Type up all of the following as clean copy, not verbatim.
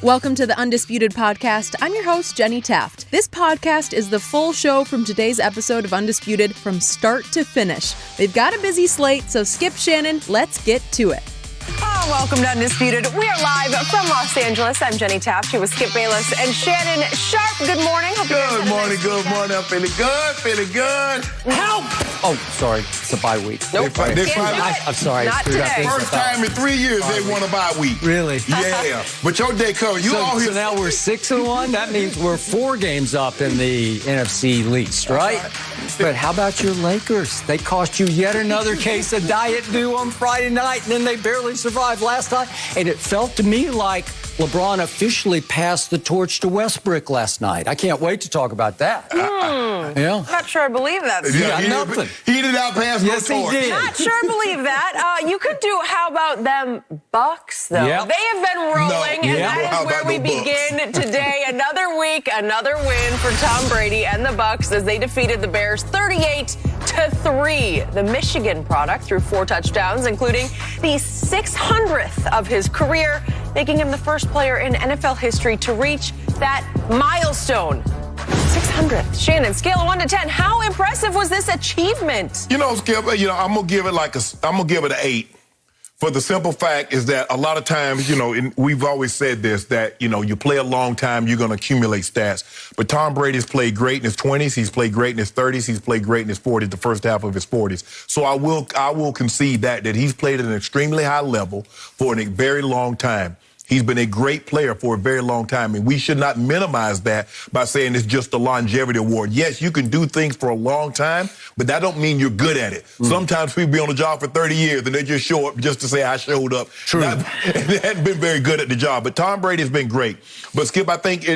Welcome to the Undisputed podcast. I'm your host, Jenny Taft. This podcast is the full show from today's episode of Undisputed from start to finish. They've got a busy slate, so Skip, Shannon, let's get to it. Oh, welcome to Undisputed. We are live from Los Angeles. I'm Jenny Taft. She was Skip Bayless and Shannon Sharpe. Good morning. Good morning. I'm feeling good. Help! Oh, sorry. It's a bye week. Nope. I'm sorry. Not today. First time in 3 years they won a bye week. Really? Yeah. But your day covered. So now we're 6-1. That means we're 4 games up in the NFC East, right? But how about your Lakers? They cost you yet another case of Diet Dew on Friday night, and then they barely survived last night. And it felt to me like LeBron officially passed the torch to Westbrook last night. I can't wait to talk about that. Yeah. I'm not sure I believe that. Nothing. He did not pass no torch. Yes, he did. Not sure I believe that. You could do, how about them Bucs, though? Yep. They have been rolling, and that is where we begin today. Another week, another win for Tom Brady and the Bucs as they defeated the Bears 38-3. The Michigan product threw 4 touchdowns, including the 600th of his career, making him the first player in NFL history to reach that milestone. 600th. Shannon, scale of 1 to 10. How impressive was this achievement? Skip, I'm gonna give it an 8. For the simple fact is that a lot of times, we've always said this, that, you play a long time, you're going to accumulate stats. But Tom Brady's played great in his 20s. He's played great in his 30s. He's played great in his 40s, the first half of his 40s. So I will concede that he's played at an extremely high level for a very long time. He's been a great player for a very long time, and we should not minimize that by saying it's just a longevity award. Yes, you can do things for a long time, but that don't mean you're good at it. Sometimes people be on the job for 30 years, and they just show up just to say, I showed up. True. They hadn't been very good at the job, but Tom Brady's been great. But, Skip, I think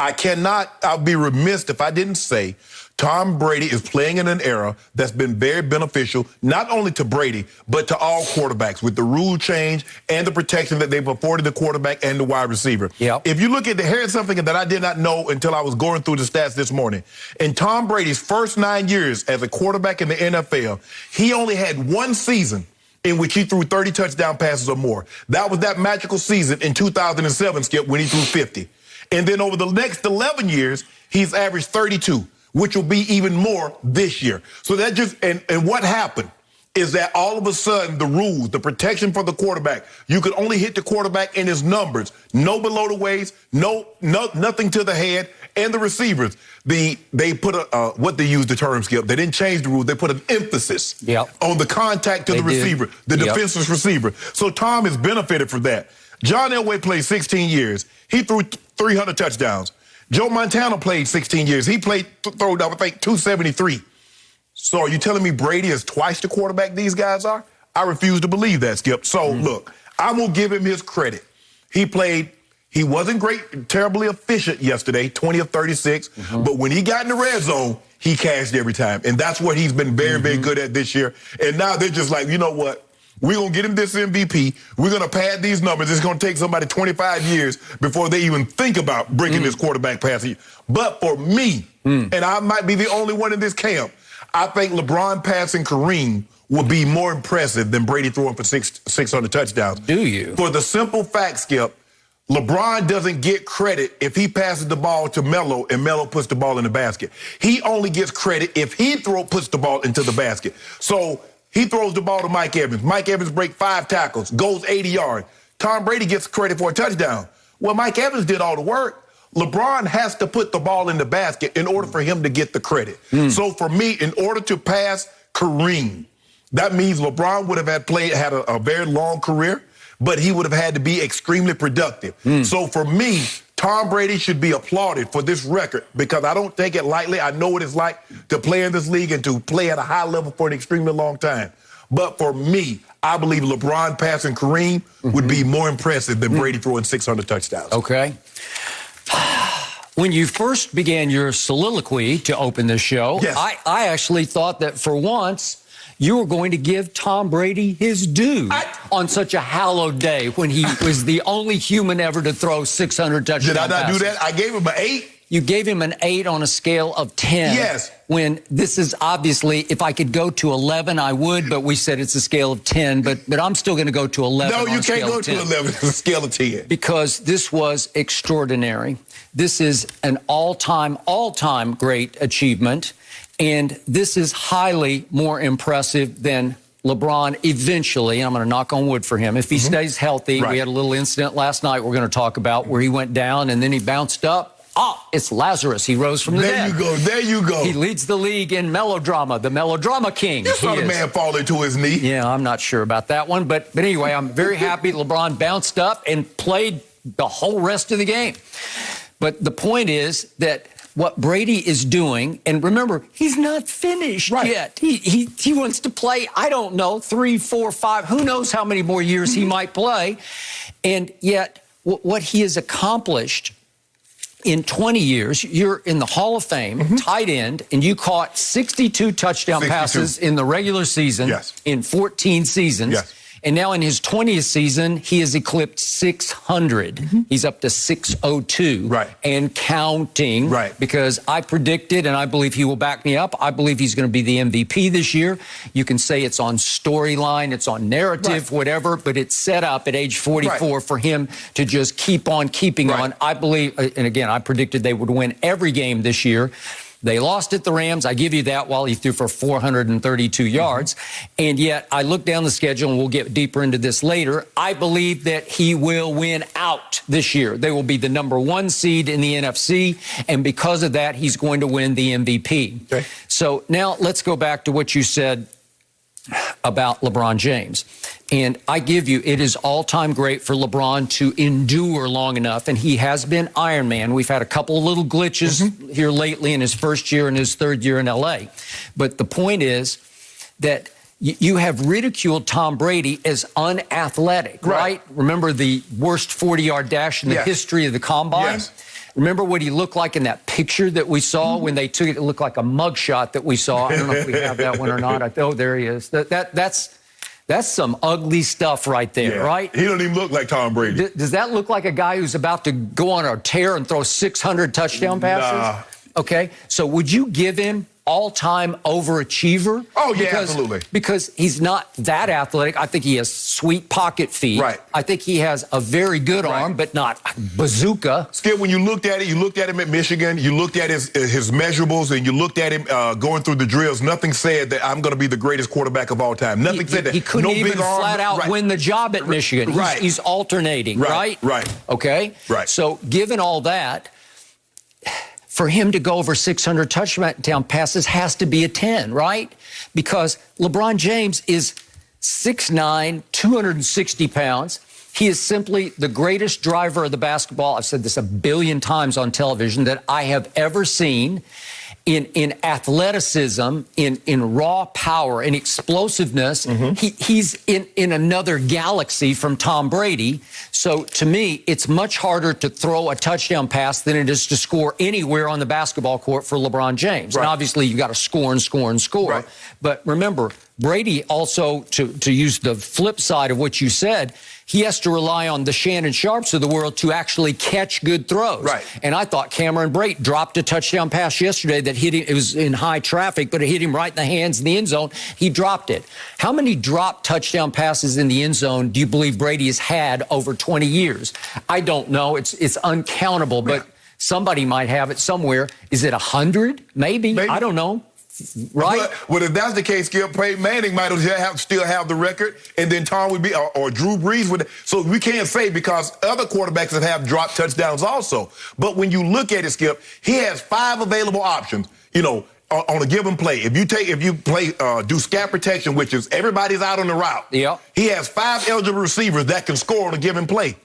I'll be remiss if I didn't say Tom Brady is playing in an era that's been very beneficial, not only to Brady, but to all quarterbacks with the rule change and the protection that they've afforded the quarterback and the wide receiver. Yep. If you look at here's something that I did not know until I was going through the stats this morning. In Tom Brady's first 9 years as a quarterback in the NFL, he only had 1 season in which he threw 30 touchdown passes or more. That was that magical season in 2007, Skip, when he threw 50. And then over the next 11 years, he's averaged 32. Which will be even more this year. So that and what happened is that all of a sudden the rules, the protection for the quarterback, you could only hit the quarterback in his numbers, no below the waist, nothing to the head, and the receivers. They put what they used the term, Skip. They didn't change the rules. They put an emphasis on the contact to the receiver, the defenseless receiver. So Tom has benefited from that. John Elway played 16 years. He threw 300 touchdowns. Joe Montana played 16 years. He throwed, I think, 273. So are you telling me Brady is twice the quarterback these guys are? I refuse to believe that, Skip. So, look, I'm going to give him his credit. He wasn't great, terribly efficient yesterday, 20 of 36. But when he got in the red zone, he cashed every time. And that's what he's been very, very good at this year. And now they're just like, you know what? We're going to get him this MVP. We're going to pad these numbers. It's going to take somebody 25 years before they even think about breaking this quarterback pass. But for me, and I might be the only one in this camp, I think LeBron passing Kareem would be more impressive than Brady throwing for 600 touchdowns. Do you? For the simple fact, Skip, LeBron doesn't get credit if he passes the ball to Melo and Melo puts the ball in the basket. He only gets credit if he puts the ball into the basket. So he throws the ball to Mike Evans. Mike Evans breaks 5 tackles, goes 80 yards. Tom Brady gets credit for a touchdown. Well, Mike Evans did all the work. LeBron has to put the ball in the basket in order for him to get the credit. So for me, in order to pass Kareem, that means LeBron would have had a very long career, but he would have had to be extremely productive. So for me, Tom Brady should be applauded for this record because I don't take it lightly. I know what it's like to play in this league and to play at a high level for an extremely long time. But for me, I believe LeBron passing Kareem would be more impressive than Brady throwing 600 touchdowns. Okay. When you first began your soliloquy to open this show, I actually thought that for once you were going to give Tom Brady his due on such a hallowed day when he was the only human ever to throw 600 touchdowns. Did I not do that? I gave him an 8. you gave him an 8 on a scale of 10. Yes. When this is obviously, if I could go to 11, I would, but we said it's a scale of 10. But I'm still going to go to 11. No, you can't go to 11. It's a scale of 10. Because this was extraordinary. This is an all-time great achievement. And this is highly more impressive than LeBron eventually, I'm going to knock on wood for him, if he stays healthy. Right. We had a little incident last night we're going to talk about where he went down and then he bounced up. It's Lazarus. He rose from the dead. There you go. He leads the league in melodrama, the melodrama king. You saw the man fall into his knee. Yeah, I'm not sure about that one. But anyway, I'm very happy LeBron bounced up and played the whole rest of the game. But the point is that what Brady is doing, and remember, he's not finished yet. He wants to play, I don't know, 3, 4, 5, who knows how many more years he might play. And yet, what he has accomplished in 20 years, you're in the Hall of Fame, tight end, and you caught 62 touchdown passes in the regular season in 14 seasons. Yes. And now in his 20th season, he has eclipsed 600. He's up to 602 and counting. Because I predicted, and I believe he will back me up, I believe he's going to be the MVP this year. You can say it's on storyline, it's on narrative, whatever, but it's set up at age 44 for him to just keep on keeping on. I believe, and again, I predicted they would win every game this year. They lost at the Rams. I give you that while he threw for 432 yards. And yet, I look down the schedule, and we'll get deeper into this later. I believe that he will win out this year. They will be the #1 seed in the NFC, and because of that, he's going to win the MVP. Okay. So now let's go back to what you said about LeBron James. And I give you, it is all-time great for LeBron to endure long enough, and he has been Iron Man. We've had a couple of little glitches here lately in his first year and his third year in L.A. But the point is that you have ridiculed Tom Brady as unathletic, right? Remember the worst 40-yard dash in the history of the Combine? Remember what he looked like in that picture that we saw when they took it? It looked like a mugshot that we saw. I don't know if we have that one or not. Oh, there he is. That's some ugly stuff right there, right? He don't even look like Tom Brady. Does that look like a guy who's about to go on a tear and throw 600 touchdown passes? Nah. Okay, so would you give him all-time overachiever? Oh, yeah, absolutely. Because he's not that athletic. I think he has sweet pocket feet. I think he has a very good arm, but not bazooka. Skip, when you looked at him at Michigan, you looked at his measurables, and you looked at him going through the drills, nothing said that I'm going to be the greatest quarterback of all time. Nothing said that. He couldn't even flat out win the job at Michigan. He's alternating, right? Okay? So given all that, for him to go over 600 touchdown passes has to be a 10, right? Because LeBron James is 6'9", 260 pounds. He is simply the greatest driver of the basketball. I've said this a billion times on television that I have ever seen in athleticism, in raw power, in explosiveness. He's in another galaxy from Tom Brady. So to me, it's much harder to throw a touchdown pass than it is to score anywhere on the basketball court for LeBron James. And obviously, you've got to score and score and score. But remember, Brady also, to use the flip side of what you said, he has to rely on the Shannon Sharpes of the world to actually catch good throws. And I thought Cameron Brate dropped a touchdown pass yesterday that hit him. It was in high traffic, but it hit him right in the hands in the end zone. He dropped it. How many dropped touchdown passes in the end zone do you believe Brady has had over 20 years? I don't know. It's uncountable, but somebody might have it somewhere. Is it 100? Maybe. I don't know. Well, if that's the case, Skip, Peyton Manning might still have the record, and then Tom would be, or Drew Brees would. So we can't say, because other quarterbacks have dropped touchdowns also. But when you look at it, Skip, he has 5 available options, on a given play. If you play do scat protection, which is everybody's out on the route. He has 5 eligible receivers that can score on a given play.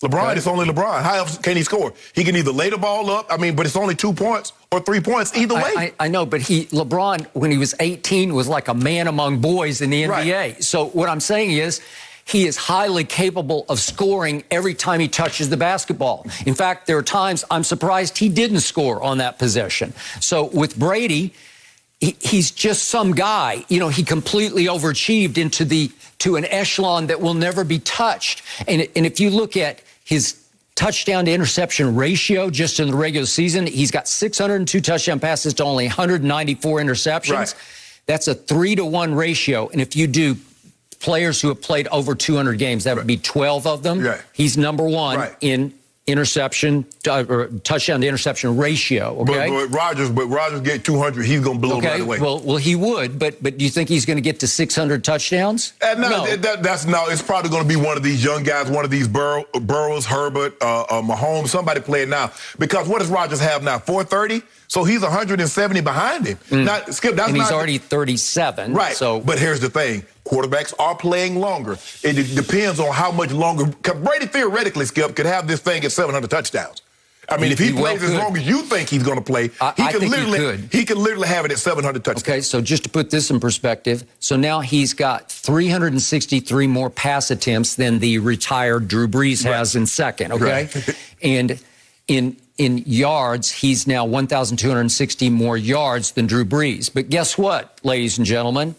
LeBron, it's only LeBron. How else can he score? He can either lay the ball up, but it's only 2 points or 3 points, either way. I know, but LeBron, when he was 18, was like a man among boys in the NBA. So what I'm saying is, he is highly capable of scoring every time he touches the basketball. In fact, there are times I'm surprised he didn't score on that possession. So with Brady, he's just some guy. He completely overachieved to an echelon that will never be touched. And if you look at his touchdown to interception ratio just in the regular season, he's got 602 touchdown passes to only 194 interceptions. Right. That's a 3-to-1 ratio. And if you do players who have played over 200 games, that would be 12 of them. Right. He's number one in interception or touchdown to interception ratio. Okay, but Rodgers get 200, he's going to blow right away. Well, he would, but do you think he's going to get to 600 touchdowns? No. It's probably going to be one of these young guys, one of these Burrows, Herbert, Mahomes, somebody playing now. Because what does Rodgers have now? 430. So he's 170 behind him. Now, Skip, and he's already 37. Right. So, but here's the thing. Quarterbacks are playing longer. It depends on how much longer. Brady, theoretically, Skip, could have this thing at 700 touchdowns. I mean, if he plays as long as you think he's going to play, he could literally have it at 700 touchdowns. Okay, so just to put this in perspective, so now he's got 363 more pass attempts than the retired Drew Brees has in second, okay? Right. And in yards, he's now 1,260 more yards than Drew Brees. But guess what, ladies and gentlemen?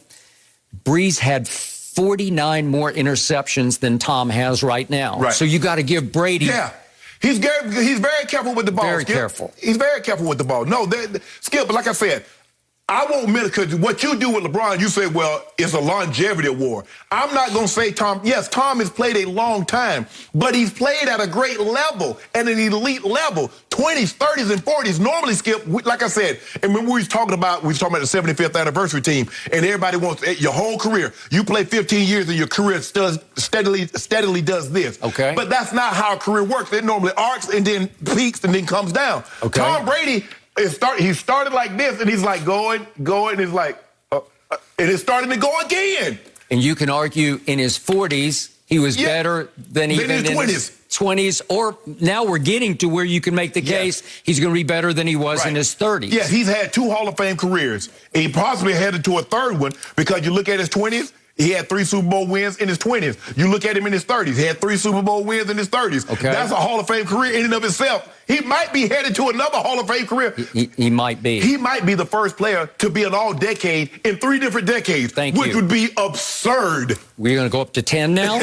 Brees had 49 more interceptions than Tom has right now. Right. So you got to give Brady... Yeah. He's very careful with the ball. Very Skip. careful. He's very careful with the ball. No, Skip, but like I said, I won't admit it because what you do with LeBron, you say, well, it's a longevity award. I'm not going to say Tom. Yes, Tom has played a long time, but he's played at a great level, at an elite level. 20s, 30s, and 40s. Normally, Skip, like I said, and when we was talking about the 75th anniversary team, and everybody wants your whole career. You play 15 years and your career steadily does this. Okay. But that's not how a career works. It normally arcs and then peaks and then comes down. Okay. Tom Brady, he started like this, and he's like going, and he's like, and it's starting to go again. And you can argue in his 40s, he was better than even in his 20s. Or now we're getting to where you can make the case he's going to be better than he was in his 30s. Yeah, he's had 2 Hall of Fame careers. And he possibly headed to a third one because you look at his 20s, he had 3 Super Bowl wins in his 20s. You look at him in his 30s, he had 3 Super Bowl wins in his 30s. Okay. That's a Hall of Fame career in and of itself. He might be headed to another Hall of Fame career. He might be. He might be the first player to be an all-decade in 3 different decades, which would be absurd. We're going to go up to 10 now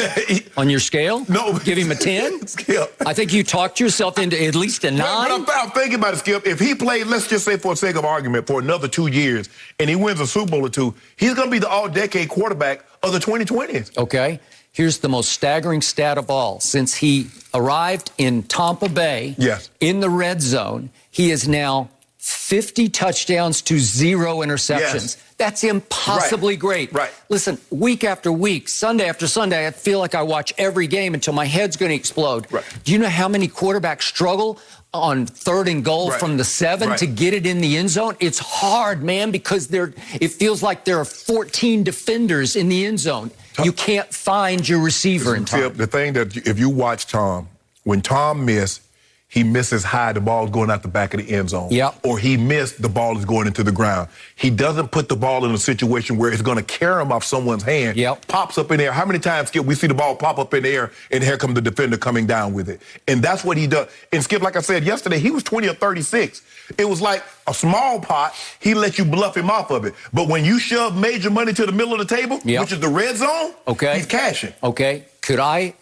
on your scale? No. Give him a 10? Skip. I think you talked yourself into at least a 9. But I'm thinking about it, Skip. If he played, let's just say for the sake of argument, for another 2 years, and he wins a Super Bowl or 2, he's going to be the all-decade quarterback of the 2020s. Okay. Here's the most staggering stat of all. Since he arrived in Tampa Bay in the red zone, he is now 50 touchdowns to 0 interceptions. Yes. That's impossibly great. Right. Listen, week after week, Sunday after Sunday, I feel like I watch every game until my head's going to explode. Right. Do you know how many quarterbacks struggle on 3rd and goal from the 7 to get it in the end zone? It's hard, man, because it feels like there are 14 defenders in the end zone. You can't find your receiver in time. The thing that if you watch Tom, when Tom missed, he misses high, the ball is going out the back of the end zone. Yep. Or he missed, the ball is going into the ground. He doesn't put the ball in a situation where it's going to carry him off someone's hand. Yep. Pops up in the air. How many times, Skip, we see the ball pop up in the air, and here comes the defender coming down with it. And that's what he does. And Skip, like I said yesterday, he was 20 or 36. It was like a small pot. He let you bluff him off of it. But when you shove major money to the middle of the table, which is the red zone, he's cashing. Okay. Could I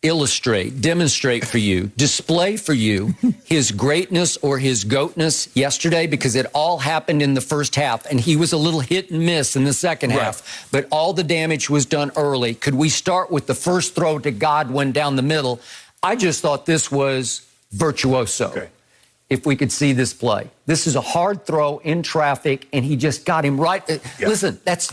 demonstrate for you, display for you his greatness or his goatness yesterday? Because it all happened in the first half, and he was a little hit and miss in the second half. But all the damage was done early. Could we start with the first throw to Godwin down the middle? I just thought this was virtuoso. Okay. If we could see this play. This is a hard throw in traffic, and he just got him right. Listen, that's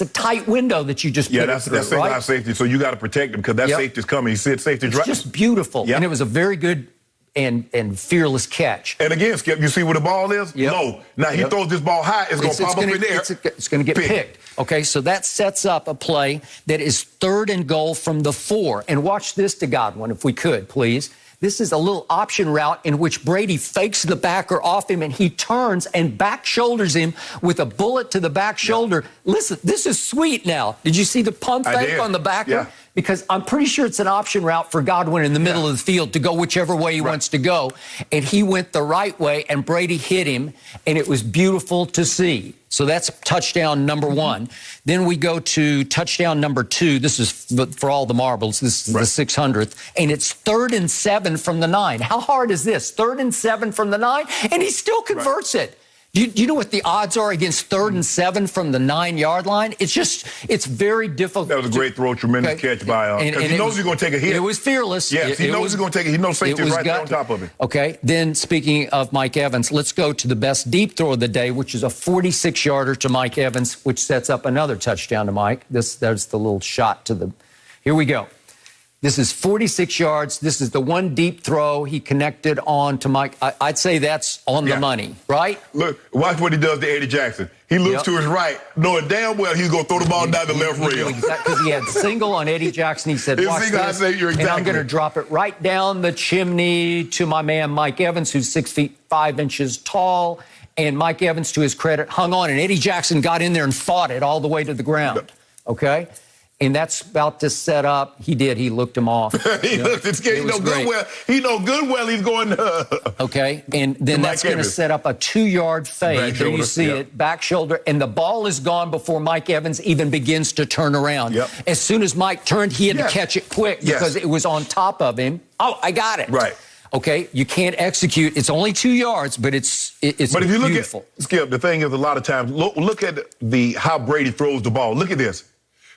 a tight window that you just put that's through, right? Safety, so you got to protect him because that safety's coming. He said safety drive. It's just beautiful, and it was a very good and fearless catch. And again, Skip, you see where the ball is? Low. Now, he throws this ball high, it's going to pop up in the air. It's going to get picked. Okay, so that sets up a play that is 3rd and goal from the 4. And watch this to Godwin, if we could, please. This is a little option route in which Brady fakes the backer off him, and he turns and back shoulders him with a bullet to the back shoulder. Listen, this is sweet now. Did you see the pump fake on the backer? because I'm pretty sure it's an option route for Godwin in the middle of the field to go whichever way he wants to go. And he went the right way, and Brady hit him, and it was beautiful to see. So that's touchdown number one. Then we go to touchdown number two. This is for all the marbles. This is the 600th. And it's 3rd and 7 from the 9. How hard is this? 3rd and 7 from the 9? And he still converts it. Do you know what the odds are against 3rd and 7 from the 9-yard line? It's very difficult. That was a great throw, tremendous catch by because he knows he's going to take a hit. It was fearless. Yes, he knows he's going to take it. He knows safety's right there on top of it. Okay, then speaking of Mike Evans, let's go to the best deep throw of the day, which is a 46-yarder to Mike Evans, which sets up another touchdown to Mike. There's the little shot to the. Here we go. This is 46 yards. This is the one deep throw he connected on to Mike. I'd say that's on the money, right? Look, watch what he does to Eddie Jackson. He looks to his right, knowing damn well he's going to throw the ball down the left rail. Because he had single on Eddie Jackson. He said, watch this, and I'm going to drop it right down the chimney to my man Mike Evans, who's 6 feet 5 inches tall. And Mike Evans, to his credit, hung on, and Eddie Jackson got in there and fought it all the way to the ground, okay? And that's about to set up. He did. He looked him off. He looked scared. He know good well. He know good well he's going to. Okay, and then that's going to set up a 2-yard fade. There you see it, back shoulder, and the ball is gone before Mike Evans even begins to turn around. As soon as Mike turned, he had to catch it quick because it was on top of him. Oh, I got it. Right. Okay, you can't execute. It's only 2 yards, but it's But if you look beautiful. at Skip, the thing is, a lot of times, look at how Brady throws the ball. Look at this.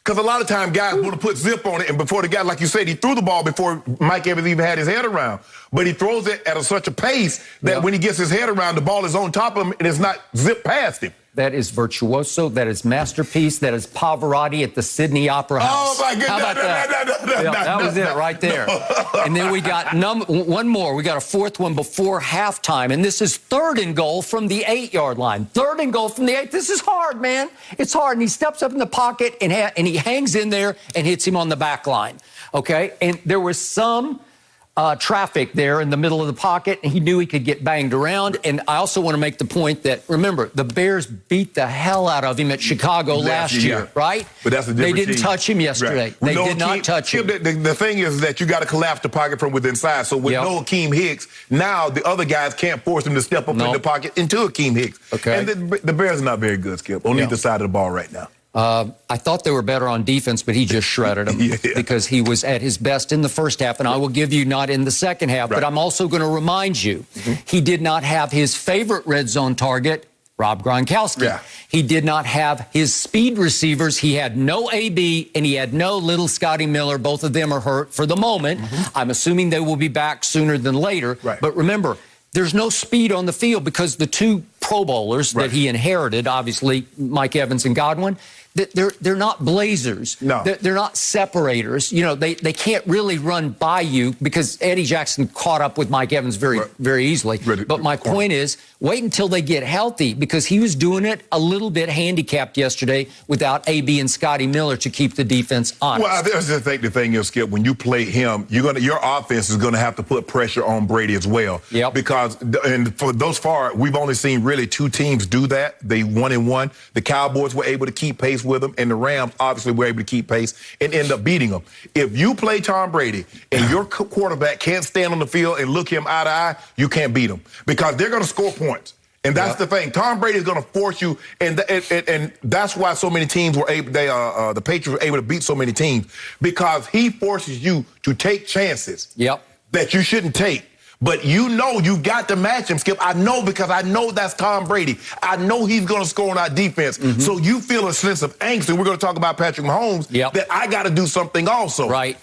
Because a lot of times guys want to put zip on it, and before the guy, like you said, he threw the ball before Mike Evans even had his head around. But he throws it at such a pace that when he gets his head around, the ball is on top of him and it's not zipped past him. That is virtuoso. That is masterpiece. That is Pavarotti at the Sydney Opera House. Oh, my goodness. How about that? That was it right there. And then we got one more. We got a fourth one before halftime. And this is 3rd and goal from the 8-yard line. 3rd and goal from the 8. This is hard, man. It's hard. And he steps up in the pocket and he hangs in there and hits him on the back line. Okay? And there was some traffic there in the middle of the pocket, and he knew he could get banged around. And I also want to make the point that, remember, the Bears beat the hell out of him at Chicago last year, right? But that's a different They didn't team. touch him yesterday. They did not touch him. The thing is that you got to collapse the pocket from within inside. So with no Akeem Hicks, now the other guys can't force him to step up in the pocket into Akeem Hicks. Okay. And the Bears are not very good, Skip, on either side of the ball right now. I thought they were better on defense, but he just shredded them because he was at his best in the first half, and I will give you not in the second half. But I'm also going to remind you, he did not have his favorite red zone target, Rob Gronkowski. He did not have his speed receivers. He had no AB, and he had no little Scotty Miller. Both of them are hurt for the moment. I'm assuming they will be back sooner than later. But remember, there's no speed on the field because the two Pro Bowlers that he inherited, obviously, Mike Evans and Godwin, they're not blazers. No. They're not separators. You know, they can't really run by you because Eddie Jackson caught up with Mike Evans very easily. But my point is, wait until they get healthy because he was doing it a little bit handicapped yesterday without AB and Scotty Miller to keep the defense honest. Well, I just think the thing is, Skip, when you play him, your offense is going to have to put pressure on Brady as well. Because and for those far, we've only seen really 2 teams do that. They 1-1. The Cowboys were able to keep pace with them, and the Rams obviously were able to keep pace and end up beating them. If you play Tom Brady and your quarterback can't stand on the field and look him eye to eye, you can't beat him because they're going to score points. And that's the thing. Tom Brady is going to force you, and that's why so many teams were able. The Patriots were able to beat so many teams because he forces you to take chances that you shouldn't take. But you know you've got to match him, Skip. I know because I know that's Tom Brady. I know he's going to score on our defense. So you feel a sense of angst, and we're going to talk about Patrick Mahomes, that I got to do something also. Right.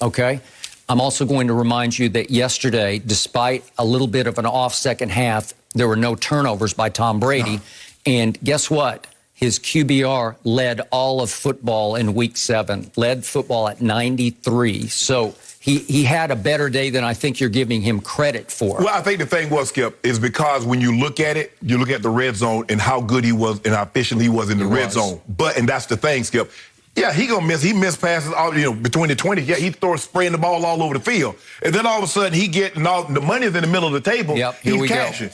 Okay. I'm also going to remind you that yesterday, despite a little bit of an off second half, there were no turnovers by Tom Brady. And guess what? His QBR led all of football in Week 7, led football at 93. So he had a better day than I think you're giving him credit for. Well, I think the thing was, Skip, is because when you look at it, you look at the red zone and how good he was and how efficient he was in the red zone. And that's the thing, Skip. Yeah, he gonna miss. He missed passes all, between the 20. Yeah, he spraying the ball all over the field. And then all of a sudden he getting all the money is in the middle of the table. He's cashing.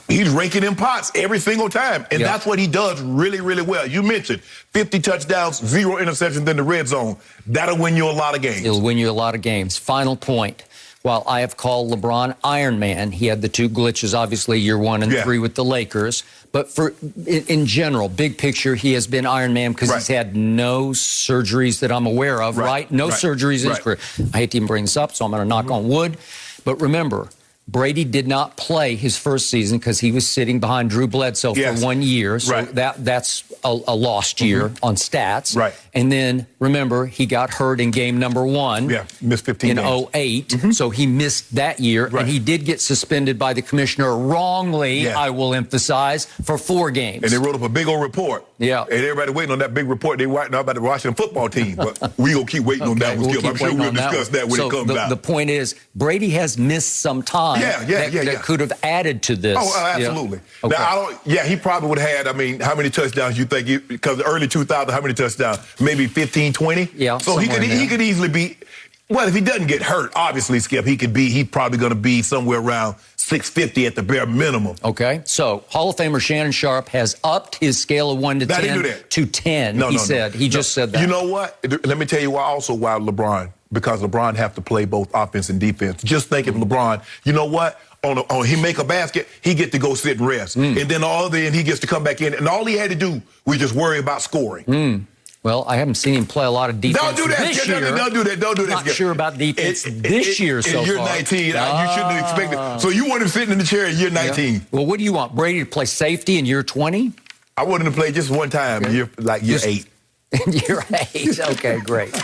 He's raking in pots every single time. And that's what he does really, really well. You mentioned 50 touchdowns, 0 interceptions in the red zone. That'll win you a lot of games. It'll win you a lot of games. Final point. While I have called LeBron Iron Man, he had the 2 glitches, obviously, year 1 and 3 with the Lakers. But in general, big picture, he has been Iron Man because he's had no surgeries that I'm aware of, right? No surgeries in his career. I hate to even bring this up, so I'm going to knock on wood. But remember, Brady did not play his first season because he was sitting behind Drew Bledsoe for 1 year. So that's a lost year on stats. Right. And then, remember, he got hurt in game number 1. Yeah, missed 15 in games. 08. So he missed that year. And he did get suspended by the commissioner wrongly, I will emphasize, for 4 games. And they wrote up a big old report. Yeah. And everybody waiting on that big report. They writing about the Washington football team. But we going to keep waiting on that one, Skip. I'm sure we'll discuss that when it comes out. The point is, Brady has missed some time that could have added to this. Oh, absolutely. Yeah. Okay. Now, he probably would have had, I mean, how many touchdowns you think? Because the early 2000s, how many touchdowns? Maybe 15, 20? Yeah. So he could easily be, well, if he doesn't get hurt, obviously, Skip, he's probably going to be somewhere around 650 at the bare minimum. Okay. So Hall of Famer Shannon Sharpe has upped his scale of 1 to 10 to 10. He just said that. You know what? Let me tell you why LeBron, because LeBron have to play both offense and defense. Just think of LeBron, you know what? He make a basket, he get to go sit and rest. And then he gets to come back in. And all he had to do was just worry about scoring. Well, I haven't seen him play a lot of defense Don't do that. this year. Don't do that. Not sure about defense this year so far. Year 19, you shouldn't have expected. So you want him sitting in the chair in year 19. Yeah. Well, what do you want? Brady to play safety in year 20? I want him to play just one time, year 8. Year 8. Okay, great.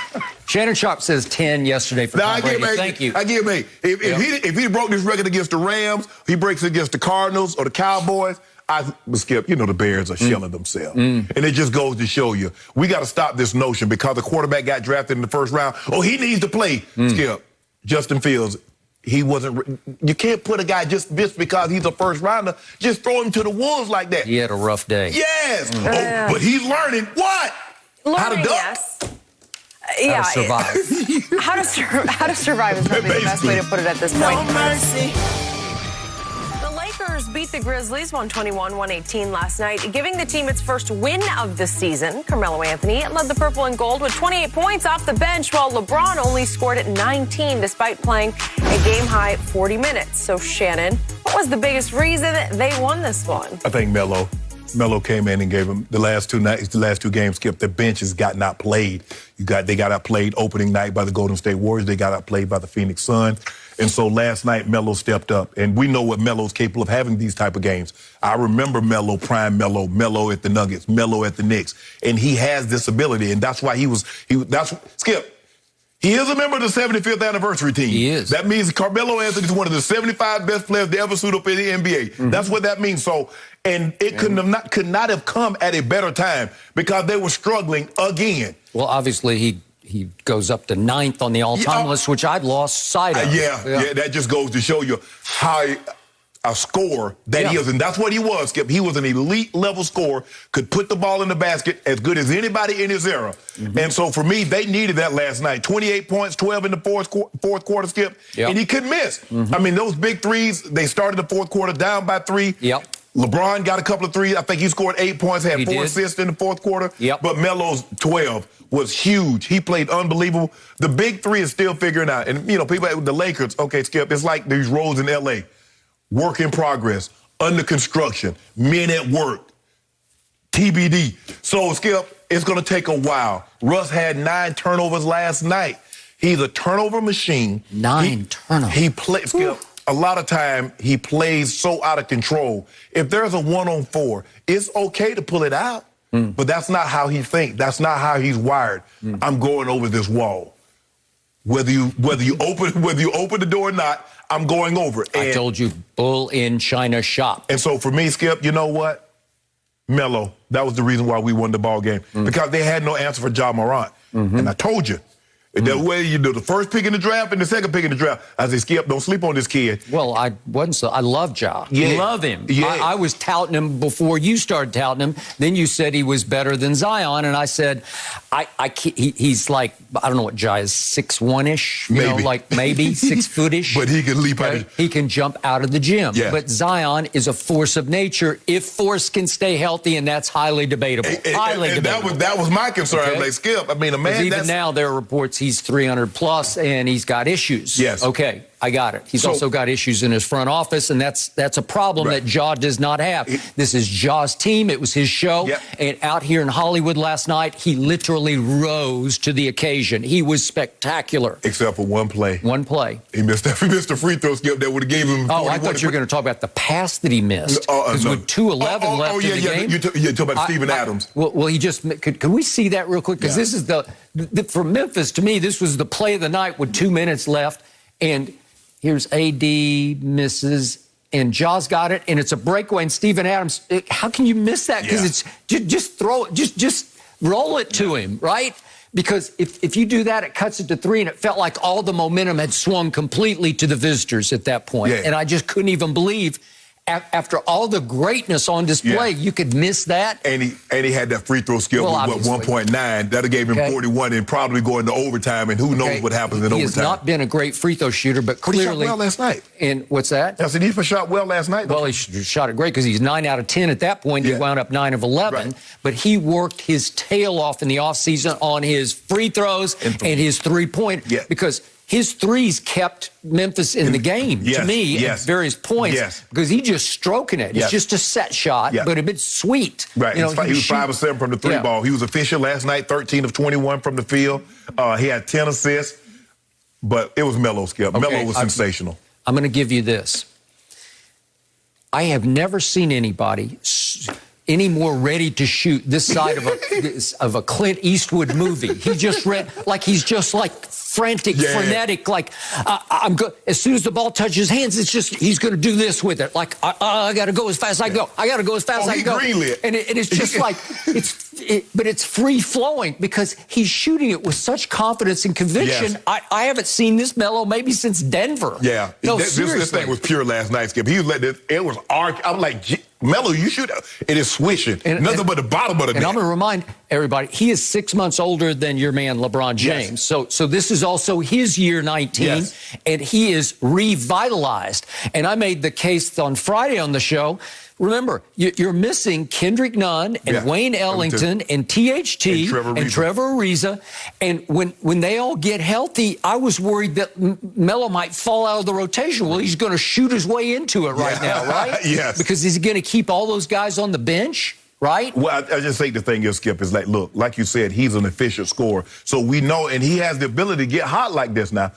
Shannon Sharpe says 10 yesterday for Tom Brady. Thank you. I give him 8. If he broke this record against the Rams, he breaks it against the Cardinals or the Cowboys, Skip, the Bears are shelling themselves. And it just goes to show you, we got to stop this notion because the quarterback got drafted in the first round. Oh, he needs to play. Skip, Justin Fields, he wasn't. You can't put a guy just because he's a first rounder, just throw him to the wolves like that. He had a rough day. Yes. But he's learning what? How to duck? Yes. How to survive. How to survive is probably the best way to put it at this point. No mercy. The Lakers beat the Grizzlies 121-118 last night, giving the team its first win of the season. Carmelo Anthony led the purple and gold with 28 points off the bench, while LeBron only scored at 19 despite playing a game-high 40 minutes. So, Shannon, what was the biggest reason they won this one? I think Melo. Melo came in and gave him the last two games, Skip, the benches got not played. They got outplayed opening night by the Golden State Warriors. They got outplayed by the Phoenix Suns. And so last night, Melo stepped up. And we know what Melo's capable of having these type of games. I remember Melo, prime Melo at the Nuggets, Melo at the Knicks. And he has this ability. And that's why Skip, he is a member of the 75th anniversary team. He is. That means Carmelo Anthony is one of the 75 best players to ever suit up in the NBA. That's what that means. So, and it could not have come at a better time because they were struggling again. Well, obviously, he goes up to 9th on the all-time list, which I'd lost sight of. Yeah, that just goes to show you how a scorer that he is. And that's what he was, Skip. He was an elite-level scorer, could put the ball in the basket as good as anybody in his era. And so, for me, they needed that last night. 28 points, 12 in the fourth quarter, Skip. And he couldn't miss. I mean, those big threes, they started the fourth quarter down by 3. LeBron got a couple of threes. I think he scored 8 points, had 4 assists in the fourth quarter. But Melo's 12 was huge. He played unbelievable. The big 3 is still figuring out. And, people, the Lakers, okay, Skip, it's like these roads in L.A., work in progress, under construction, men at work, TBD. So, Skip, it's going to take a while. Russ had 9 turnovers last night. He's a turnover machine. 9 turnovers. He plays, Skip, a lot of time he plays so out of control. If there's a 1-on-4, it's okay to pull it out, but that's not how he thinks. That's not how he's wired. I'm going over this wall. Whether you open the door or not, I'm going over it. I told you, bull in China shop. And so for me, Skip, you know what? Melo, that was the reason why we won the ball game. Because they had no answer for Ja Morant. And I told you, That way you do the first pick in the draft and the second pick in the draft. I say, Skip, don't sleep on this kid. Well, I wasn't so. I love Ja. Yeah. Love him. Yeah. I was touting him before you started touting him. Then you said he was better than Zion, and I said, he's like, I don't know what Ja is, 6'1"-ish, you know, like maybe 6-foot-ish. But he can leap out. He can jump out of the gym. Yeah. But Zion is a force of nature if force can stay healthy, and that's highly debatable. Highly debatable. That was my concern. Okay. Like, Skip, I mean, a man even now there are reports he's 300 plus and he's got issues. Yes. Okay, I got it. He's also got issues in his front office, and that's a problem that Ja does not have. This is Ja's team. It was his show. Yep. And out here in Hollywood last night, he literally rose to the occasion. He was spectacular. Except for one play. One play. He missed a free throw, Skip, that would have gave him 41. Oh, I thought you were going to talk about the pass that he missed. Because with 2:11 left in the game. You're talking about Steven Adams. Well, he just can we see that real quick? Because this is for Memphis, to me, this was the play of the night with 2 minutes left. And here's AD misses, and Ja's got it, and it's a breakaway. And Steven Adams, how can you miss that? Because it's just throw it, just roll it to him, right? Because if you do that, it cuts it to 3, and it felt like all the momentum had swung completely to the visitors at that point. Yeah. And I just couldn't even believe, after all the greatness on display, you could miss that. And he had that free throw skill with 1.9. That'll gave him 41 and probably going to overtime, and who knows what happens in overtime. He has not been a great free throw shooter, but clearly... He shot well last night. And what's that? I said he shot well last night. Well, he shot it great because he's 9 out of 10 at that point. He wound up 9 of 11. Right. But he worked his tail off in the offseason on his free throws and his three-point because his threes kept Memphis in the game, to me, at various points, because he's just stroking it. It's just a set shot, but a bit sweet. Right. You know, he was 5 of 7 from the three ball. He was efficient last night, 13 of 21 from the field. He had 10 assists, but it was Melo, Skip. Melo was sensational. I'm going to give you this. I have never seen anybody any more ready to shoot this side of a Clint Eastwood movie. He just he's just frantic, frenetic, like I'm good. As soon as the ball touches his hands, it's just he's going to do this with it. Like I got to go as fast as I go. I got to go as fast as I go. And it's just like but it's free flowing because he's shooting it with such confidence and conviction. Yes. I haven't seen this Melo maybe since Denver. Yeah, no, seriously. This thing was pure last night, Skip. He was letting it was arc. I'm like, Melo, you shoot it is swishing. Nothing but the bottom of the net. And I'm going to remind everybody, he is 6 months older than your man LeBron James. Yes. So this is also his year 19, and he is revitalized. And I made the case on Friday on the show. Remember, you're missing Kendrick Nunn and Wayne Ellington and THT and Trevor Ariza. And when they all get healthy, I was worried that Melo might fall out of the rotation. Well, he's going to shoot his way into it right now, right? Yes. Because he's going to keep all those guys on the bench. Right? Well, I just think the thing is, Skip, is like, look, like you said, he's an efficient scorer. So we know, and he has the ability to get hot like this now.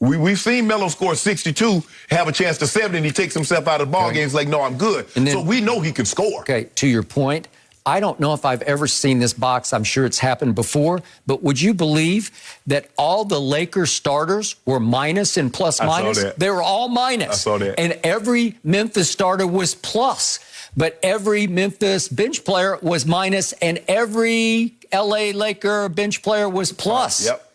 We've seen Melo score 62, have a chance to 70, and he takes himself out of the ball games like, no, I'm good. And then, so we know he can score. Okay, to your point, I don't know if I've ever seen this box. I'm sure it's happened before. But would you believe that all the Lakers starters were minus and plus minus? I saw that. They were all minus. I saw that. And every Memphis starter was plus. But every Memphis bench player was minus, and every L.A. Laker bench player was plus. Yep.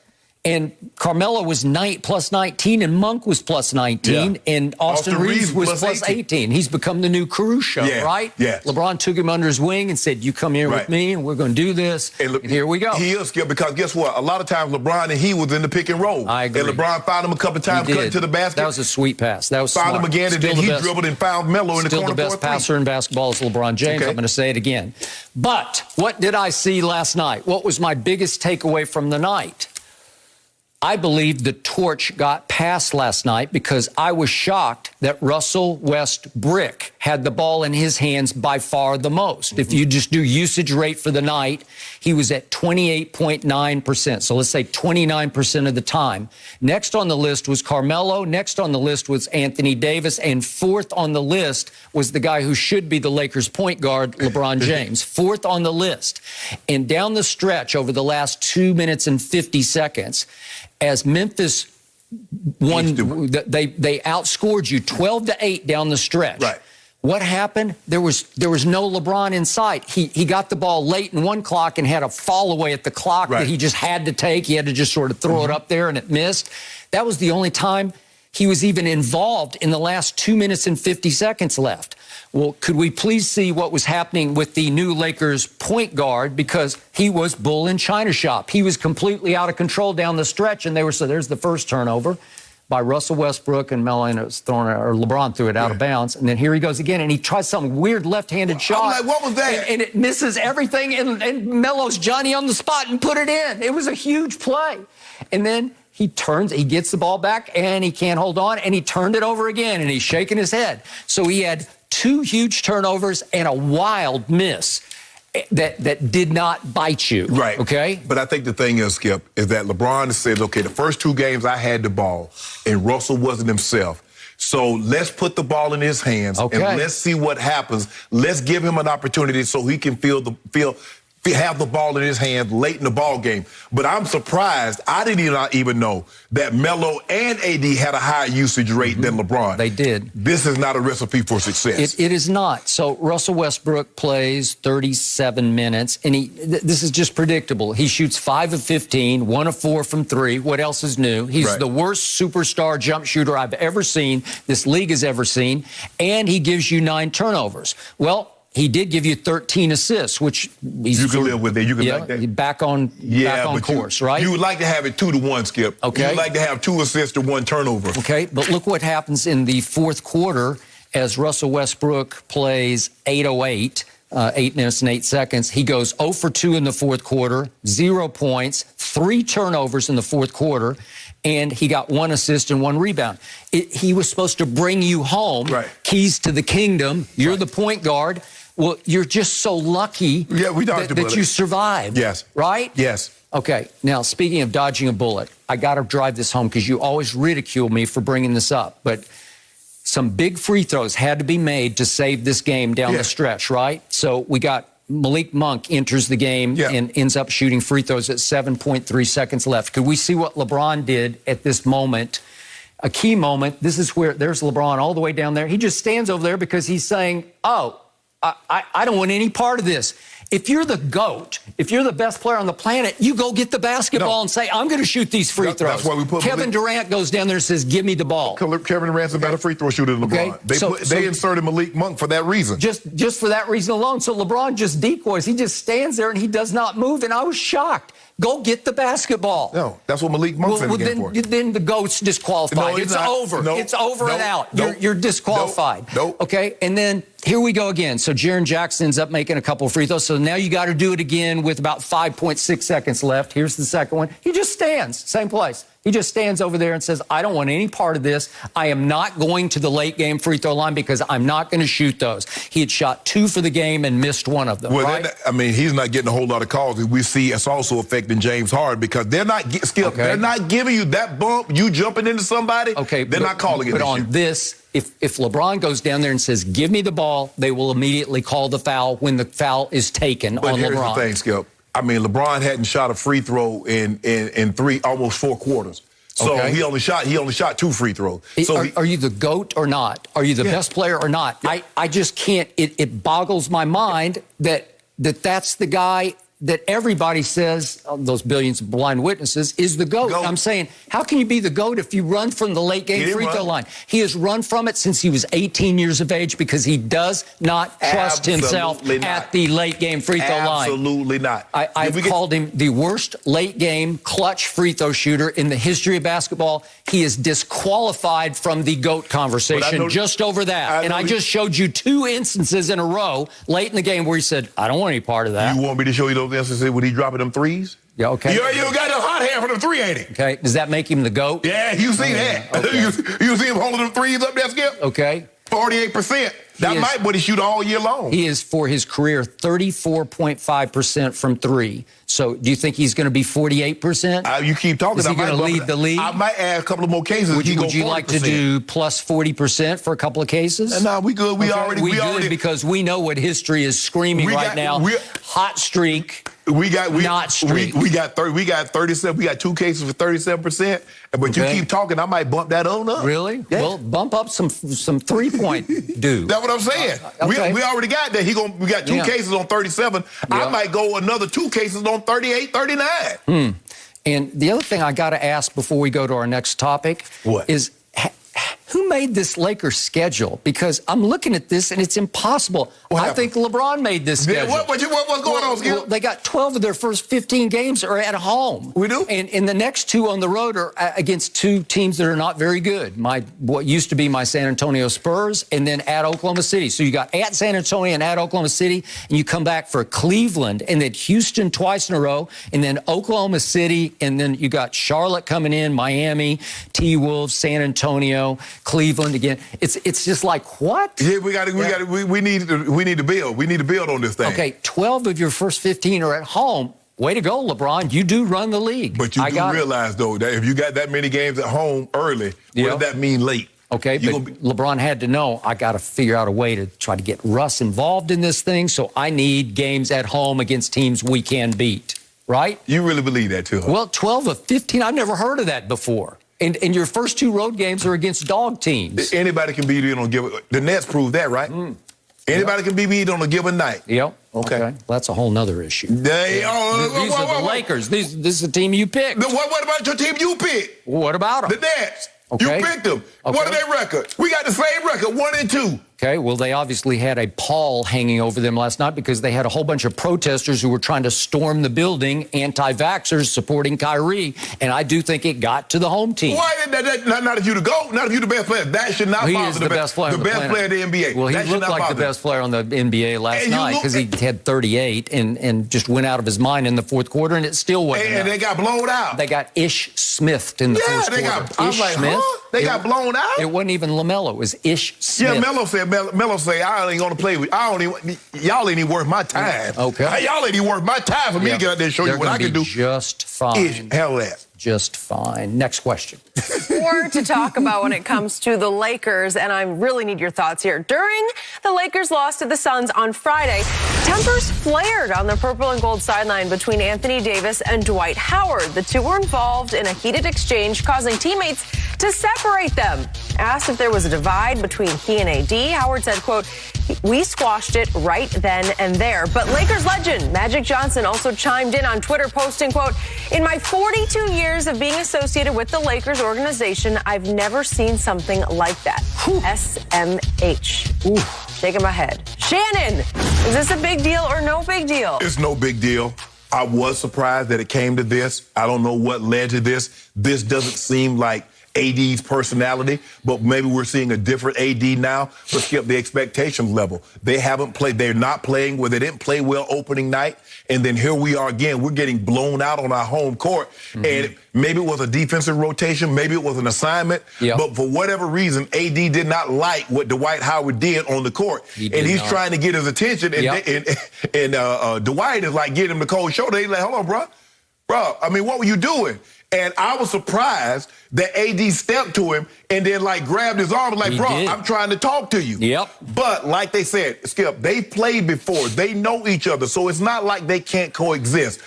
And Carmelo was plus 19, and Monk was plus 19, and Austin Reeves was plus 18. He's become the new Caruso, right? Yeah. LeBron took him under his wing and said, you come here with me, and we're going to do this. And here we go. He is skilled because guess what? A lot of times LeBron and he was in the pick and roll. I agree. And LeBron found him a couple of times, cut to the basket. That was a sweet pass. That was found smart. him again, and then he dribbled and found Melo in the corner. Still the best passer in basketball is LeBron James. I'm going to say it again. But what did I see last night? What was my biggest takeaway from the night? I believe the torch got passed last night because I was shocked that Russell Westbrook had the ball in his hands by far the most. If you just do usage rate for the night, he was at 28.9%. So let's say 29% of the time. Next on the list was Carmelo. Next on the list was Anthony Davis. And fourth on the list was the guy who should be the Lakers' point guard, LeBron James. Fourth on the list. And down the stretch over the last 2 minutes and 50 seconds, as Memphis won, they outscored you 12-8 down the stretch. Right. What happened? There was no LeBron in sight. He got the ball late in one clock and had a fall away at the clock that he just had to take. He had to just sort of throw it up there, and it missed. That was the only time he was even involved in the last 2 minutes and 50 seconds left. Well, could we please see what was happening with the new Lakers point guard, because he was bull in China shop. He was completely out of control down the stretch, and there's the first turnover by Russell Westbrook, and LeBron threw it out of bounds. And then here he goes again, and he tries some weird left-handed shot. I'm like, what was that? And it misses everything, and Melo's Johnny on the spot and put it in. It was a huge play. And then he gets the ball back, and he can't hold on, and he turned it over again, and he's shaking his head. So he had 2 huge turnovers and a wild miss that did not bite you. Right. Okay? But I think the thing is, Skip, is that LeBron says, okay, the first 2 games I had the ball, and Russell wasn't himself. So let's put the ball in his hands, and let's see what happens. Let's give him an opportunity so he can have the ball in his hands late in the ball game. But I'm surprised. I did not even know that Melo and AD had a higher usage rate than LeBron. They did. This is not a recipe for success. It is not. So Russell Westbrook plays 37 minutes, and this is just predictable. He shoots 5 of 15, 1 of 4 from 3. What else is new? He's the worst superstar jump shooter I've ever seen, this league has ever seen, and he gives you 9 turnovers. Well, he did give you 13 assists, which you can live with it. You can like that. Back on course, right? You would like to have it 2-1, Skip. Okay. You would like to have 2 assists to 1 turnover. Okay, but look what happens in the fourth quarter as Russell Westbrook plays 8:08, 8 minutes and 8 seconds. He goes 0 for 2 in the fourth quarter, 0 points, 3 turnovers in the fourth quarter, and he got 1 assist and 1 rebound. He was supposed to bring you home, keys to the kingdom. You're the point guard. Well, you're just so lucky that you survived. Yes. Right? Yes. Okay. Now, speaking of dodging a bullet, I got to drive this home because you always ridicule me for bringing this up. But some big free throws had to be made to save this game down the stretch, right? So we got Malik Monk enters the game and ends up shooting free throws at 7.3 seconds left. Could we see what LeBron did at this moment? A key moment. This is where there's LeBron all the way down there. He just stands over there because he's saying, I don't want any part of this. If you're the GOAT, if you're the best player on the planet, you go get the basketball and say, I'm going to shoot these free throws. That's why we put Kevin Durant goes down there and says, give me the ball. Kevin Durant's a better free throw shooter than LeBron. They inserted Malik Monk for that reason. Just for that reason alone. So LeBron just decoys. He just stands there and he does not move. And I was shocked. Go get the basketball. No, that's what Malik Monk's in the game for. Then the GOAT's disqualified. No, it's over. It's over and out. You're disqualified. Okay, and then here we go again. So Jaren Jackson ends up making a couple of free throws. So now you got to do it again with about 5.6 seconds left. Here's the second one. He just stands, same place. He just stands over there and says, I don't want any part of this. I am not going to the late game free throw line because I'm not going to shoot those. He had shot 2 for the game and missed 1 of them. Well, he's not getting a whole lot of calls. We see it's also affecting James Harden because they're not they're not giving you that bump. You jumping into somebody. Okay, they're not calling it. But on this, if LeBron goes down there and says, give me the ball, they will immediately call the foul when the foul is taken on LeBron. But here's the thing, Skip. I mean, LeBron hadn't shot a free throw in almost 4 quarters. So he only shot 2 free throws. So are you the GOAT or not? Are you the best player or not? Yeah. I just can't. It boggles my mind that's the guy that everybody says, those billions of blind witnesses, is the GOAT. I'm saying, how can you be the GOAT if you run from the late game free throw line? He has run from it since he was 18 years of age because he does not trust himself at the late game free throw line. Absolutely not. I've called him the worst late game clutch free throw shooter in the history of basketball. He is disqualified from the GOAT conversation just over that. I just showed you 2 instances in a row late in the game where he said, I don't want any part of that. You want me to show you those instances when he dropping them threes? Yeah, okay. You got a hot hand for them 3, ain't he? Okay. Does that make him the GOAT? Yeah, you see that. Okay. you see him holding them threes up there, Skip? Okay. 48%. That might what he shoot all year long. He is, for his career, 34.5% from 3. So do you think he's going to be 48%? You keep talking. Is he going to lead the league? I might add a couple of more cases. Would you like to do plus 40% for a couple of cases? No, we good. We already because we know what history is screaming right now. Hot streak. not streak. We got 37. We got 2 cases for 37%. But you keep talking, I might bump that on up. Really? Yeah. Well, bump up some 3-point dude. That's what I'm saying. Okay. We already got that. We got 2 cases on 37. I might go another 2 cases on 38, 39. And the other thing I got to ask before we go to our next topic is who made this Lakers schedule? Because I'm looking at this and it's impossible. I think LeBron made this schedule. What's going on, Skip? Well, they got 12 of their first 15 games are at home. We do? And the next 2 on the road are against 2 teams that are not very good. What used to be my San Antonio Spurs, and then at Oklahoma City. So you got at San Antonio and at Oklahoma City, and you come back for Cleveland, and then Houston twice in a row, and then Oklahoma City, and then you got Charlotte coming in, Miami, T-Wolves, San Antonio, Cleveland again. It's just like, what? Yeah, we need to build. We need to build on this thing. Okay, 12 of your first 15 are at home. Way to go, LeBron. You do run the league. But you do realize, though, that if you got that many games at home early, what does that mean late? Okay, but LeBron had to know, I got to figure out a way to try to get Russ involved in this thing, so I need games at home against teams we can beat, right? You really believe that, too? Huh? Well, 12 of 15, I've never heard of that before. And your first 2 road games are against dog teams. Anybody can beat you on a given. The Nets proved that, right? Anybody can be beat on a given night. Yep. Okay. Well, that's a whole nother issue. These are the Lakers. This is the team you picked. What about your team you picked? What about them? The Nets. Okay. You picked them. Okay. What are their record? We got the same record, 1-2. Okay, well, they obviously had a pall hanging over them last night because they had a whole bunch of protesters who were trying to storm the building, anti-vaxxers supporting Kyrie, and I do think it got to the home team. Why did that not if you to go? Not if you the best player. That should not he bother is the best player on the planet. player in the NBA. Well, he that looked like the best player on the NBA last night because he had 38 and just went out of his mind in the fourth quarter, and it still wasn't enough. And they got blown out. They got Ish-Smithed in the first quarter. I was like, They got blown out? It wasn't even LaMelo. It was Ish-Smith. Yeah, Melo said, I ain't gonna play with you. Y'all ain't even worth my time. Okay. Y'all ain't even worth my time for me to get out there and show you what I can do. Just fine. Hell that. Just fine. Next question. More to talk about when it comes to the Lakers, and I really need your thoughts here. During the Lakers' loss to the Suns on Friday, tempers flared on the purple and gold sideline between Anthony Davis and Dwight Howard. The 2 were involved in a heated exchange, causing teammates to separate them. Asked if there was a divide between he and AD, Howard said, quote, "We squashed it right then and there." But Lakers legend Magic Johnson also chimed in on Twitter, posting, quote, "In my 42 years of being associated with the Lakers organization, I've never seen something like that." SMH. Shaking my head. Shannon, is this a big deal or no big deal? It's no big deal. I was surprised that it came to this. I don't know what led to this. This doesn't seem like AD's personality, but maybe we're seeing a different AD now. But Skip, the expectations level. They haven't played. They're not playing well. They didn't play well opening night. And then here we are again. We're getting blown out on our home court. And maybe it was a defensive rotation. Maybe it was an assignment. But for whatever reason, AD did not like what Dwight Howard did on the court. He's trying to get his attention. And Dwight is like getting him the cold shoulder. He's like, hold on, bro. I mean, what were you doing? And I was surprised that AD stepped to him and then, like, grabbed his arm and like, bro, I'm trying to talk to you. But like they said, Skip, they played before. They know each other. So it's not like they can't coexist.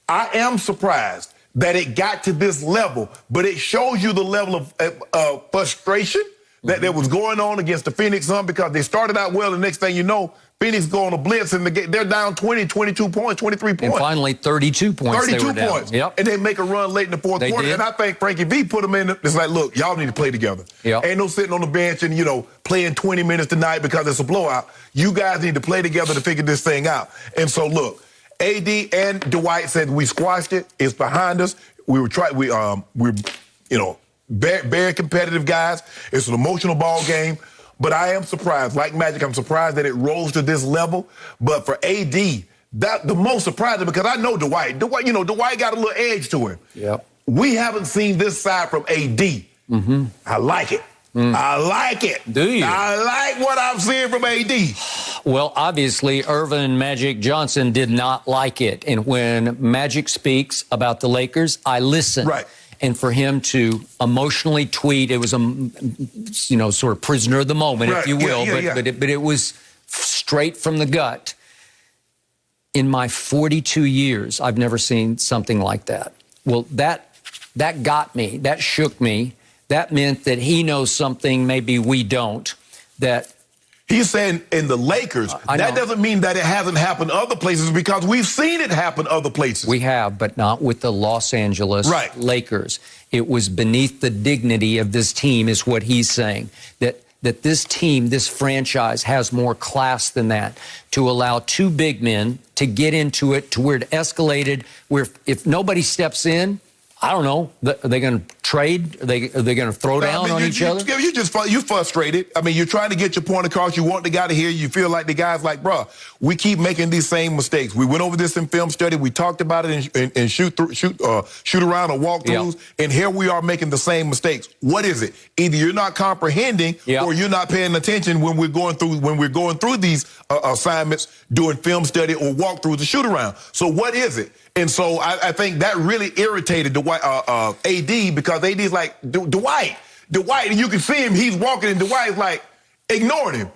I am surprised that it got to this level, but it shows you the level of frustration that was going on against the Phoenix Suns because they started out well. The next thing you know, Phoenix go on a blitz, and they're down 20, 22 points, 23 points. And finally, 32 points. 32 points. And they make a run late in the fourth quarter. And I think Frankie V put them in. It's like, look, y'all need to play together. Ain't no sitting on the bench and, playing 20 minutes tonight because it's a blowout. You guys need to play together to figure this thing out. And so, look, AD and Dwight said we squashed it. It's behind us. We're very competitive guys. It's an emotional ball game. But I am surprised, like Magic, I'm surprised that it rose to this level. But for AD, the most surprising, because I know Dwight. Dwight got a little edge to him. We haven't seen this side from AD. I like it. I like it. Do you? I like what I'm seeing from AD. Well, obviously, Irvin Magic Johnson did not like it. And when Magic speaks about the Lakers, I listen. Right. And for him to emotionally tweet, it was sort of prisoner of the moment, if you will. But it was straight from the gut. in my 42 years, I've never seen something like that. Well, that got me. That shook me. That meant that he knows something maybe we don't. That he's saying in the Lakers, that doesn't mean that it hasn't happened other places, because we've seen it happen other places. We have, but not with the Los Angeles Lakers. It was beneath the dignity of this team, is what he's saying. That this team, this franchise, has more class than that, to allow two big men to get into it to where it escalated, where if nobody steps in, I don't know, are they going to trade? Are they going to throw down on each other? You frustrated. I mean, you're trying to get your point across. You want the guy to hear. You feel like the guy's like, bro, we keep making these same mistakes. We went over this in film study. We talked about it in shoot around or walkthroughs, and here we are making the same mistakes. What is it? Either you're not comprehending, or you're not paying attention when we're going through these assignments, doing film study or walkthroughs or shoot around. So what is it? And so I think that really irritated AD, because AD's like, Dwight, and you can see him, he's walking, and Dwight's like ignoring him.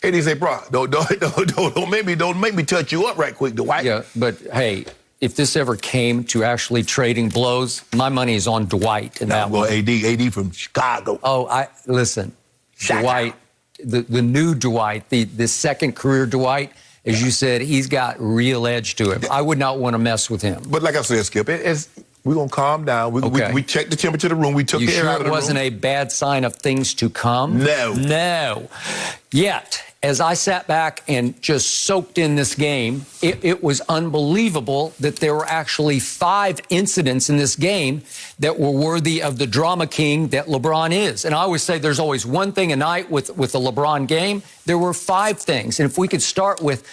And he said, bro, don't make me touch you up right quick, Dwight. Yeah, but hey, if this ever came to actually trading blows, my money is on Dwight. And AD from Chicago. Oh, listen, Dwight, the new Dwight, the second career Dwight. As you said, he's got real edge to him. I would not want to mess with him. But like I said, Skip, we're going to calm down. We checked the temperature of the room. We took the air out of the room. You sure it wasn't a bad sign of things to come? No. Yet, as I sat back and just soaked in this game, it was unbelievable that there were actually 5 incidents in this game that were worthy of the drama king that LeBron is. And I always say there's always one thing a night with a LeBron game. There were 5 things. And if we could start with,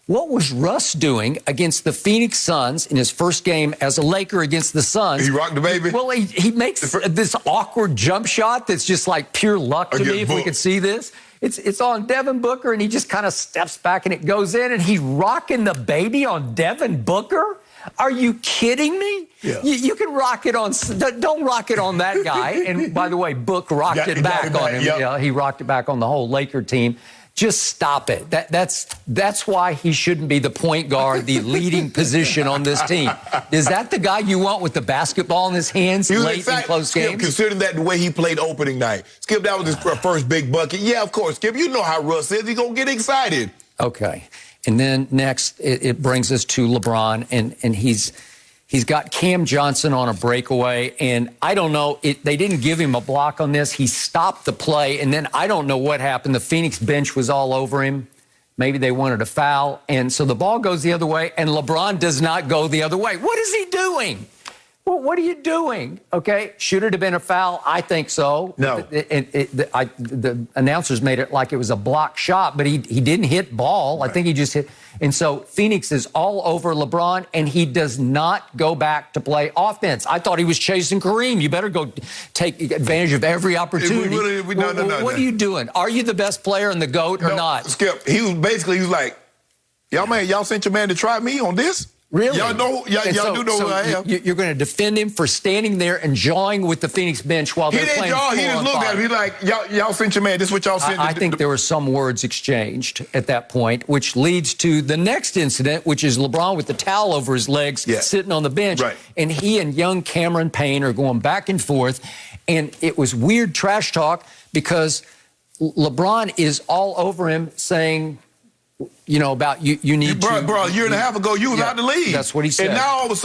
what was Russ doing against the Phoenix Suns in his first game as a Laker against the Suns? He rocked the baby. Well, he makes this awkward jump shot that's just like pure luck to me, if we could see this. It's on Devin Booker, and he just kind of steps back, and it goes in, and he's rocking the baby on Devin Booker? Are you kidding me? Yeah. You can rock it on, don't rock it on that guy. And by the way, Book rocked it back on him. Yep. Yeah, he rocked it back on the whole Laker team. Just stop it. That's why he shouldn't be the point guard, the leading position on this team. Is that the guy you want with the basketball in his hands late in close games? Considering that the way he played opening night. Skip, that was his first big bucket. Yeah, of course, Skip, you know how Russ is. He's going to get excited. Okay. And then next, it brings us to LeBron, and he's got Cam Johnson on a breakaway, and I don't know, they didn't give him a block on this. He stopped the play, and then I don't know what happened. The Phoenix bench was all over him. Maybe they wanted a foul, and so the ball goes the other way, and LeBron does not go the other way. What is he doing? Well, what are you doing? Okay, should it have been a foul? I think so. No. The announcers made it like it was a block shot, but he didn't hit ball. Right. I think he just hit. And so Phoenix is all over LeBron, and he does not go back to play offense. I thought he was chasing Kareem. You better go take advantage of every opportunity. No. What are you doing? Are you the best player in the GOAT or not? Skip, he was like, y'all sent your man to try me on this? Really? Y'all do know who I am. You're going to defend him for standing there and jawing with the Phoenix bench while they're playing. He just looked at him. He's like, y'all sent your man. This is what y'all sent. I think there were some words exchanged at that point, which leads to the next incident, which is LeBron with the towel over his legs, sitting on the bench. Right. And he and young Cameron Payne are going back and forth. And it was weird trash talk because LeBron is all over him saying, about you need to. Bro, a year and a half ago, you was out the league. That's what he said. And now all of a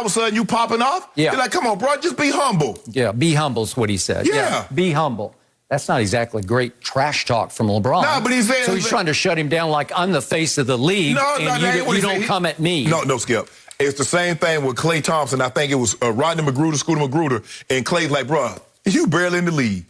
sudden, you popping off? Yeah. You're like, come on, bro, just be humble. Yeah, be humble is what he said. Yeah. Be humble. That's not exactly great trash talk from LeBron. No, but he's saying... So he's trying to shut him down like, I'm the face of the league, you don't come at me. No, Skip. It's the same thing with Klay Thompson. I think it was Rodney McGruder, Scooter McGruder, and Klay's like, bro, you barely in the league.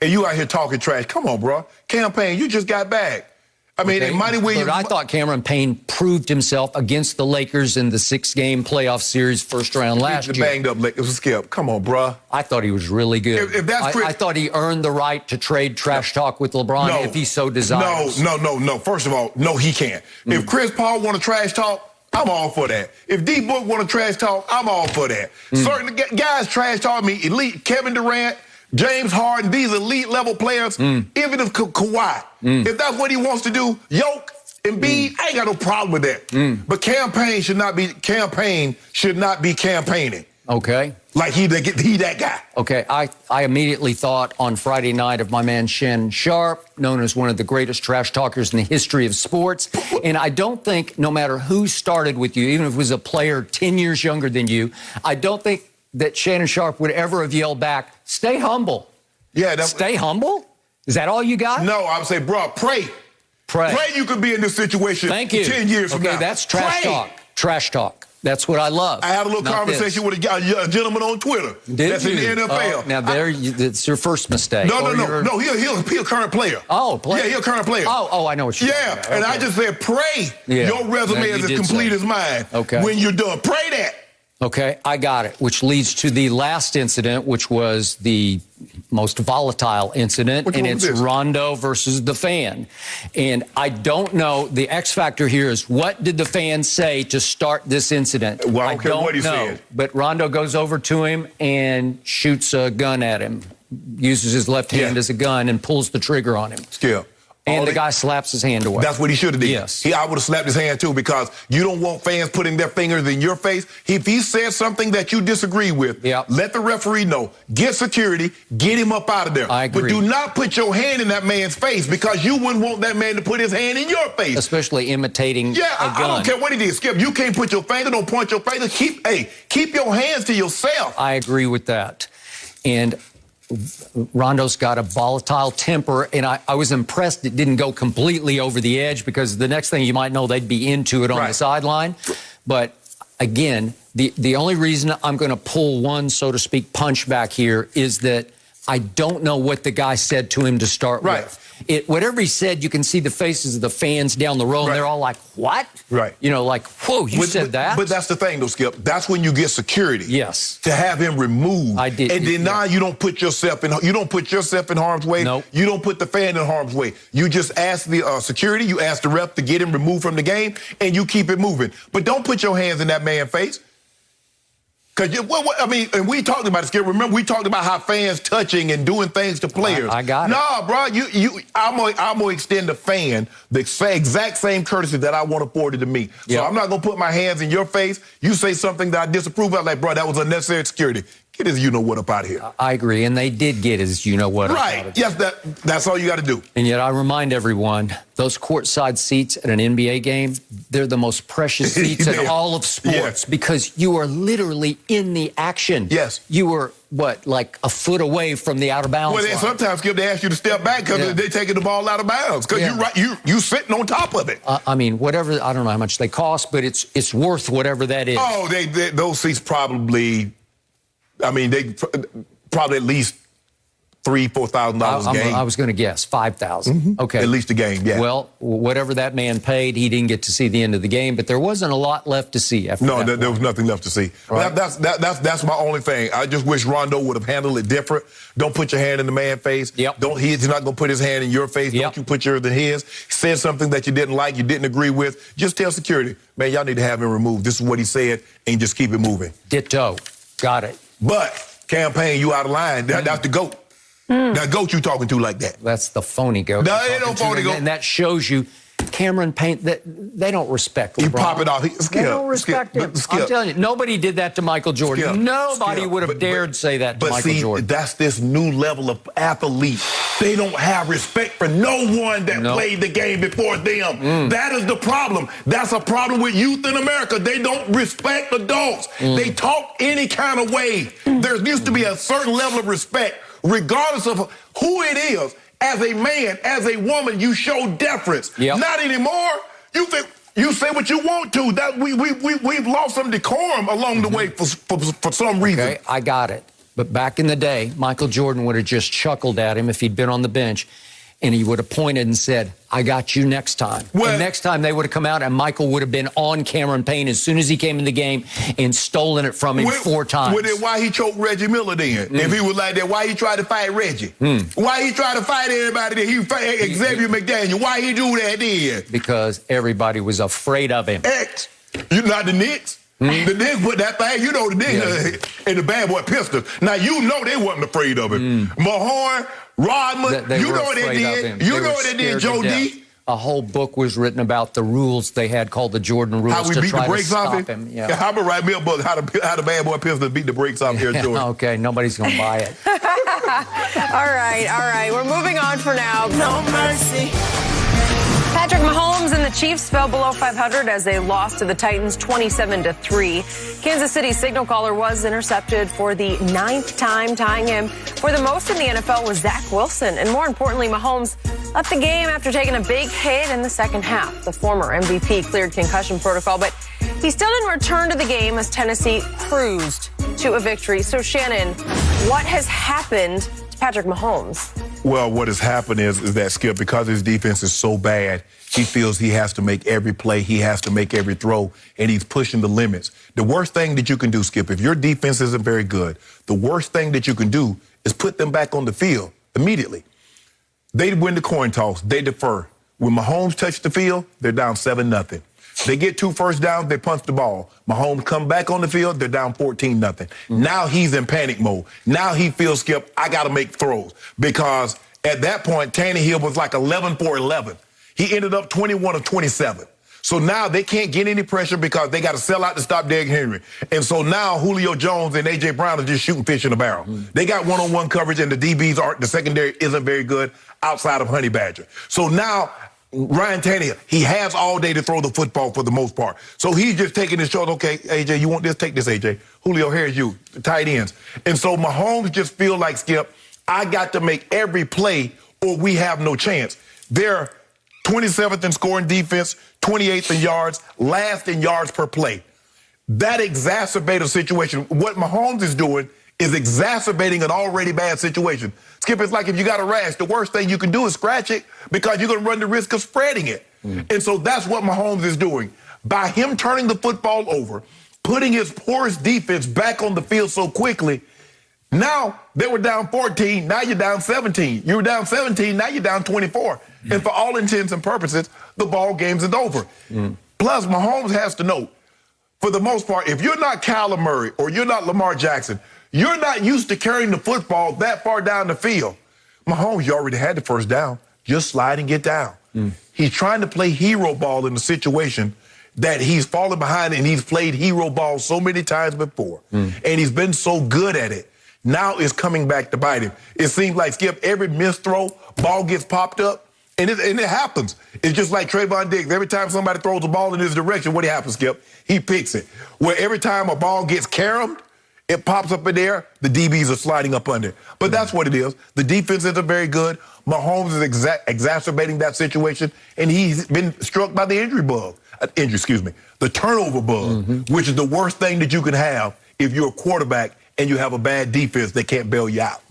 And you out here talking trash. Come on, bro. Campaign, you just got back. I mean, Monty Williams... But I thought Cameron Payne proved himself against the Lakers in the 6-game playoff series first round last year. Banged up Lakers. Skip. Come on, bro. I thought he was really good. If that's I thought he earned the right to trade trash talk with LeBron if he so desires. No. First of all, no, he can't. If Chris Paul want to trash talk, I'm all for that. If D Book want to trash talk, I'm all for that. Certain guys trash talk me. Elite Kevin Durant, James Harden, these elite level players, even if Kawhi, if that's what he wants to do, Yoke, Embiid, I ain't got no problem with that. But campaign should not be campaigning. Okay. Like he that guy. Okay, I immediately thought on Friday night of my man Shannon Sharpe, known as one of the greatest trash talkers in the history of sports. And I don't think, no matter who started with you, even if it was a player 10 years younger than you, I don't think that Shannon Sharpe would ever have yelled back, stay humble. Yeah. Stay humble? Is that all you got? No, I would say, bro, pray. Pray you could be in this situation 10 years from now. Okay, that's trash talk. Trash talk. That's what I love. I had a little conversation with a gentleman on Twitter. That's in the NFL. Now, it's your first mistake. No. He's a current player. Oh, player. Yeah, he's a current player. Oh, I know what you're talking about. And I just said, pray your resume is as complete as mine. Okay. When you're done, pray that. Okay, I got it, which leads to the last incident, which was the most volatile incident, and it's Rondo versus the fan. And I don't know, the X factor here is, what did the fan say to start this incident? Well, I don't care what he said. But Rondo goes over to him and shoots a gun at him, uses his left hand as a gun and pulls the trigger on him. Skip. And the guy slaps his hand away. That's what he should have did. Yes. I would have slapped his hand, too, because you don't want fans putting their fingers in your face. If he says something that you disagree with, let the referee know. Get security. Get him up out of there. I agree. But do not put your hand in that man's face, because you wouldn't want that man to put his hand in your face. Especially imitating a gun. I don't care what he did, Skip. You can't put your finger, don't point your finger. Keep your hands to yourself. I agree with that. And Rondo's got a volatile temper, and I was impressed it didn't go completely over the edge, because the next thing you might know, they'd be into it on the sideline. But again, the only reason I'm going to pull one, so to speak, punch back here is that I don't know what the guy said to him to start with. Whatever he said, you can see the faces of the fans down the road, and they're all like, what? You know, like, whoa, you said that? But that's the thing, though, Skip. That's when you get security. Yes. To have him removed. I did. And then now you don't put yourself in harm's way. Nope. You don't put the fan in harm's way. You just ask the security, you ask the ref to get him removed from the game, and you keep it moving. But don't put your hands in that man's face. Because, and we talked about it, Skip. Remember, we talked about how fans touching and doing things to players. I got it. Nah, bro, I'm going to extend the fan the exact same courtesy that I want afforded to me. So I'm not going to put my hands in your face. You say something that I disapprove of, like, bro, that was unnecessary security. Get his you-know-what up out of here. I agree, and they did get his you-know-what up out of here. Yes, that's all you got to do. And yet I remind everyone, those courtside seats at an NBA game, they're the most precious seats in all of sports, because you are literally in the action. Yes. You were, like a foot away from the out-of-bounds line. Well, sometimes, Skip, they ask you to step back because they're taking the ball out of bounds, because you sitting on top of it. Whatever, I don't know how much they cost, but it's worth whatever that is. Oh, those seats probably... they probably at least $3,000-$4,000 a game. I was going to guess $5,000. Okay, at least a game. Yeah. Well, whatever that man paid, he didn't get to see the end of the game, but there wasn't a lot left to see after that. No, there was nothing left to see. Right. That's my only thing. I just wish Rondo would have handled it different. Don't put your hand in the man's face. He's not going to put his hand in your face. Don't you put yours in his. He said something that you didn't like, you didn't agree with. Just tell security, man, y'all need to have him removed. This is what he said, and just keep it moving. Ditto. Got it. But campaign, you out of line. That's the GOAT. That GOAT you talking to like that. That's the phony GOAT. No, ain't no phony GOAT. And that shows you Cameron Payne, they don't respect LeBron. You pop it off. They don't respect him. I'm telling you, nobody did that to Michael Jordan. Nobody would have dared say that to Michael Jordan. That's this new level of athlete. They don't have respect for no one that played the game before them. That is the problem. That's a problem with youth in America. They don't respect adults. They talk any kind of way. There used to be a certain level of respect, regardless of who it is. As a man, as a woman, you show deference. Not anymore. You say what you want to. That we've lost some decorum along the way for some reason. Okay, I got it. But back in the day, Michael Jordan would have just chuckled at him if he'd been on the bench, and he would have pointed and said, I got you next time. And next time they would have come out, and Michael would have been on Cameron Payne as soon as he came in the game and stolen it from him 4 times. Well, then why he choked Reggie Miller then? If he was like that, why he tried to fight Reggie? Why he tried to fight everybody that he fight Xavier McDaniel? Why he do that then? Because everybody was afraid of him. You not the Knicks. The Knicks put that thing, you know, the Knicks and the bad boy Pistons. Now, you know they wasn't afraid of him. Mahorn, Rodman, you know what they did. You know what they did, Joe D. a whole book was written about the rules they had called the Jordan rules how we to beat try the brakes to off stop him. him. Yeah. I'm gonna write me a book how the bad boy Pistons beat the brakes off Air Jordan. Okay, nobody's gonna buy it. All right. We're moving on for now. No mercy. Patrick Mahomes and the Chiefs fell below 500 as they lost to the Titans 27-3. Kansas City's signal caller was intercepted for the 9th time, tying him for the most in the NFL was Zach Wilson. And more importantly, Mahomes left the game after taking a big hit in the second half. The former MVP cleared concussion protocol, but he still didn't return to the game as Tennessee cruised to a victory. So, Shannon, what has happened to Patrick Mahomes? Well, what has happened is that, Skip, because his defense is so bad, he feels he has to make every play, he has to make every throw, and he's pushing the limits. The worst thing that you can do, Skip, if your defense isn't very good, the worst thing that you can do is put them back on the field immediately. They win the coin toss, they defer. When Mahomes touched the field, they're down 7-0. They get 2 first downs, they punch the ball. Mahomes come back on the field, they're down 14-0. Now he's in panic mode. Now he feels, Skip, I got to make throws. Because at that point, Tannehill was like 11 for 11. He ended up 21 of 27. So now they can't get any pressure because they got to sell out to stop Derrick Henry. And so now Julio Jones and A.J. Brown are just shooting fish in a barrel. They got one-on-one coverage, and the DBs aren't, the secondary isn't very good outside of Honey Badger. So now Ryan Tannehill, he has all day to throw the football for the most part. So he's just taking his shoulder. Okay, AJ, you want this? Take this, AJ. Julio, here's you, the tight ends. And so Mahomes just feel like, Skip, I got to make every play or we have no chance. They're 27th in scoring defense, 28th in yards, last in yards per play. That exacerbates a situation. What Mahomes is doing is exacerbating an already bad situation. Skip, it's like if you got a rash, the worst thing you can do is scratch it because you're going to run the risk of spreading it. And so that's what Mahomes is doing. By him turning the football over, putting his porous defense back on the field so quickly, now they were down 14, now you're down 17. You were down 17, now you're down 24. And for all intents and purposes, the ball games is over. Plus, Mahomes has to know, for the most part, if you're not Kyler Murray or you're not Lamar Jackson, you're not used to carrying the football that far down the field. Mahomes, you already had the first down. Just slide and get down. He's trying to play hero ball in a situation that he's fallen behind, and he's played hero ball so many times before. And he's been so good at it. Now it's coming back to bite him. It seems like, Skip, every missed throw, ball gets popped up, and it happens. It's just like Trayvon Diggs. Every time somebody throws the ball in his direction, what happens, Skip? He picks it. Where every time a ball gets caromed, it pops up in there, the DBs are sliding up under. But that's what it is. The defenses are very good. Mahomes is exacerbating that situation, and he's been struck by the the turnover bug, which is the worst thing that you can have if you're a quarterback and you have a bad defense that can't bail you out.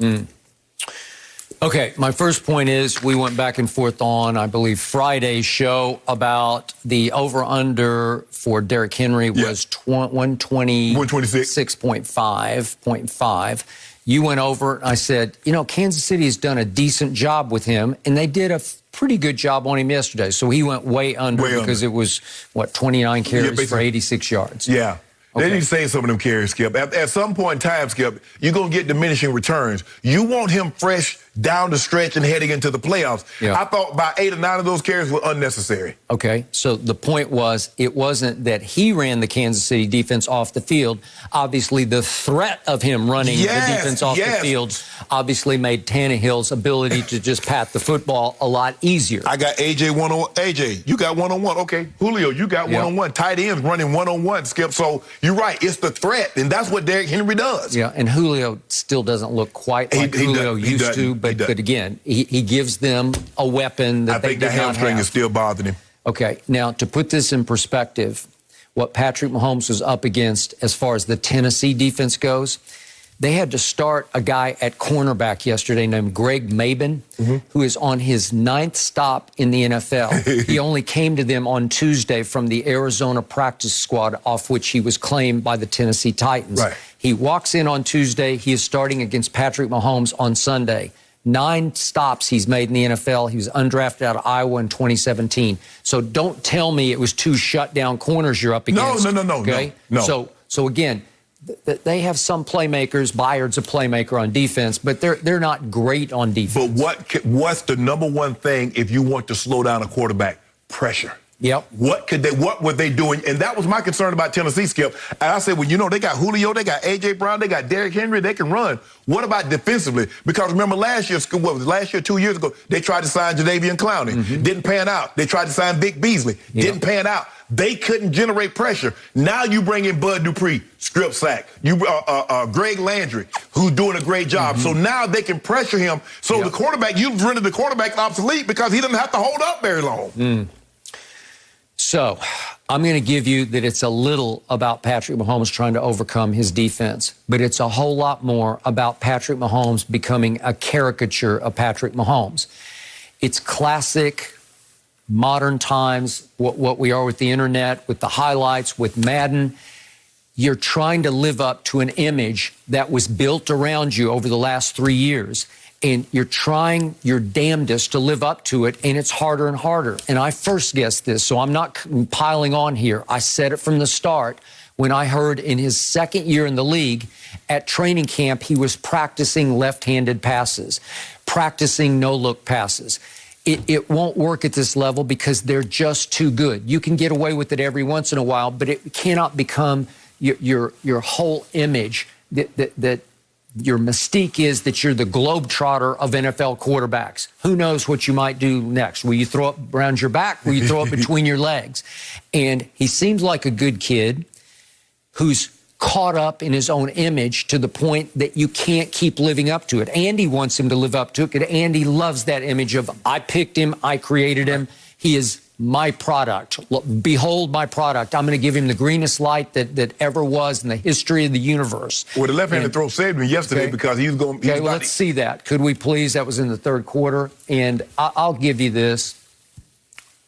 Okay, my first point is we went back and forth on, I believe, Friday's show about the over-under for Derrick Henry was 126.5. You went over, I said, Kansas City has done a decent job with him, and they did a pretty good job on him yesterday. So he went way under because it was, 29 carries for 86 yards. Yeah. Okay. They need to save some of them carries, Skip. At some point in time, Skip, you're going to get diminishing returns. You want him fresh down the stretch and heading into the playoffs. Yeah. I thought about 8 or 9 of those carries were unnecessary. Okay, so the point was it wasn't that he ran the Kansas City defense off the field. Obviously, the threat of him running the defense off the field obviously made Tannehill's ability to just pat the football a lot easier. I got AJ one-on-one. AJ, you got one-on-one. Okay, Julio, you got one-on-one. Tight ends running one-on-one, Skip. So you're right. It's the threat, and that's what Derrick Henry does. Yeah, and Julio still doesn't look quite like Julio used to. But again, he gives them a weapon that they did not have. I think the hamstring is still bothering him. Okay, now to put this in perspective, what Patrick Mahomes was up against as far as the Tennessee defense goes, they had to start a guy at cornerback yesterday named Greg Mabin, who is on his 9th stop in the NFL. He only came to them on Tuesday from the Arizona practice squad, off which he was claimed by the Tennessee Titans. Right. He walks in on Tuesday. He is starting against Patrick Mahomes on Sunday. 9 stops he's made in the NFL. He was undrafted out of Iowa in 2017. So don't tell me it was 2 shutdown corners you're up against. No. Okay? No. So again, they have some playmakers. Bayard's a playmaker on defense, but they're not great on defense. But what's the number one thing if you want to slow down a quarterback? Pressure. Yep. What were they doing? And that was my concern about Tennessee, Skip. And I said, well, they got Julio, they got A.J. Brown, they got Derrick Henry, they can run. What about defensively? Because remember last year, 2 years ago, they tried to sign Jadeveon Clowney. Mm-hmm. Didn't pan out. They tried to sign Vic Beasley. Yep. Didn't pan out. They couldn't generate pressure. Now you bring in Bud Dupree, strip sack. You Greg Landry, who's doing a great job. Mm-hmm. So now they can pressure him. So the quarterback, you've rendered the quarterback obsolete because he doesn't have to hold up very long. Mm. So I'm going to give you that it's a little about Patrick Mahomes trying to overcome his defense, but it's a whole lot more about Patrick Mahomes becoming a caricature of Patrick Mahomes. It's classic modern times, what we are with the internet, with the highlights, with Madden. You're trying to live up to an image that was built around you over the last 3 years. And you're trying your damnedest to live up to it, and it's harder and harder. And I first guessed this, so I'm not piling on here. I said it from the start when I heard in his second year in the league at training camp, he was practicing left-handed passes, practicing no-look passes. It won't work at this level because they're just too good. You can get away with it every once in a while, but it cannot become your whole image that your mystique is that you're the globetrotter of NFL quarterbacks. Who knows what you might do next? Will you throw it around your back? Will you throw it between your legs? And he seems like a good kid who's caught up in his own image to the point that you can't keep living up to it. Andy wants him to live up to it, and Andy loves that image of, I picked him, I created him, he is my product. Behold my product. I'm going to give him the greenest light that ever was in the history of the universe. Well, the left-handed throw saved me yesterday because he was going. Okay, well, let's see that. Could we please? That was in the third quarter, and I'll give you this.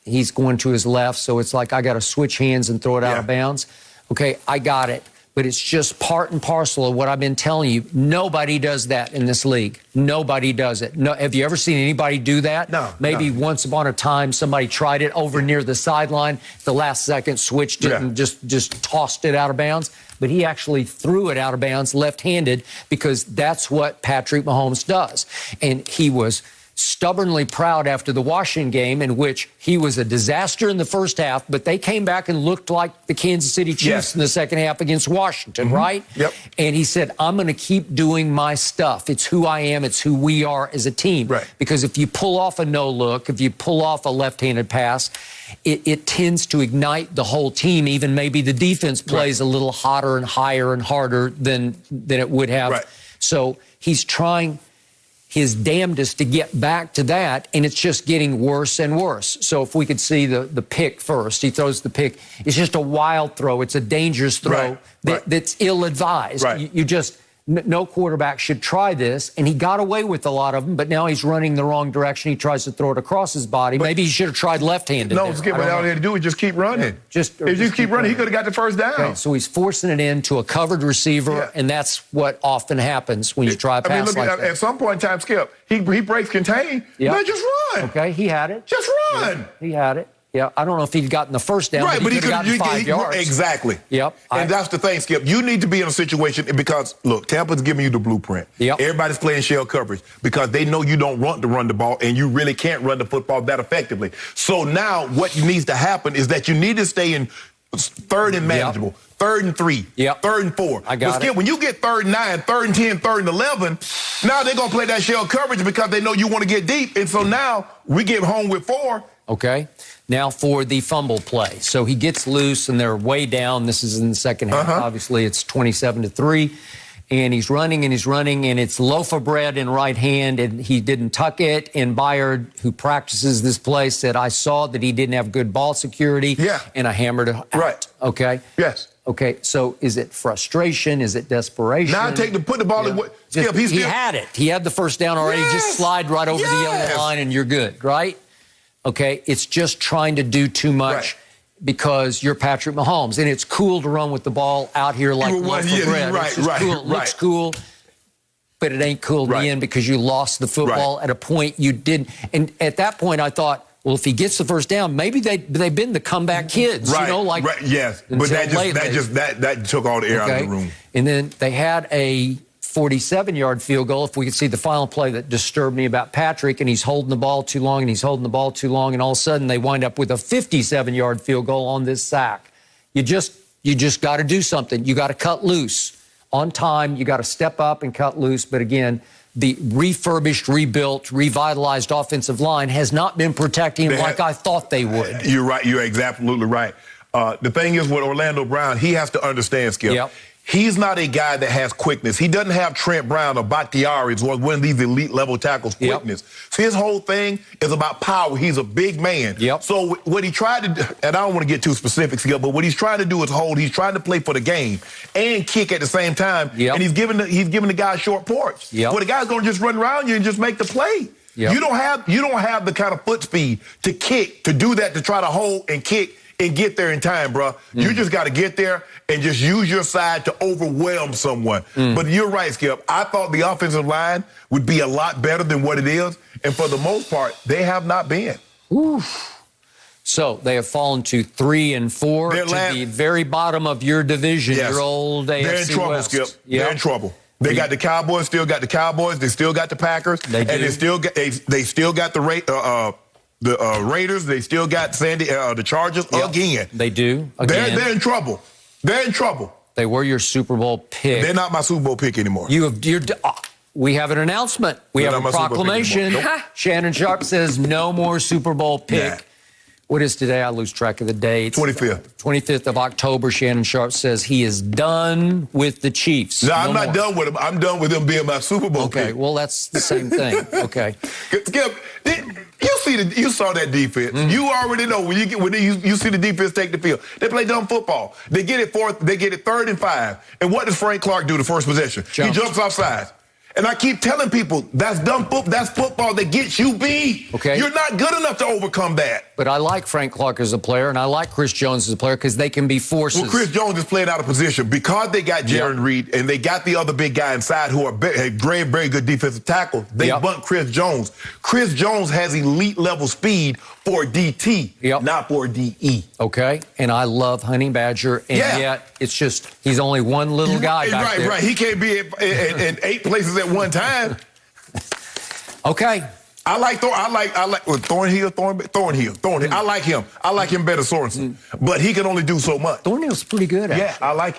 He's going to his left, so it's like I got to switch hands and throw it out of bounds. Okay, I got it. But it's just part and parcel of what I've been telling you. Nobody does that in this league. Nobody does it. No, have you ever seen anybody do that? No. Maybe once upon a time somebody tried it over near the sideline, the last second switched it and just tossed it out of bounds. But he actually threw it out of bounds left-handed because that's what Patrick Mahomes does. And he was stubbornly proud after the Washington game, in which he was a disaster in the first half, but they came back and looked like the Kansas City Chiefs in the second half against Washington, right? Yep. And he said, I'm going to keep doing my stuff. It's who I am. It's who we are as a team. Right. Because if you pull off a no-look, if you pull off a left-handed pass, it tends to ignite the whole team. Even maybe the defense plays a little hotter and higher and harder than it would have. Right. So he's trying his damnedest to get back to that, and it's just getting worse and worse. So if we could see the pick first, he throws the pick. It's just a wild throw. It's a dangerous throw that's ill-advised. Right. You just, no quarterback should try this, and he got away with a lot of them, but now he's running the wrong direction. He tries to throw it across his body. Maybe he should have tried left-handed. No, Skip, what all he had to do is just keep running. Yeah, if you keep running, he could have got the first down. Okay, so he's forcing it into a covered receiver, and that's what often happens when you try a pass like that. At some point in time, Skip, he breaks contain. Man, just run. Okay, he had it. Just run. Yeah, he had it. Yeah, I don't know if he'd gotten the first down, but he could have gotten 5 yards. Exactly. Yep. And that's the thing, Skip. You need to be in a situation because, look, Tampa's giving you the blueprint. Yep. Everybody's playing shell coverage because they know you don't want to run the ball and you really can't run the football that effectively. So now what needs to happen is that you need to stay in third and manageable. Yep. 3rd and 3, 3rd and 4. I got it. When you get 3rd and 9, 3rd and 10, 3rd and 11, now they're going to play that shell coverage because they know you want to get deep. And so now we get home with 4. Okay. Now for the fumble play. So he gets loose and they're way down. This is in the second half. Obviously, it's 27-3. And he's running and it's loaf of bread in right hand, and he didn't tuck it. And Bayard, who practices this play, said, I saw that he didn't have good ball security, and I hammered it out. Right. Okay? Yes. Okay, so is it frustration? Is it desperation? Now put the ball in. Skip, he had it. He had the first down already. Just slide right over the yellow line and you're good, right? Okay, it's just trying to do too much because you're Patrick Mahomes. And it's cool to run with the ball out here like loaf of bread. Cool. It looks cool, but it ain't cool in the end because you lost the football at a point you didn't. And at that point, I thought, Well, if he gets the first down, maybe they've been the comeback kids, right, like right, yes. But that took all the air out of the room. And then they had a 47-yard field goal. If we could see the final play that disturbed me about Patrick, and he's holding the ball too long, and all of a sudden they wind up with a 57-yard field goal on this sack. You just got to do something. You got to cut loose on time. You got to step up and cut loose. But again, the refurbished, rebuilt, revitalized offensive line has not been protecting him like I thought they would. You're right. You're absolutely right. The thing is with Orlando Brown, he has to understand, Skip. Yep. He's not a guy that has quickness. He doesn't have Trent Brown or Bakhtiari's or one of these elite level tackles quickness. So his whole thing is about power. He's a big man. Yep. So what he tried to do, and I don't want to get too specific here, but what he's trying to do is hold. He's trying to play for the game and kick at the same time. Yep. And he's giving the guy short porch. Yep. Well, the guy's going to just run around you and just make the play. Yep. You don't have the kind of foot speed to kick, to do that, to try to hold and kick and get there in time, bro. You just got to get there and just use your side to overwhelm someone. But you're right, Skip. I thought the offensive line would be a lot better than what it is. And for the most part, they have not been. Oof. So they have fallen to 3-4 the very bottom of your division, your old AFC They're in trouble, West. Skip. Yep. They're in trouble. They got the Cowboys, still got the Cowboys. They still got the Packers. They do. And they still got the Raiders. They still got the Chargers again. They do. Again. They're in trouble. They're in trouble. They were your Super Bowl pick. They're not my Super Bowl pick anymore. We have an announcement. We have a proclamation. Nope. Shannon Sharpe says no more Super Bowl pick. Nah. What is today? I lose track of the dates. 25th. 25th of October, Shannon Sharpe says he is done with the Chiefs. No, I'm not done with him. I'm done with him being my Super Bowl pick. Okay, well, that's the same thing. Okay. Skip, you saw that defense. You already know when you see the defense take the field. They play dumb football. They get it 3rd and 5. And what does Frank Clark do the first possession? He jumps offside. And I keep telling people, that's dumb football. That's football that gets you beat. Okay. You're not good enough to overcome that. But I like Frank Clark as a player, and I like Chris Jones as a player because they can be forces. Well, Chris Jones is playing out of position because they got Jaron Reed and they got the other big guy inside who are very, very good defensive tackles. They bunt Chris Jones. Chris Jones has elite level speed for DT, not for DE. Okay, and I love Honey Badger, and yet it's just he's only one little guy back there. Right. He can't be in 8 places at one time. Okay. I like Thornhill. I like him. I like him better, Sorensen. But he can only do so much. Thornhill's pretty good at it. I like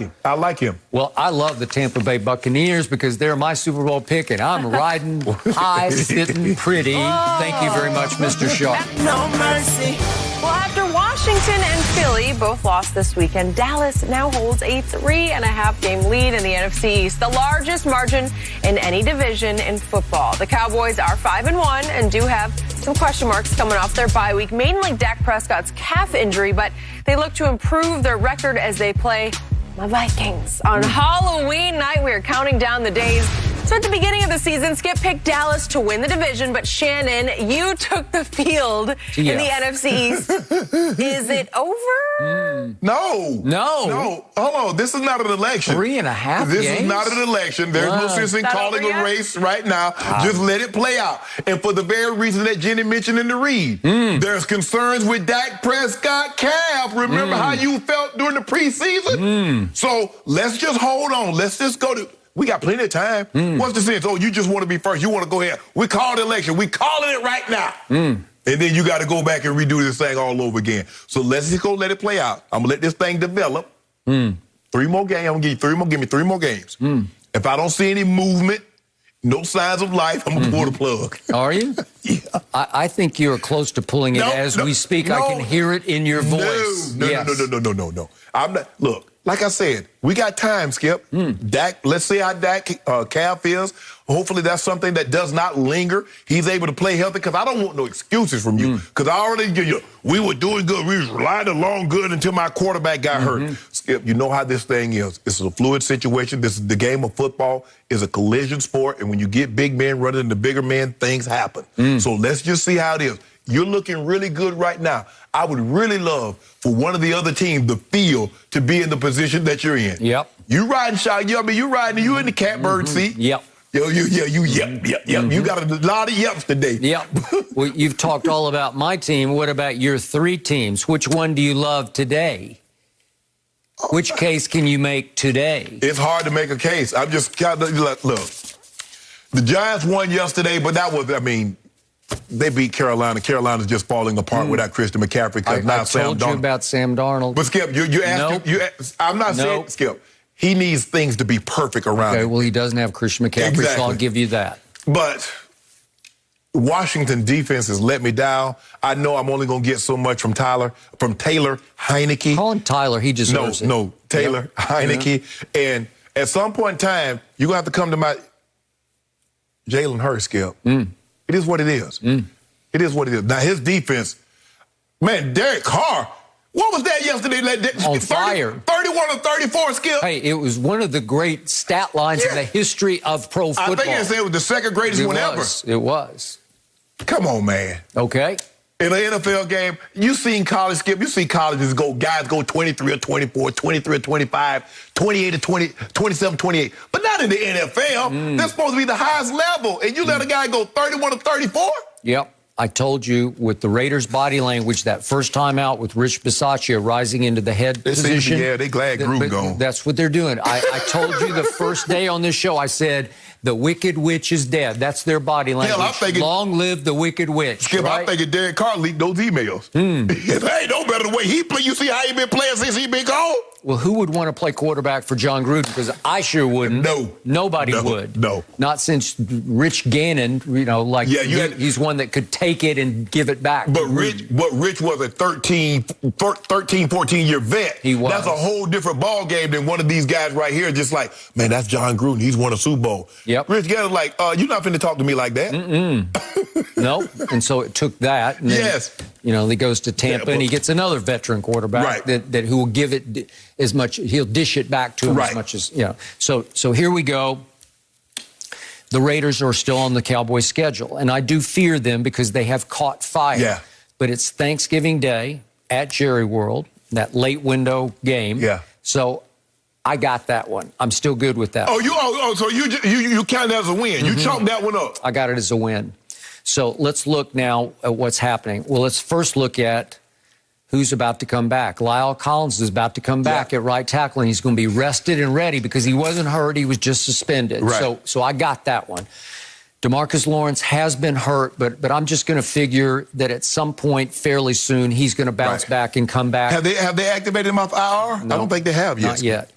him. Well, I love the Tampa Bay Buccaneers because they're my Super Bowl pick, and I'm riding high, sitting pretty. Thank you very much, Mr. Shaw. No mercy. Well, after Washington and Philly both lost this weekend, Dallas now holds a 3.5-game lead in the NFC East, the largest margin in any division in football. The Cowboys are 5-1 and do have some question marks coming off their bye week, mainly Dak Prescott's calf injury, but they look to improve their record as they play the Vikings. On Halloween night, we are counting down the days. So at the beginning of the season, Skip picked Dallas to win the division, but Shannon, you took the field in the NFC East. Is it over? No. Hold on. This is not an election. 3.5 This games? is not an election. There's no sense in calling a race right now. Just let it play out. And for the very reason that Jenny mentioned in the read, there's concerns with Dak Prescott calf. Remember how you felt during the preseason? So let's just hold on. Let's just go to... We got plenty of time. What's the sense? Oh, you just want to be first. You want to go ahead. We called the election. We calling it right now. And then you got to go back and redo this thing all over again. So let's just go let it play out. I'm going to let this thing develop. 3 more games. I'm going to give you 3 more. Give me 3 more games. If I don't see any movement, no signs of life, I'm going to pull the plug. Are you? Yeah. I think you're close to pulling it as we speak. I can hear it in your voice. No. I'm not. Look. Like I said, we got time, Skip. Dak, let's see how Dak calf is. Hopefully that's something that does not linger. He's able to play healthy because I don't want no excuses from you. Because I already give you, we were doing good. We was riding along good until my quarterback got hurt. Skip, you know how this thing is. This is a fluid situation. This is the game of football. It's a collision sport. And when you get big men running into bigger men, things happen. So let's just see how it is. You're looking really good right now. I would really love for one of the other teams, the field, to be in the position that you're in. Yep. You riding shot. You in the catbird seat. Yep. Yep. You got a lot of yeps today. Yep. Well, you've talked all about my team. What about your 3 teams? Which one do you love today? Which case can you make today? It's hard to make a case. I'm just kind of, look, the Giants won yesterday, but that was, they beat Carolina. Carolina's just falling apart without Christian McCaffrey. I told you about Sam Darnold. But Skip, you asked I'm not saying, Skip, he needs things to be perfect around him. Okay, well, he doesn't have Christian McCaffrey, so I'll give you that. But Washington defense has let me down. I know I'm only going to get so much from Taylor Heineke. Call him Tyler. He deserves it. No, Taylor Heineke. Yeah. And at some point in time, you're going to have to come to my Jalen Hurts, Skip. It is what it is. It is what it is. Now, his defense, man, Derek Carr, what was that yesterday? On fire. 31 or 34, Skip. Hey, it was one of the great stat lines in the history of pro football. I think it was the second greatest one ever. It was. Come on, man. Okay. In an NFL game, you seen college, Skip, you see colleges guys go 23 or 24, 23 or 25, 28 or 20, 27, 28. But not in the NFL. They're supposed to be the highest level. And you let a guy go 31 or 34? Yep. I told you with the Raiders' body language, that first time out with Rich Bisaccia rising into the head position. Yeah, they glad Gruden gone. That's what they're doing. I told you the first day on this show, I said, the Wicked Witch is dead. That's their body language. Hell, I'm thinking, long live the Wicked Witch. Skip, right? I'm thinking Derek Carr leaked those emails. It ain't no better the way he play. You see how he been playing since he been gone? Well, who would want to play quarterback for John Gruden? Because I sure wouldn't. No. Nobody would. No. Not since Rich Gannon, he's one that could take it and give it back. But Rich was a 13, 14-year vet. He was. That's a whole different ball game than one of these guys right here. Just like, man, that's John Gruden. He's won a Super Bowl. Yep. Rich Gannon's like, you're not finna talk to me like that. No. And so it took that. And then, yes. He goes to Tampa and he gets another veteran quarterback that who will give it as much. He'll dish it back to him as much as, So here we go. The Raiders are still on the Cowboys schedule. And I do fear them because they have caught fire. Yeah. But it's Thanksgiving Day at Jerry World, that late window game. Yeah. So I got that one. I'm still good with that. So you count that as a win. You chalked that one up. I got it as a win. So let's look now at what's happening. Well, let's first look at who's about to come back. Lyle Collins is about to come back at right tackle, and he's going to be rested and ready because he wasn't hurt. He was just suspended. Right. So I got that one. DeMarcus Lawrence has been hurt, but I'm just going to figure that at some point fairly soon he's going to bounce back and come back. Have they activated him off IR? No, I don't think they have yet. Not yet.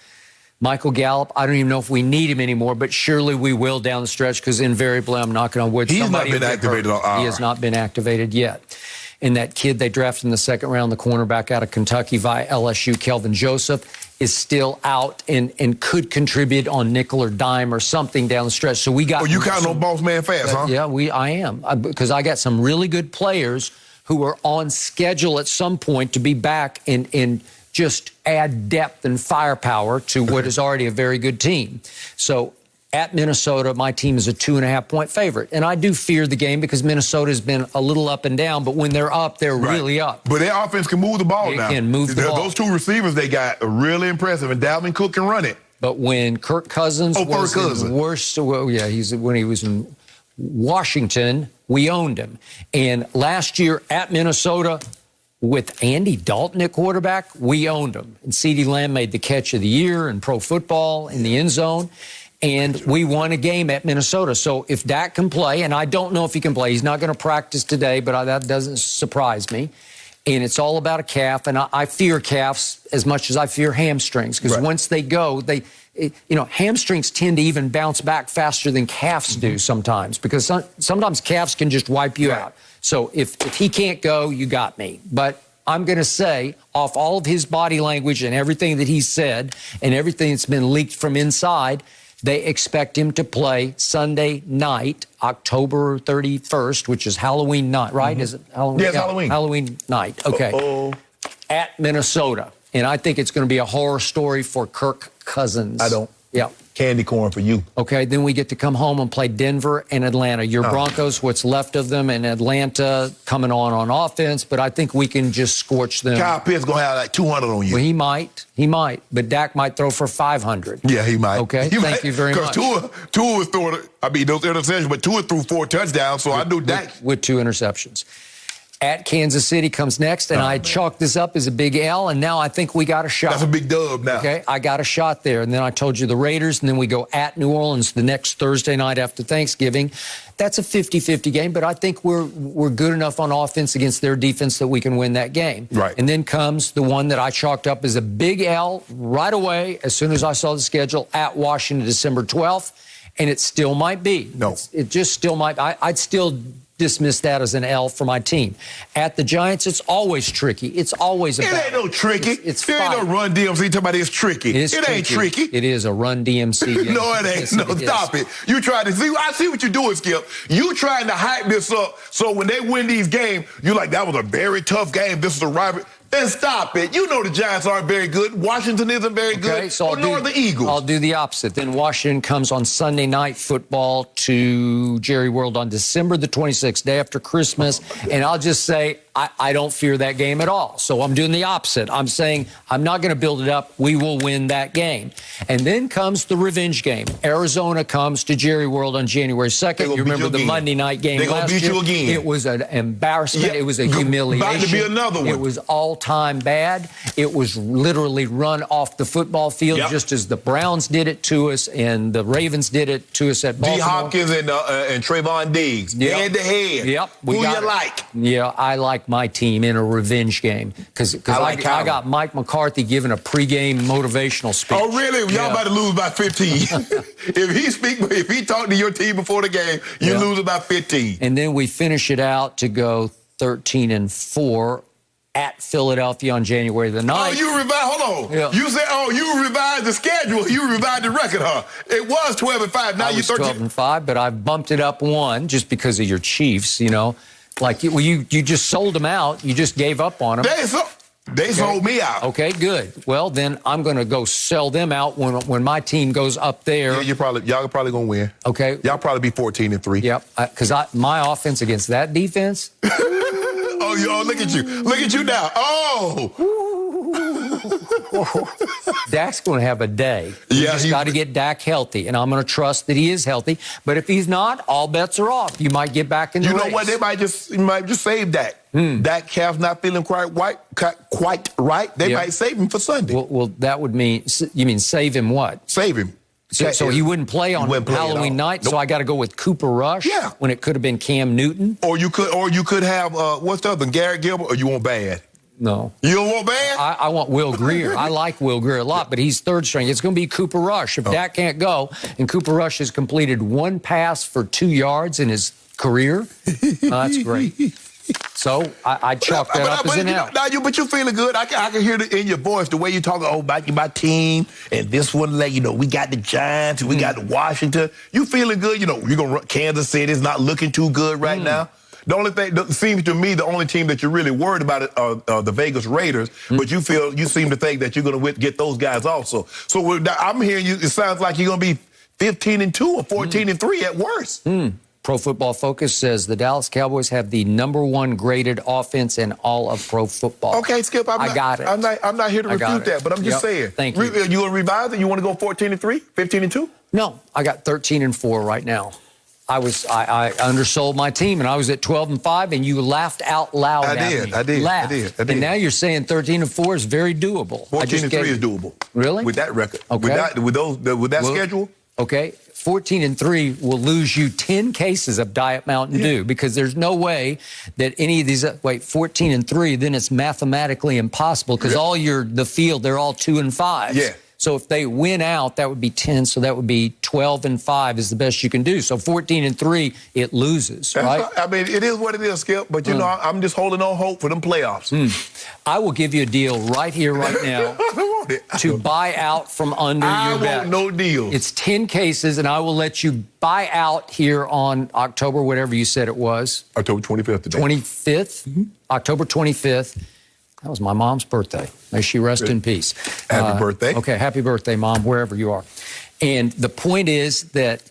Michael Gallup, I don't even know if we need him anymore, but surely we will down the stretch because invariably I'm knocking on wood. He's not been activated on IR. He has not been activated yet. And that kid they drafted in the second round, the cornerback out of Kentucky via LSU, Kelvin Joseph, is still out and could contribute on nickel or dime or something down the stretch. So we got. Oh, you counting on boss man fast, huh? Yeah, I am because I got some really good players who are on schedule at some point to be back and just add depth and firepower to what is already a very good team. So at Minnesota, my team is a 2.5-point favorite. And I do fear the game because Minnesota has been a little up and down, but when they're up, they're really up. But their offense can move the ball now. They can move the ball. Those two receivers they got are really impressive, and Dalvin Cook can run it. But when Kirk Cousins was the worst, when he was in Washington, we owned him. And last year at Minnesota, with Andy Dalton at quarterback, we owned him. And CeeDee Lamb made the catch of the year in pro football in the end zone. And we won a game at Minnesota. So if Dak can play, and I don't know if he can play, he's not going to practice today, but that doesn't surprise me. And it's all about a calf. And I fear calves as much as I fear hamstrings. Because once they go, hamstrings tend to even bounce back faster than calves do sometimes. Because sometimes calves can just wipe you out. So if he can't go, you got me. But I'm going to say, off all of his body language and everything that he said and everything that's been leaked from inside, they expect him to play Sunday night, October 31st, which is Halloween night, right? Is it Halloween? Yes, Halloween. Halloween night, okay. At Minnesota. And I think it's going to be a horror story for Kirk Cousins. I don't. Yeah. candy corn for you. Okay, then we get to come home and play Denver and Atlanta. Your Broncos, what's left of them, and Atlanta coming on offense, but I think we can just scorch them. Kyle Pitts going to have like 200 on you. Well, he might, but Dak might throw for 500. Yeah, he might. Okay, thank you very much. Because Tua was throwing, those interceptions, but Tua threw 4 touchdowns, so I knew Dak. With 2 interceptions. At Kansas City comes next, and I chalked this up as a big L, and now I think we got a shot. That's a big dub now. Okay, I got a shot there. And then I told you the Raiders, and then we go at New Orleans the next Thursday night after Thanksgiving. That's a 50-50 game, but I think we're good enough on offense against their defense that we can win that game. Right. And then comes the one that I chalked up as a big L right away as soon as I saw the schedule at Washington, December 12th, and it still might be. No. It just still might. I'd still dismiss that as an L for my team. At the Giants, it's always tricky. It's always a battle. It ain't no tricky. It's it ain't no run DMC talking about it's tricky. It ain't tricky. It is a run DMC game. No, it ain't. No, stop it. You trying to see. I see what you're doing, Skip. You trying to hype this up so when they win these games, you're like, that was a very tough game. This is a rivalry. Then stop it. You know the Giants aren't very good. Washington isn't very good. So nor the Eagles. I'll do the opposite. Then Washington comes on Sunday Night Football to Jerry World on December the 26th, day after Christmas. And I'll just say, I don't fear that game at all. So I'm doing the opposite. I'm saying I'm not going to build it up. We will win that game. And then comes the revenge game. Arizona comes to Jerry World on January 2nd. You remember the Monday night game last year? They're going to beat you again. It was an embarrassment. Yeah. It was a humiliation. About to be another one. It was all-time bad. It was literally run off the football field, just as the Browns did it to us and the Ravens did it to us at Baltimore. D. Hopkins and Trayvon Diggs, head-to-head. Yep. Who you like? Yeah, I like my team in a revenge game because I got Mike McCarthy giving a pregame motivational speech. Oh, really? Y'all about to lose by 15. If he talked to your team before the game, you lose about 15. And then we finish it out to go 13-4 at Philadelphia on January the 9th. Oh, you revised? Hold on. Yeah. You said, you revised the schedule. You revised the record, huh? It was 12-5. Now you're 13. 12-5, but I've bumped it up 1 just because of your Chiefs, you know. Like, you just sold them out. You just gave up on them. They sold me out. Okay, good. Well, then I'm going to go sell them out when my team goes up there. Yeah, y'all probably going to win. Okay. Y'all probably be 14-3. Yep, because my offense against that defense. Oh, look at you. Look at you now. Oh. Dak's going to have a day. You just got to get Dak healthy, and I'm going to trust that he is healthy. But if he's not, all bets are off. You might get back in the race. You know what? They might just save Dak. Dak calf's not feeling quite right. They might save him for Sunday. Well, that would mean, you mean save him what? Save him. So he wouldn't play on Halloween night. Nope. So I got to go with Cooper Rush. Yeah. When it could have been Cam Newton. Or you could have what's the other one, Garrett Gilbert, or you want Bad? No. You don't want Bad? I want Will Greer. I like Will Greer a lot, but he's third string. It's going to be Cooper Rush. If Dak can't go, and Cooper Rush has completed 1 pass for 2 yards in his career, that's great. So I chalk that up as an L. But you're feeling good. I can hear it in your voice, the way you talk about my team and this one, we got the Giants and we got the Washington. You feeling good. You're going to run Kansas City's not looking too good right now. The only thing that seems to me, the only team that you're really worried about are the Vegas Raiders, but you seem to think that you're going to get those guys also. So I'm hearing you. It sounds like you're going to be 15-2 or 14-3 at worst. Pro Football Focus says the Dallas Cowboys have the #1 graded offense in all of pro football. Okay, Skip, I got it. I'm not here to refute that, but I'm just saying. Thank you. You going to revise it? You want to go 14-3, 15-2? No, I got 13-4 right now. I undersold my team, and I was at 12-5, and you laughed out loud at me. I did. And now you're saying 13-4 is very doable. 14-3 is doable. Really? With that record. Okay. With that schedule? Okay. 14-3 will lose you 10 cases of Diet Mountain Dew because there's no way that any of these, 14-3, then it's mathematically impossible because the field, they're all 2 and 5. Yeah. So if they win out, that would be 10. So that would be 12-5 is the best you can do. So 14-3, it loses, right? I mean, it is what it is, Skip. But, I'm just holding on hope for them playoffs. I will give you a deal right here, right now to buy out from under your bet. I want no deal. It's 10 cases, and I will let you buy out here on October, whatever you said it was. October 25th today. 25th? October 25th. That was my mom's birthday. May she rest in peace. Happy birthday. Okay, happy birthday, Mom, wherever you are. And the point is that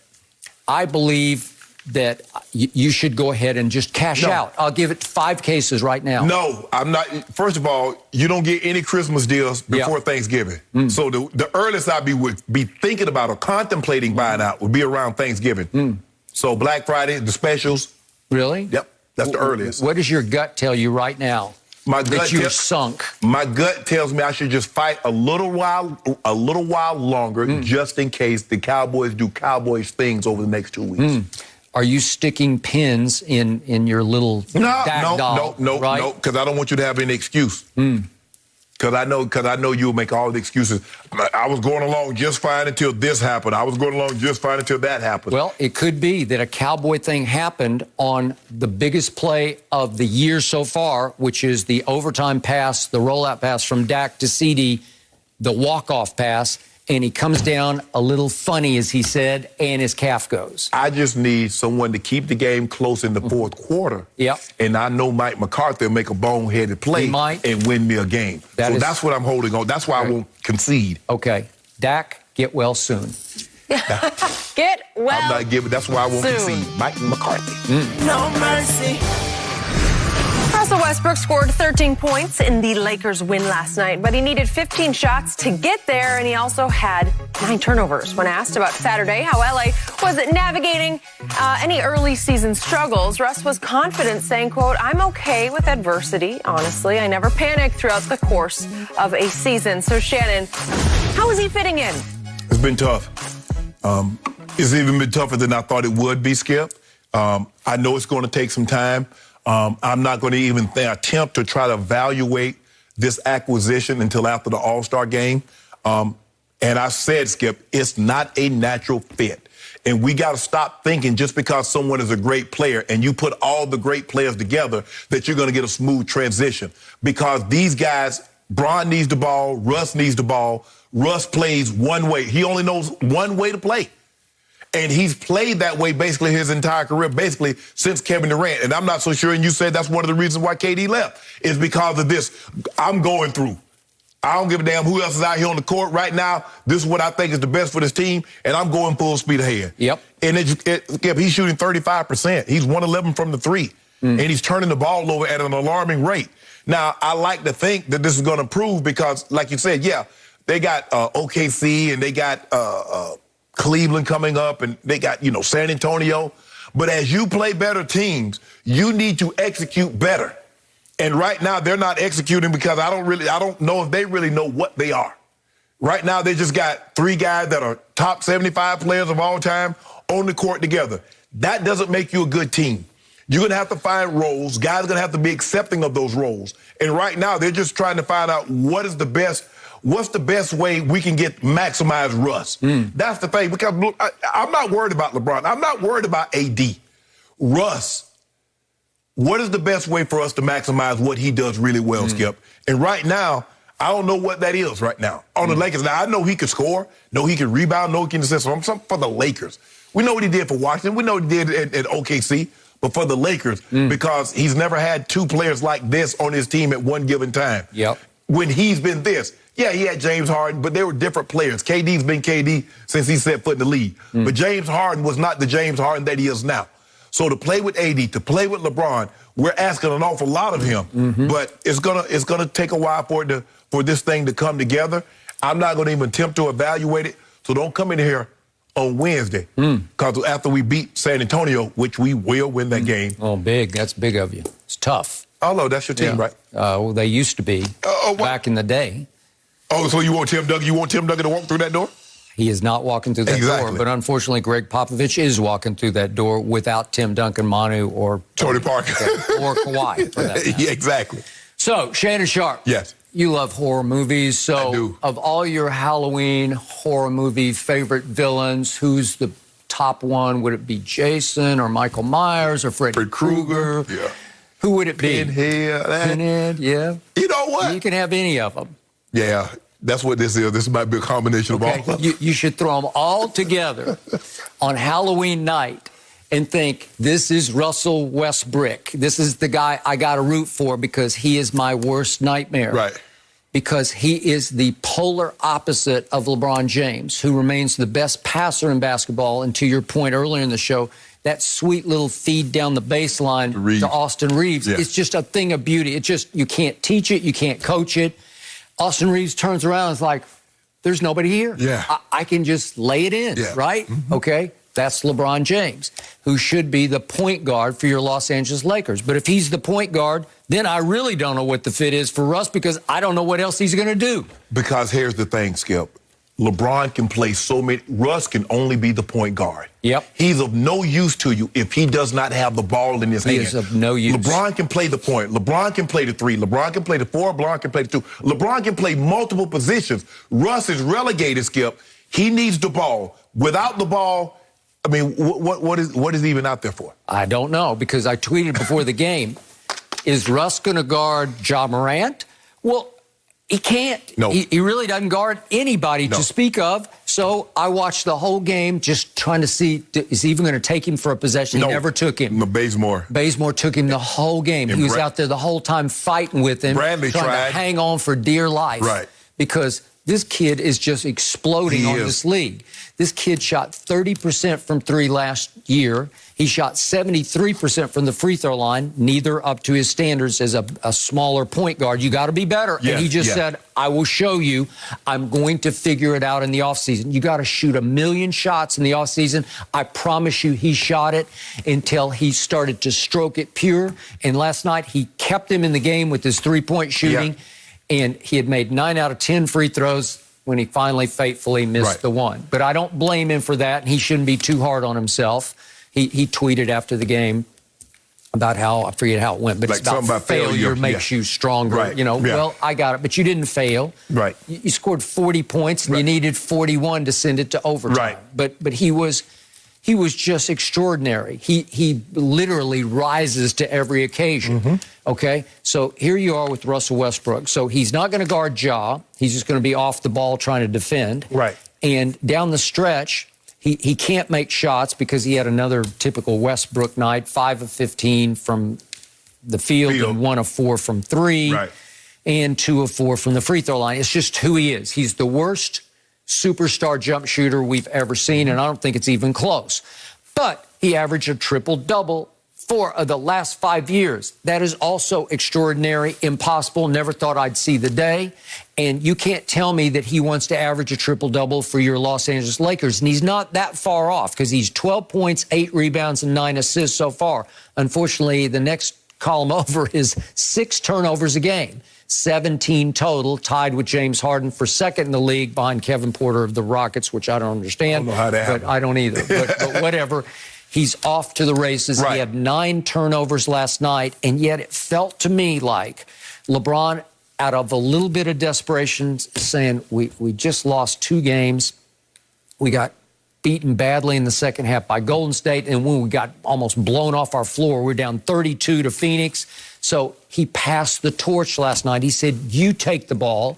I believe that you should go ahead and just cash out. I'll give it 5 cases right now. No, I'm not. First of all, you don't get any Christmas deals before Thanksgiving. So the earliest I'd be thinking about or contemplating buying out would be around Thanksgiving. So Black Friday, the specials. Really? Yep, that's the earliest. What does your gut tell you right now? My that you're sunk. My gut tells me I should just fight a little while longer, just in case the Cowboys do Cowboys things over the next 2 weeks. Are you sticking pins in your little doll? No, because I don't want you to have any excuse. Because I know you'll make all the excuses. I was going along just fine until this happened. I was going along just fine until that happened. Well, it could be that a Cowboy thing happened on the biggest play of the year so far, which is the overtime pass, the rollout pass from Dak to CD, the walk-off pass, and he comes down a little funny, as he said, and his calf goes. I just need someone to keep the game close in the fourth quarter. Yep. And I know Mike McCarthy will make a boneheaded play and win me a game. That's what I'm holding on. That's why I won't concede. Okay. Dak, get well soon. Get well I'm not giving. That's why I won't concede. Mike McCarthy. No mercy. Russell Westbrook scored 13 points in the Lakers' win last night, but he needed 15 shots to get there, and he also had 9 turnovers. When asked about Saturday, how LA was navigating any early season struggles, Russ was confident, saying, quote, "I'm okay with adversity. Honestly, I never panic throughout the course of a season." So, Shannon, how is he fitting in? It's been tough. It's even been tougher than I thought it would be, Skip. I know it's going to take some time. I'm not going to even attempt to try to evaluate this acquisition until after the All-Star game. And I said, Skip, it's not a natural fit. And we got to stop thinking just because someone is a great player and you put all the great players together that you're going to get a smooth transition. Because these guys, Bron needs the ball, Russ needs the ball. Russ plays one way. He only knows one way to play. And he's played that way basically his entire career, basically since Kevin Durant. And I'm not so sure, and you said that's one of the reasons why KD left, is because of this. I'm going through. I don't give a damn who else is out here on the court right now. This is what I think is the best for this team, and I'm going full speed ahead. Yep. And he's shooting 35%. He's 111 from the 3. And he's turning the ball over at an alarming rate. Now, I like to think that this is going to improve because, like you said, they got OKC and they got Cleveland coming up, and they got, San Antonio. But as you play better teams, you need to execute better. And right now, they're not executing because I don't know if they really know what they are. Right now, they just got 3 guys that are top 75 players of all time on the court together. That doesn't make you a good team. You're going to have to find roles. Guys are going to have to be accepting of those roles. And right now, they're just trying to find out what's the best way we can maximize Russ. That's the thing, because I'm not worried about LeBron. I'm not worried about AD. Russ, what is the best way for us to maximize what he does really well, Skip? And right now, I don't know what that is right now. On the Lakers, now I know he can score, know he can rebound, know he can assist. So I'm something for the Lakers. We know what he did for Washington. We know what he did at OKC. But for the Lakers, because he's never had 2 players like this on his team at one given time. Yep. When he's been this. Yeah, he had James Harden, but they were different players. KD's been KD since he set foot in the league. But James Harden was not the James Harden that he is now. So to play with AD, to play with LeBron, we're asking an awful lot of him. But it's gonna take a while for this thing to come together. I'm not gonna even attempt to evaluate it. So don't come in here on Wednesday, because after we beat San Antonio, which we will win that game. Oh, big. That's big of you. It's tough. Oh, no, that's your team, right? Well, they used to be back in the day. Oh, so you want Tim Duncan? You want Tim Duncan to walk through that door? He is not walking through that door, but unfortunately, Greg Popovich is walking through that door without Tim Duncan, Manu, or Tony Parker, or Kawhi. For that matter. Yeah, exactly. So, Shannon Sharpe. Yes. You love horror movies. So, I do. Of all your Halloween horror movie favorite villains, who's the top one? Would it be Jason or Michael Myers or Freddy Krueger? Yeah. Who would it be? Pinhead, yeah. You know what? You can have any of them. Yeah, that's what this is. This might be a combination of all of them. You should throw them all together on Halloween night and think, this is Russell Westbrook. This is the guy I got to root for because he is my worst nightmare. Right. because he is the polar opposite of LeBron James, who remains the best passer in basketball. And to your point earlier in the show, that sweet little feed down the baseline to Austin Reeves, it's just a thing of beauty. It's just, you can't teach it, you can't coach it. Austin Reeves turns around and is like, there's nobody here. I can just lay it in, right? Okay, that's LeBron James, who should be the point guard for your Los Angeles Lakers. But if he's the point guard, then I really don't know what the fit is for Russ, because I don't know what else he's going to do. Because here's the thing, Skip. LeBron can play so many. Russ can only be the point guard. He's of no use to you if he does not have the ball in his hand. He is of no use. LeBron can play the point. LeBron can play the 3. LeBron can play the 4. LeBron can play the 2. LeBron can play multiple positions. Russ is relegated, Skip. He needs the ball. Without the ball, I mean, what is he even out there for? I don't know, because I tweeted before the game, is Russ going to guard Ja Morant? Well, he can't. No. He really doesn't guard anybody to speak of. So I watched the whole game just trying to see, is he even going to take him for a possession? He never took him. No, Bazemore took him the whole game. He was out there the whole time fighting with him. Bradley trying tried to hang on for dear life. Because this kid is just exploding on this league. This kid shot 30% from 3 last year. He shot 73% from the free throw line, neither up to his standards as a smaller point guard. You got to be better. And he just said, I will show you. I'm going to figure it out in the offseason. You got to shoot 1 million shots in the offseason. I promise you he shot it until he started to stroke it pure. And last night he kept him in the game with his three-point shooting. And he had made 9 out of 10 free throws when he finally fatefully missed the one. But I don't blame him for that. And he shouldn't be too hard on himself. He tweeted after the game about how, I forget how it went, but like it's about failure makes you stronger. You know, well, I got it, but you didn't fail. You scored 40 points and you needed 41 to send it to overtime. But he was just extraordinary. He literally rises to every occasion. Okay, so here you are with Russell Westbrook. So he's not going to guard Ja. He's just going to be off the ball trying to defend. And down the stretch, he can't make shots because he had another typical Westbrook night, 5 of 15 from the field and 1 of 4 from 3 and 2 of 4 from the free throw line. It's just who he is. He's the worst superstar jump shooter we've ever seen, and I don't think it's even close. But he averaged a triple-double 4 of the last 5 years. That is also extraordinary, impossible, never thought I'd see the day. And you can't tell me that he wants to average a triple-double for your Los Angeles Lakers. And he's not that far off, because he's 12 points, 8 rebounds, and 9 assists so far. Unfortunately, the next column over is 6 turnovers a game. 17 total, tied with James Harden for second in the league behind Kevin Porter of the Rockets, which I don't understand. I don't know how that happened. But I don't either. But whatever. He's off to the races. He had 9 turnovers last night, and yet it felt to me like LeBron, out of a little bit of desperation, saying, we just lost 2 games. We got beaten badly in the second half by Golden State, and when we got almost blown off our floor, we're down 32 to Phoenix. So he passed the torch last night. He said, you take the ball,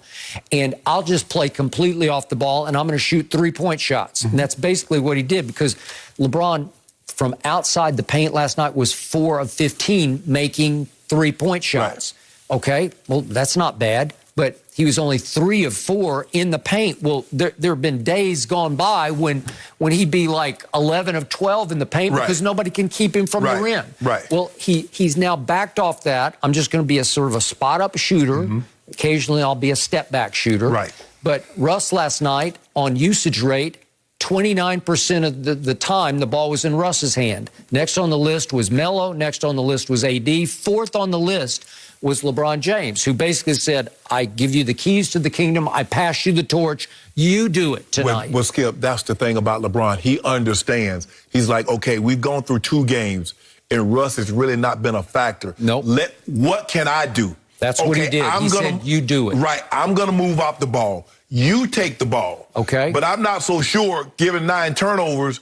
and I'll just play completely off the ball, and I'm going to shoot 3-point shots. And that's basically what he did, because LeBron, from outside the paint last night, was 4 of 15 making 3-point shots. Okay, well, that's not bad, but he was only 3 of 4 in the paint. Well, there have been days gone by when he'd be like 11 of 12 in the paint because nobody can keep him from the rim. Well, he's now backed off that. I'm just going to be a sort of a spot-up shooter. Occasionally, I'll be a step-back shooter. But Russ last night, on usage rate, 29% of the time, the ball was in Russ's hand. Next on the list was Melo. Next on the list was AD. Fourth on the list was LeBron James, who basically said, I give you the keys to the kingdom. I pass you the torch. You do it tonight. Well, Skip, that's the thing about LeBron. He understands. He's like, okay, we've gone through 2 games, and Russ has really not been a factor. What can I do? That's what he did. He said, you do it. I'm going to move off the ball. You take the ball. But I'm not so sure, given 9 turnovers.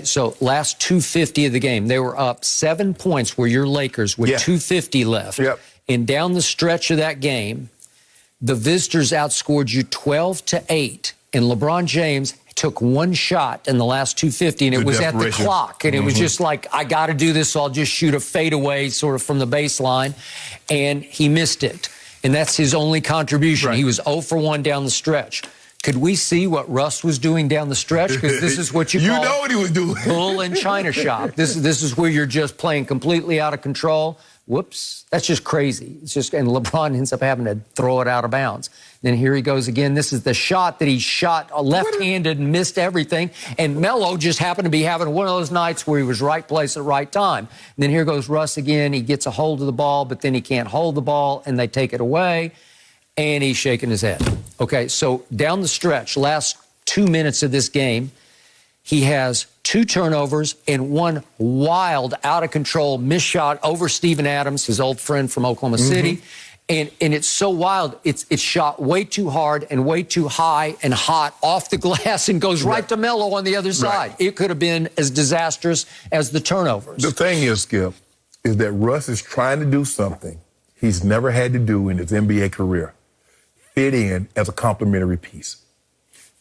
So last 250 of the game, they were up 7 points, were your Lakers, with 250 left. And down the stretch of that game, the visitors outscored you 12-8. And LeBron James took 1 shot in the last 250, and it was at the clock. And it was just like, I got to do this, so I'll just shoot a fadeaway sort of from the baseline. And he missed it. And that's his only contribution. Right. He was 0 for 1 down the stretch. Could we see what Russ was doing down the stretch? Because this is what you know call what he was doing. bull in China shop. This is where you're just playing completely out of control. Whoops, that's just crazy. It's just, and LeBron ends up having to throw it out of bounds. Then here he goes again. This is the shot that he shot left-handed and missed everything. And Melo just happened to be having one of those nights where he was right place at right time. And then here goes Russ again. He gets a hold of the ball, but then he can't hold the ball, and they take it away. And he's shaking his head. Okay, so down the stretch, last 2 minutes of this game, he has 2 turnovers and 1 wild, out-of-control missed shot over Steven Adams, his old friend from Oklahoma City. And it's so wild. It's shot way too hard and way too high and hot off the glass and goes right to Melo on the other side. Right. It could have been as disastrous as the turnovers. The thing is, Skip, is that Russ is trying to do something he's never had to do in his NBA career. Fit in as a complimentary piece.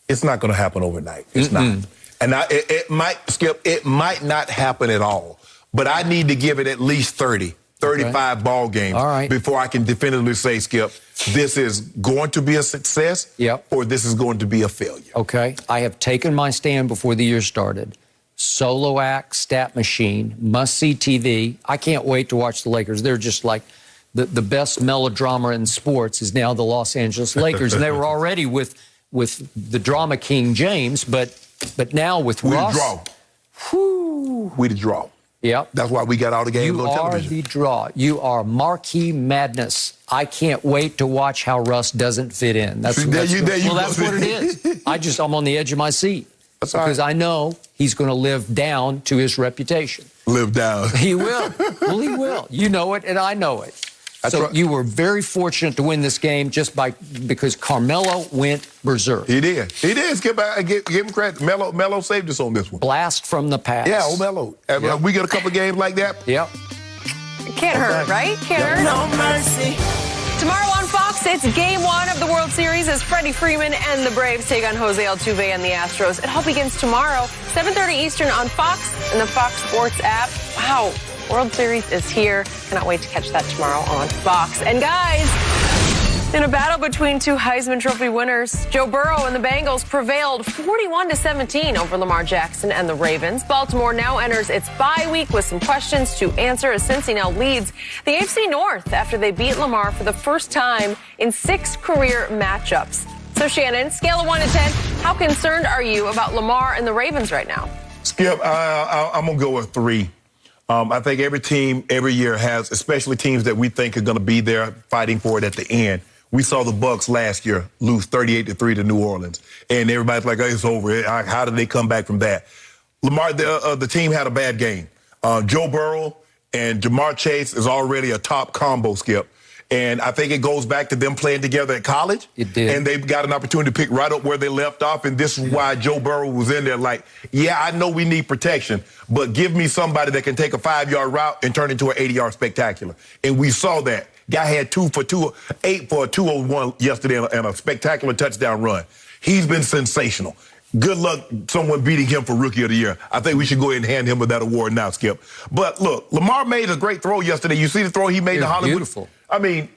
It's not going to happen overnight. It's not. And it might, Skip, it might not happen at all. But I need to give it at least 30, 35 ball games before I can definitively say, Skip, this is going to be a success or this is going to be a failure. Okay. I have taken my stand before the year started. Solo act, stat machine, must-see TV. I can't wait to watch the Lakers. They're just like the best melodrama in sports is now the Los Angeles Lakers. And they were already with the drama king James, but now with Russ. We the draw. Yep. That's why we got all the games on television. You are the draw. You are marquee madness. I can't wait to watch how Russ doesn't fit in. That's what it is. I'm on the edge of my seat. Because I know he's going to live down to his reputation. Live down. He will. Well, he will. You know it, and I know it. You were very fortunate to win this game because Carmelo went berserk. He did. Give him credit. Melo saved us on this one. Blast from the past. Yeah, Melo. Yep. We get a couple games like that. Yep. It can't hurt, right? Can't hurt. No mercy. Tomorrow on Fox, it's Game 1 of the World Series as Freddie Freeman and the Braves take on Jose Altuve and the Astros. It all begins tomorrow, 7:30 Eastern on Fox and the Fox Sports app. Wow, World Series is here. Cannot wait to catch that tomorrow on Fox. And guys, in a battle between 2 Heisman Trophy winners, Joe Burrow and the Bengals prevailed 41-17 over Lamar Jackson and the Ravens. Baltimore now enters its bye week with some questions to answer as Cincy now leads the AFC North after they beat Lamar for the first time in 6 career matchups. So Shannon, scale of 1 to 10, how concerned are you about Lamar and the Ravens right now? Skip, I'm going to go with 3. I think every team every year has, especially teams that we think are going to be there fighting for it at the end. We saw the Bucs last year lose 38-3 to New Orleans, and everybody's like, oh, it's over. How did they come back from that? Lamar, the team had a bad game. Joe Burrow and Jamar Chase is already a top combo, Skip. And I think it goes back to them playing together at college. It did. And they've got an opportunity to pick right up where they left off. And this is why Joe Burrow was in there like, yeah, I know we need protection, but give me somebody that can take a 5-yard route and turn into an 80-yard spectacular. And we saw that. Guy had 8 for a 201 yesterday and a spectacular touchdown run. He's been sensational. Good luck someone beating him for Rookie of the Year. I think we should go ahead and hand him that award now, Skip. But look, Lamar made a great throw yesterday. You see the throw he made to Hollywood? Beautiful. I mean,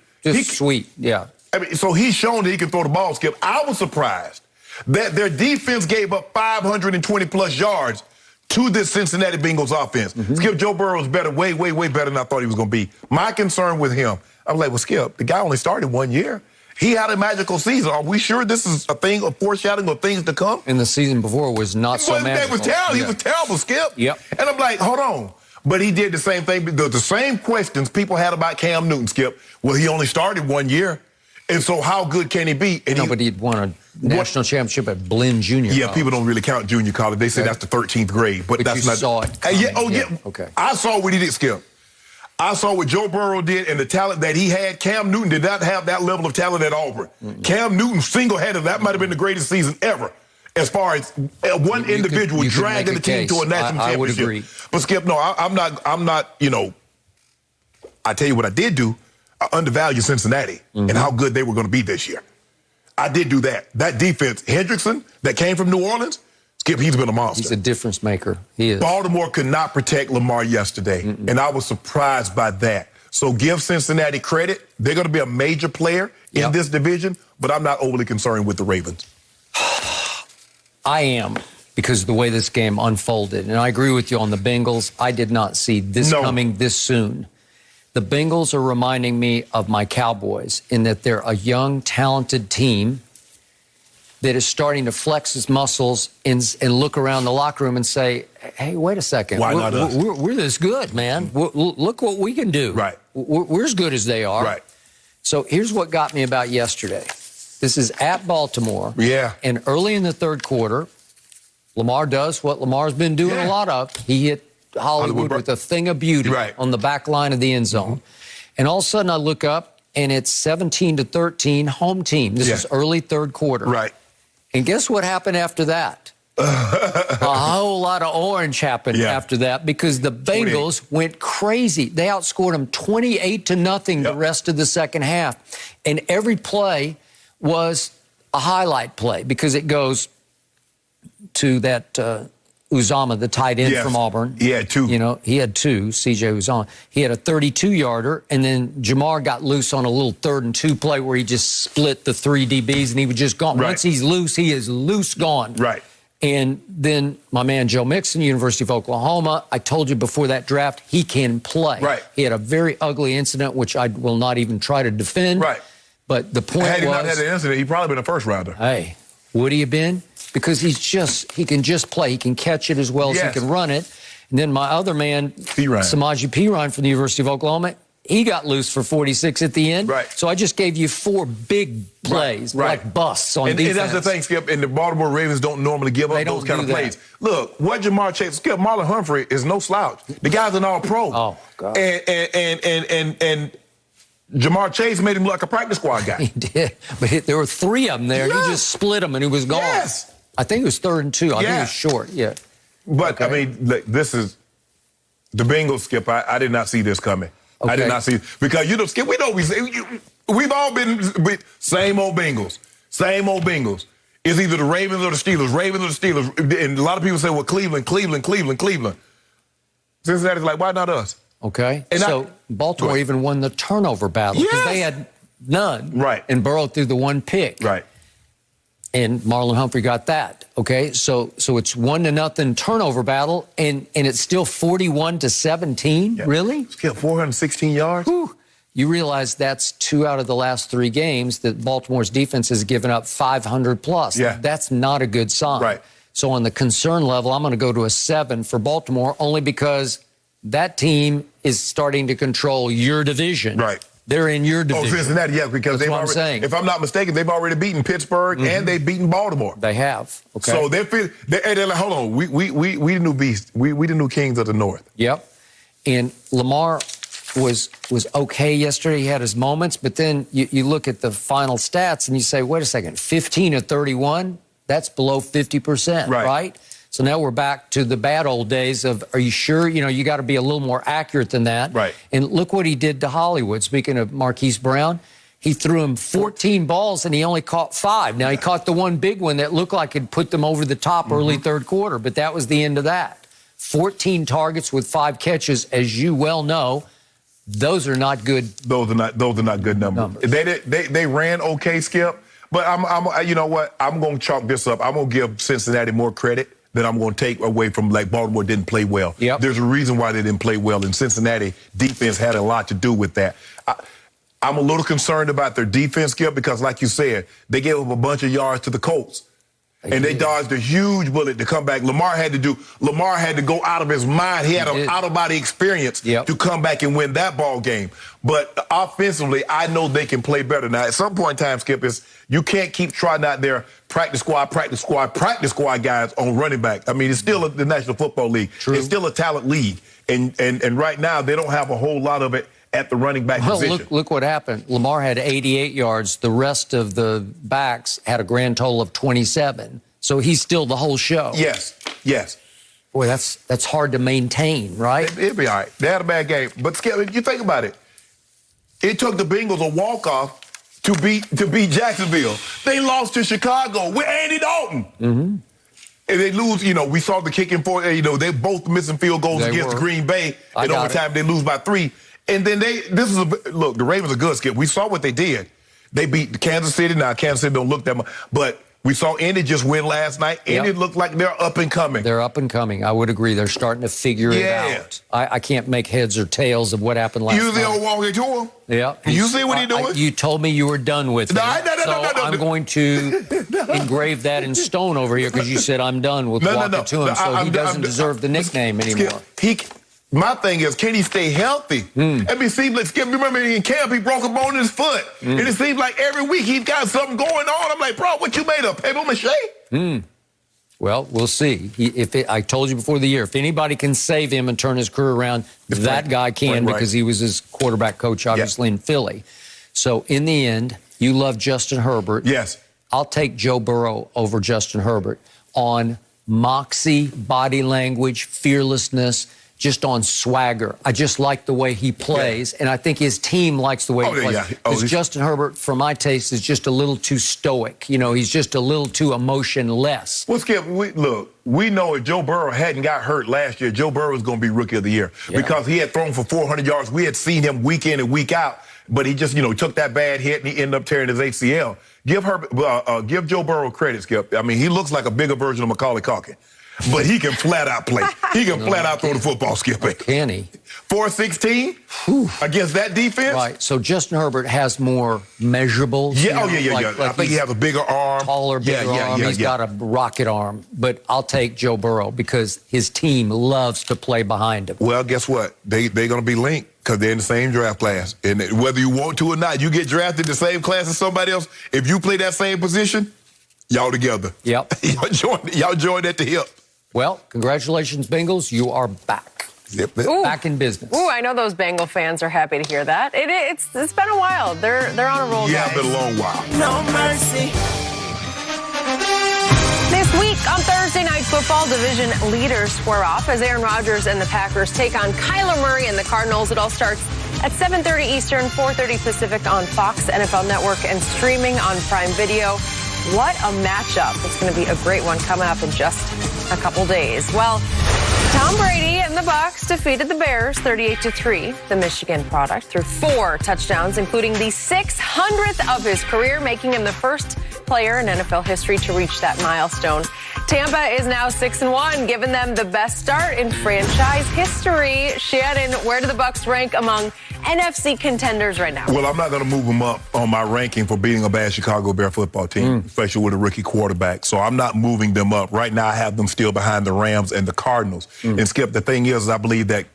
sweet, yeah. I mean, so he's shown that he can throw the ball, Skip. I was surprised that their defense gave up 520-plus yards to this Cincinnati Bengals offense. Skip, Joe Burrow is better, way, way, way better than I thought he was going to be. My concern with him, I was like, well, Skip, the guy only started 1 year. He had a magical season. Are we sure this is a thing of foreshadowing of things to come? And the season before was not so magical. He was terrible. He was terrible, Skip. Yep. And I'm like, hold on. But he did the same thing. The same questions people had about Cam Newton, Skip. Well, he only started 1 year. And so how good can he be? And nobody had won a national championship at Blinn Junior Yeah, college. People don't really count junior college. They say that's the 13th grade. But that's you not. Saw it. Yeah. Okay. I saw what he did, Skip. I saw what Joe Burrow did and the talent that he had. Cam Newton did not have that level of talent at Auburn. Cam Newton single-handed, that might have been the greatest season ever as far as one individual dragging the team to a national championship. I would agree. But Skip, no, I'm not, I tell you what I did do. I undervalued Cincinnati and how good they were going to be this year. I did do that. That defense, Hendrickson, that came from New Orleans, Skip, he's been a monster. He's a difference maker. He is. Baltimore could not protect Lamar yesterday, and I was surprised by that. So give Cincinnati credit. They're going to be a major player in this division, but I'm not overly concerned with the Ravens. I am, because of the way this game unfolded. And I agree with you on the Bengals. I did not see this coming this soon. The Bengals are reminding me of my Cowboys in that they're a young, talented team that is starting to flex its muscles and look around the locker room and say, hey, wait a second. Why not us? We're this good, man. Look what we can do. Right. We're as good as they are. Right. So here's what got me about yesterday. This is at Baltimore. Yeah. And early in the third quarter, Lamar does what Lamar's been doing a lot of. He hit Hollywood with a thing of beauty on the back line of the end zone. And all of a sudden I look up and it's 17-13 home team. This is early third quarter. Right. And guess what happened after that? A whole lot of orange happened after that because the Bengals went crazy. They outscored them 28-0 the rest of the second half. And every play was a highlight play because it goes to that Uzama, the tight end from Auburn. He had two. You know, he had two, C.J. Uzama. He had a 32-yarder, and then Jamar got loose on a little 3rd and 2 play where he just split the 3 DBs, and he was just gone. Once he's loose, he is loose gone. Right. And then my man Joe Mixon, University of Oklahoma, I told you before that draft, he can play. Right. He had a very ugly incident, which I will not even try to defend. Right. But the point had he was... not had an incident, he'd probably been a first rounder. Hey, would he have been? Because he can just play. He can catch it as well as he can run it. And then my other man, Samaje Perine from the University of Oklahoma, he got loose for 46 at the end. Right. So I just gave you 4 big plays, like busts on defense. And that's the thing, Skip, and the Baltimore Ravens don't normally give up those kind of plays. Look, what Jamar Chase, Skip, Marlon Humphrey is no slouch. The guy's an all-pro. Oh, God. And Jamar Chase made him look like a practice squad guy. He did. But there were 3 of them there. He just split them, and he was gone. Yes. I think it was 3rd and 2. I think it was short, But, I mean, this is the Bengals, Skip. I did not see this coming. Okay. I did not see it. Because, you know, Skip, we know we've all been same old Bengals. Same old Bengals. It's either the Ravens or the Steelers. Ravens or the Steelers. And a lot of people say, well, Cleveland. Cincinnati's like, why not us? Okay. And so Baltimore even won the turnover battle because they had none. Right. And Burrow threw the 1 pick. Right. And Marlon Humphrey got that. Okay, so it's 1-0 turnover battle, and it's still 41-17. Yeah. Really? Skip, 416 yards. Whew. You realize that's 2 out of the last 3 games that Baltimore's defense has given up 500 plus. Yeah. That's not a good sign. Right. So on the concern level, I'm going to go to a 7 for Baltimore, only because that team is starting to control your division. Right. They're in your division. Oh, Cincinnati, because that's what I'm saying. If I'm not mistaken, they've already beaten Pittsburgh and they've beaten Baltimore. They have. Okay. So they're like, hold on, we the new beast. We the new kings of the North. Yep. And Lamar was okay yesterday. He had his moments, but then you look at the final stats and you say, wait a second, 15-31, that's below 50%, right? So now we're back to the bad old days of, are you sure? You know, you got to be a little more accurate than that. Right. And look what he did to Hollywood. Speaking of Marquise Brown, he threw him 14 balls and he only caught 5. Now, he caught the 1 big one that looked like it put them over the top early third quarter, but that was the end of that. 14 targets with 5 catches, as you well know. Those are not good. Those are not good numbers. They ran okay, Skip. But I'm you know what? I'm going to chalk this up. I'm going to give Cincinnati more credit that I'm going to take away from, like, Baltimore didn't play well. Yep. There's a reason why they didn't play well, and Cincinnati defense had a lot to do with that. I'm a little concerned about their defense, Skip, because, like you said, they gave up a bunch of yards to the Colts. They dodged a huge bullet to come back. Lamar had to go out of his mind. He had an out-of-body experience to come back and win that ball game. But offensively, I know they can play better. Now, at some point in time, Skip, you can't keep trotting out there practice squad guys on running back. I mean, it's still the National Football League. True. It's still a talent league. And right now, they don't have a whole lot of it at the running back position. Look what happened. Lamar had 88 yards. The rest of the backs had a grand total of 27. So he's still the whole show. Yes. Boy, that's hard to maintain, right? It'll be all right. They had a bad game. But, Skip, you think about it. It took the Bengals a walk-off to beat Jacksonville. They lost to Chicago with Andy Dalton. And they lose, we saw the kicking for, they both missing field goals against Green Bay. In overtime, they lose by 3. And then look, the Ravens are good, Skip. We saw what they did. They beat Kansas City. Now, Kansas City don't look that much. But we saw Indy just win last night. Indy looked like they're up and coming. They're up and coming. I would agree. They're starting to figure it out. I can't make heads or tails of what happened last night. You see old walking to him? Yeah. You see what he's doing? You told me you were done with it. No, I'm going to engrave that in stone over here because you said I'm done with walking to him, so he doesn't deserve the nickname anymore. My thing is, can he stay healthy? It seems like, Skip, remember in camp, he broke a bone in his foot. And it seems like every week he's got something going on. I'm like, bro, what you made of? Paper mache? Well, we'll see. I told you before the year, if anybody can save him and turn his career around, that guy can because he was his quarterback coach, obviously, in Philly. So, in the end, you love Justin Herbert. Yes. I'll take Joe Burrow over Justin Herbert on moxie, body language, fearlessness, just on swagger. I just like the way he plays, and I think his team likes the way he plays. Because Justin Herbert, for my taste, is just a little too stoic. You know, he's just a little too emotionless. Well, Skip, we know if Joe Burrow hadn't got hurt last year, Joe Burrow was going to be Rookie of the Year because he had thrown for 400 yards. We had seen him week in and week out, but he just, took that bad hit and he ended up tearing his ACL. Give Joe Burrow credit, Skip. I mean, he looks like a bigger version of Macaulay Culkin. But he can flat out play. He can flat out throw the football, Skip. Can he? 416 against that defense? Right. So Justin Herbert has more measurables. Yeah, I think he has a bigger arm. Taller, bigger arm. He's got a rocket arm. But I'll take Joe Burrow because his team loves to play behind him. Well, guess what? They're going to be linked because they're in the same draft class. And whether you want to or not, you get drafted in the same class as somebody else. If you play that same position, y'all together. Yep. y'all join at the hip. Well, congratulations, Bengals. You are back. Yep. Back in business. I know those Bengal fans are happy to hear that. It's been a while. They're on a roll. Yeah, it's been a long while. No mercy. This week on Thursday Night Football, division leaders square off as Aaron Rodgers and the Packers take on Kyler Murray and the Cardinals. It all starts at 7:30 Eastern, 4:30 Pacific on Fox, NFL Network, and streaming on Prime Video. What a matchup. It's going to be a great one coming up in just a couple days. Well, Tom Brady and the Bucs defeated the Bears 38-3, the Michigan product, through 4 touchdowns, including the 600th of his career, making him the first player in NFL history to reach that milestone. Tampa is now 6-1, giving them the best start in franchise history. Shannon, where do the Bucs rank among NFC contenders right now? Well, I'm not going to move them up on my ranking for beating a bad Chicago Bear football team, especially with a rookie quarterback. So I'm not moving them up. Right now, I have them still behind the Rams and the Cardinals. And, Skip, the thing is, I believe that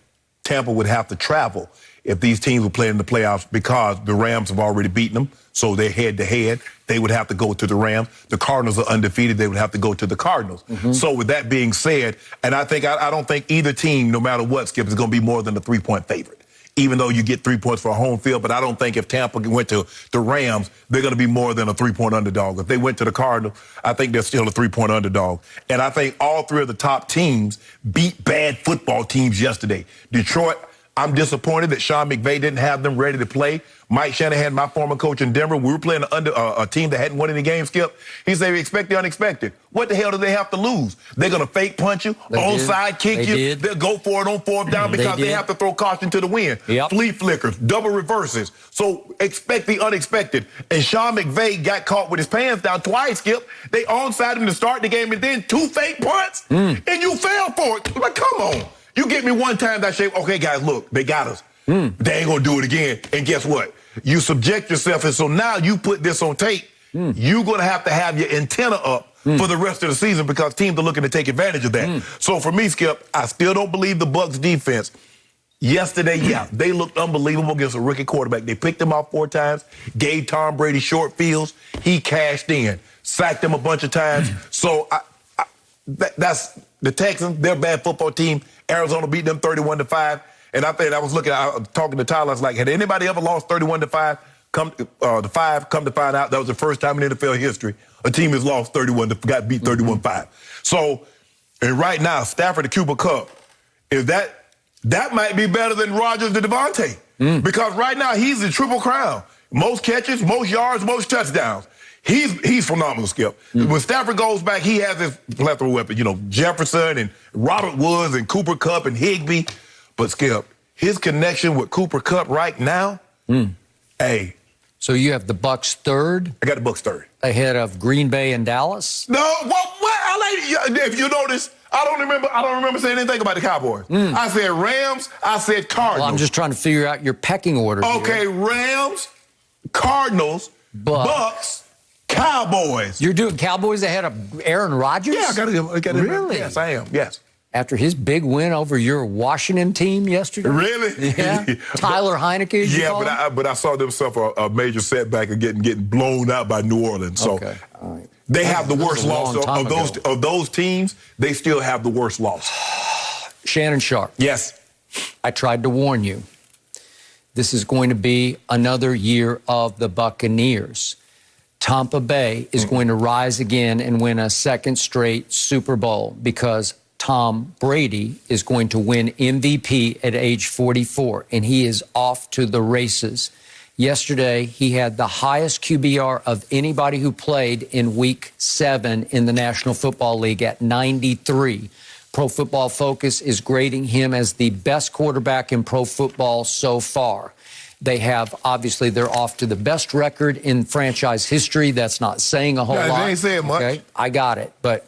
Tampa would have to travel if these teams were playing in the playoffs because the Rams have already beaten them. So they're head-to-head. They would have to go to the Rams. The Cardinals are undefeated. They would have to go to the Cardinals. So with that being said, and I don't think either team, no matter what, Skip, is going to be more than a 3-point favorite. Even though you get 3 points for a home field, but I don't think if Tampa went to the Rams, they're going to be more than a 3-point underdog. If they went to the Cardinals, I think they're still a 3-point underdog. And I think all 3 of the top teams beat bad football teams yesterday. Detroit, I'm disappointed that Sean McVay didn't have them ready to play. Mike Shannon, my former coach in Denver, we were playing a team that hadn't won any games, Skip. He said, expect the unexpected. What the hell do they have to lose? They're going to fake punch you, onside kick you. They'll go for it on 4th down because they have to throw caution to the wind. Flea flickers, double reverses. So expect the unexpected. And Sean McVay got caught with his pants down twice, Skip. They onside him to start the game and then 2 fake punts, and you fell for it. Like, come on. You get me one time that shape, okay, guys, look, they got us. They ain't going to do it again. And guess what? You subject yourself, and so now you put this on tape. You're going to have your antenna up for the rest of the season because teams are looking to take advantage of that. So for me, Skip, I still don't believe the Bucs defense. Yesterday, they looked unbelievable against a rookie quarterback. They picked him off 4 times, gave Tom Brady short fields. He cashed in, sacked him a bunch of times. So that's the Texans. They're a bad football team. Arizona beat them 31-5. And I think I was talking to Tyler. I was like, had anybody ever lost 31-5? Come to find out that was the first time in NFL history a team has lost got beat 31-5. So, and right now, Stafford to Cooper Kupp, that might be better than Rodgers to Devontae. Because right now he's the triple crown. Most catches, most yards, most touchdowns. He's phenomenal, Skip. When Stafford goes back, he has his plethora of weapons. Jefferson and Robert Woods and Cooper Kupp and Higbee. But, Skip, his connection with Cooper Kupp right now, hey. So you have the Bucs third? I got the Bucs third. Ahead of Green Bay and Dallas? No, if you notice, I don't remember saying anything about the Cowboys. I said Rams, I said Cardinals. Well, I'm just trying to figure out your pecking order Okay, here. Rams, Cardinals, Bucs, Cowboys. You're doing Cowboys ahead of Aaron Rodgers? Yeah, I got to. Really? Yes, I am. Yes. After his big win over your Washington team yesterday? Really? Yeah. Tyler Heineke, as you call him? but I saw them suffer a major setback of getting blown out by New Orleans. So okay. All right. They have the worst loss of those teams. They still have the worst loss. Shannon Sharpe. Yes. I tried to warn you. This is going to be another year of the Buccaneers. Tampa Bay is going to rise again and win a second straight Super Bowl because Tom Brady is going to win MVP at age 44, and he is off to the races. Yesterday, he had the highest QBR of anybody who played in Week 7 in the National Football League at 93. Pro Football Focus is grading him as the best quarterback in pro football so far. They have, obviously, they're off to the best record in franchise history. That's not saying a whole lot. They ain't saying much. Okay, I got it. But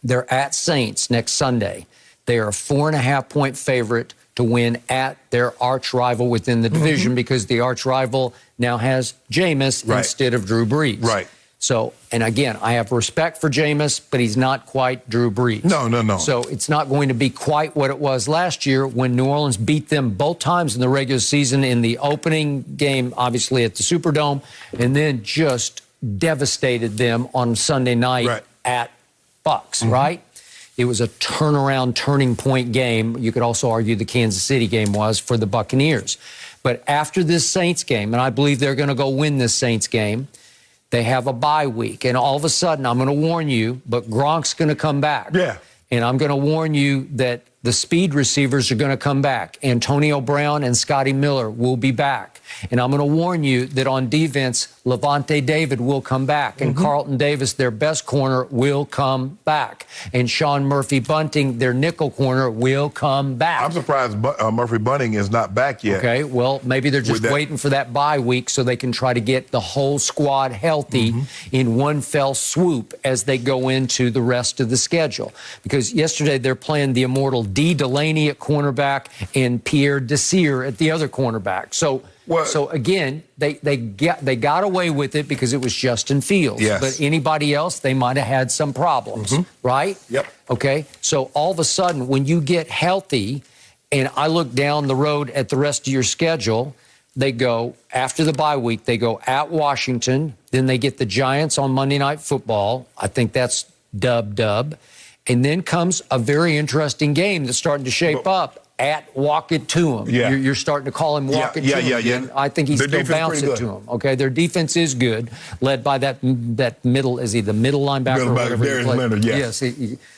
they're at Saints next Sunday. They are a 4.5-point favorite to win at their arch rival within the division because the arch rival now has Jameis instead of Drew Brees. Right. So, and again, I have respect for Jameis, but he's not quite Drew Brees. No. So it's not going to be quite what it was last year when New Orleans beat them both times in the regular season in the opening game, obviously at the Superdome, and then just devastated them on Sunday night at Bucs, right? It was a turnaround, turning point game. You could also argue the Kansas City game was for the Buccaneers. But after this Saints game, and I believe they're going to go win this Saints game, they have a bye week. And all of a sudden, I'm going to warn you, but Gronk's going to come back. Yeah. And I'm going to warn you that the speed receivers are going to come back. Antonio Brown and Scotty Miller will be back. And I'm going to warn you that on defense, Levante David will come back. And Carlton Davis, their best corner, will come back. And Sean Murphy-Bunting, their nickel corner, will come back. I'm surprised Murphy-Bunting is not back yet. Okay, well, maybe they're just waiting for that bye week so they can try to get the whole squad healthy in one fell swoop as they go into the rest of the schedule. Because yesterday they're playing the immortal D. Delaney at cornerback and Pierre Desir at the other cornerback. So again, they got away with it because it was Justin Fields. Yes. But anybody else, they might have had some problems, right? Yep. Okay, so all of a sudden, when you get healthy, and I look down the road at the rest of your schedule, they go, after the bye week, they go at Washington, then they get the Giants on Monday Night Football. I think that's dub. And then comes a very interesting game that's starting to shape up at Walk It To Him. Yeah. You're starting to call him Walk It To Him. Yeah. I think he's Their still defense bounce pretty it to good. him. Okay, their defense is good, led by that middle, is he the middle linebacker or whatever? Darius Leonard, yes.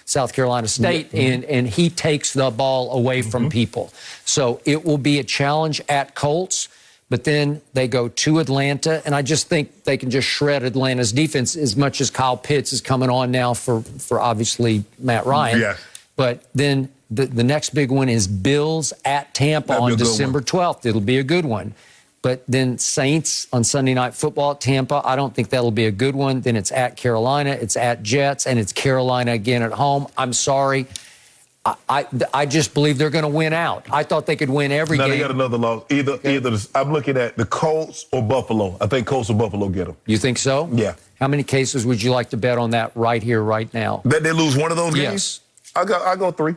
South Carolina State, and he takes the ball away from people. So it will be a challenge at Colts. But then they go to Atlanta, and I just think they can just shred Atlanta's defense as much as Kyle Pitts is coming on now for obviously Matt Ryan. Yeah. But then the next big one is Bills at Tampa on December 12th. It'll be a good one. But then Saints on Sunday Night Football at Tampa, I don't think that'll be a good one. Then it's at Carolina, it's at Jets, and it's Carolina again at home. I'm sorry. I just believe they're going to win out. I thought they could win every game. They got another loss. Either I'm looking at the Colts or Buffalo. I think Colts or Buffalo get them. You think so? Yeah. How many cases would you like to bet on that right here, right now? That they lose one of those Yes. games? I go 3.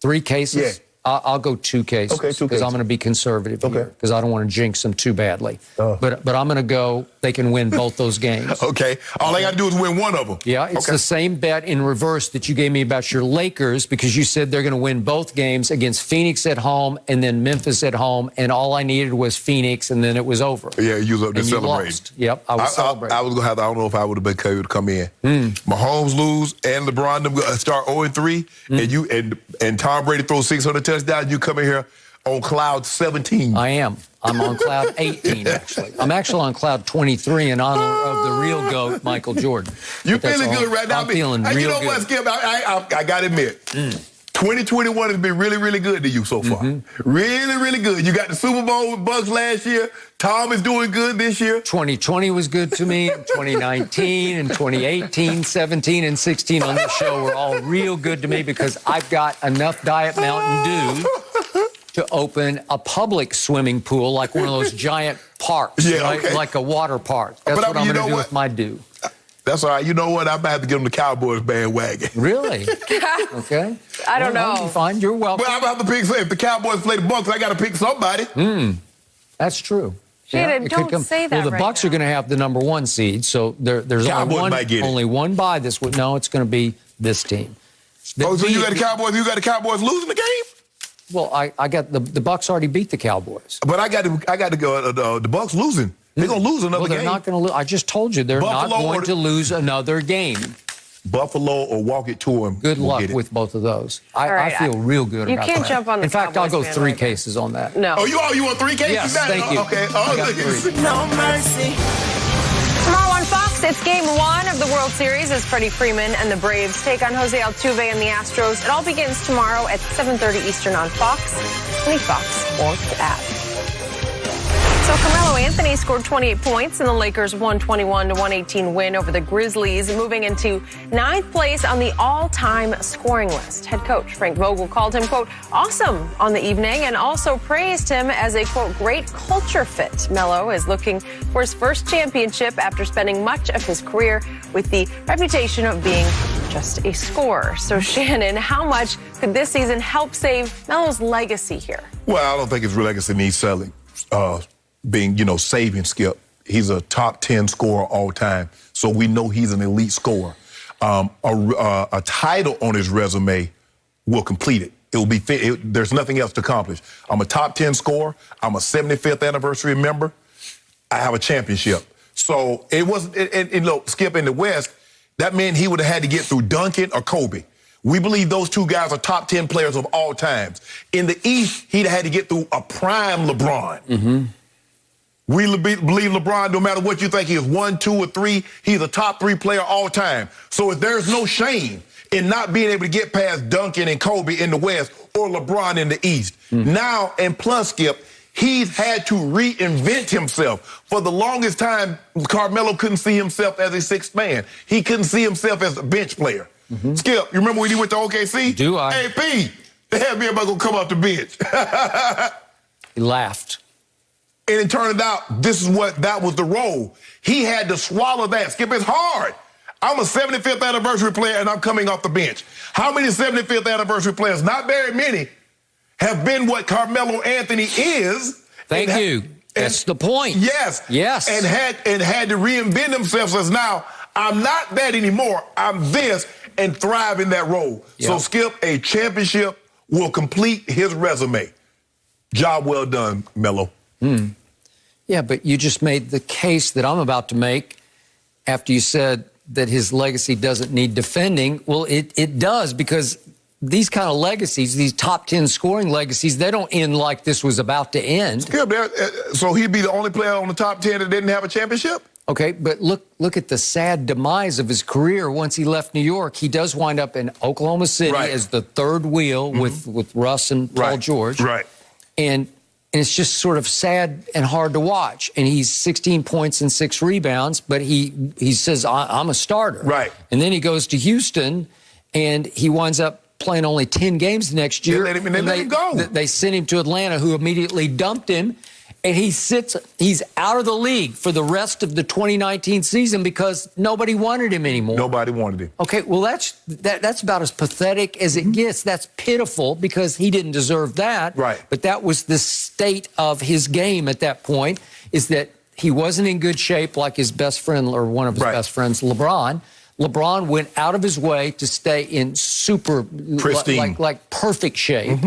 3 cases? Yeah. I'll go 2 cases. Okay, 2 cases. Because I'm going to be conservative here because I don't want to jinx them too badly. But I'm going to go they can win both those games. Okay. All they got to do is win one of them. Yeah, it's the same bet in reverse that you gave me about your Lakers because you said they're going to win both games against Phoenix at home and then Memphis at home, and all I needed was Phoenix, and then it was over. Yeah, you was up there celebrating. Lost. Yep, I was celebrating. I was going to have to, I don't know if I would have been able to come in. Mahomes lose and LeBron them start 0-3, and Tom Brady throws 600 touchdowns, you come in here on cloud 17. I am. I'm on cloud 18, actually. I'm actually on cloud 23 in honor of the real GOAT, Michael Jordan. You feeling good right now? I'm feeling real good. You know what, Skip? I got to admit, 2021 has been really, really good to you so far. Really, really good. You got the Super Bowl with Bucs last year. Tom is doing good this year. 2020 was good to me. 2019 and 2018, 17, and 16 on this show were all real good to me because I've got enough Diet Mountain Dew to open a public swimming pool, like one of those giant parks, right? Okay. Like a water park. That's what I'm going to do with my dew. That's all right. You know what? I'm going to have to get on the Cowboys bandwagon. Really? Okay. I don't know. That'll be fine. You're welcome. Well, I'm going to have to pick. If the Cowboys play the Bucs, I got to pick somebody. That's true. Shannon, it could don't say that. Well, the right Bucs now. are going to have the number 1 seed, so there's only one bye this week. No, it's going to be this team. So you got the Cowboys? You got the Cowboys losing the game? Well, I got the Bucs already beat the Cowboys. But I got to go. The Bucs losing. They're going to lose another game. Well, they're not going to lose. I just told you they're not going to lose another game. Buffalo or walk it to them. Good luck with both of those. I feel real good about that. You can't jump on the In fact, I'll go Cowboys 3 bandwagon. cases on that. No. Oh, you want 3 cases? Yes, thank you. Okay. I got 3. No mercy. Tomorrow on Fox, it's Game 1 of the World Series as Freddie Freeman and the Braves take on Jose Altuve and the Astros. It all begins tomorrow at 7:30 Eastern on Fox and the Fox Sports app. So Carmelo Anthony scored 28 points in the Lakers' 121-118 win over the Grizzlies, moving into 9th place on the all-time scoring list. Head coach Frank Vogel called him, quote, awesome on the evening and also praised him as a, quote, great culture fit. Melo is looking for his first championship after spending much of his career with the reputation of being just a scorer. So, Shannon, how much could this season help save Melo's legacy here? Well, I don't think his legacy needs selling. Saving Skip. He's a top 10 scorer all time, so we know he's an elite scorer. A title on his resume will complete it. It will be there's nothing else to accomplish. I'm a top 10 scorer. I'm a 75th anniversary member. I have a championship. So it wasn't. Skip in the West, that meant he would have had to get through Duncan or Kobe. We believe those 2 guys are top 10 players of all times. In the East, he'd have had to get through a prime LeBron. We believe LeBron, no matter what you think he is, 1, 2, or 3, he's a top 3 player all time. So if there's no shame in not being able to get past Duncan and Kobe in the West or LeBron in the East. Now, and plus, Skip, he's had to reinvent himself. For the longest time, Carmelo couldn't see himself as a 6th man. He couldn't see himself as a bench player. Skip, you remember when he went to OKC? Do I? Hey, P, they had me about to come off the bench. He laughed. And it turned out that was the role. He had to swallow that. Skip, it's hard. I'm a 75th anniversary player and I'm coming off the bench. How many 75th anniversary players, not very many, have been what Carmelo Anthony is? Thank you. That's the point. Yes. Yes. And had to reinvent themselves as now, I'm not that anymore. I'm this and thrive in that role. Yep. So, Skip, a championship will complete his resume. Job well done, Melo. Yeah, but you just made the case that I'm about to make after you said that his legacy doesn't need defending. Well, it does, because these kind of legacies, these top 10 scoring legacies, they don't end like this was about to end. Yeah, so he'd be the only player on the top 10 that didn't have a championship? Okay, but look at the sad demise of his career once he left New York. He does wind up in Oklahoma City as the 3rd wheel with Russ and Paul George. Right. And it's just sort of sad and hard to watch. And he's 16 points and 6 rebounds, but he says, I'm a starter. Right. And then he goes to Houston, and he winds up playing only 10 games next year. They let him go. They sent him to Atlanta, who immediately dumped him. And he's out of the league for the rest of the 2019 season because nobody wanted him anymore. Nobody wanted him. Okay, well, that's about as pathetic as it gets. That's pitiful because he didn't deserve that. Right. But that was the state of his game at that point, is that he wasn't in good shape like his best friend or one of his best friends, LeBron. LeBron went out of his way to stay in super pristine, like perfect shape.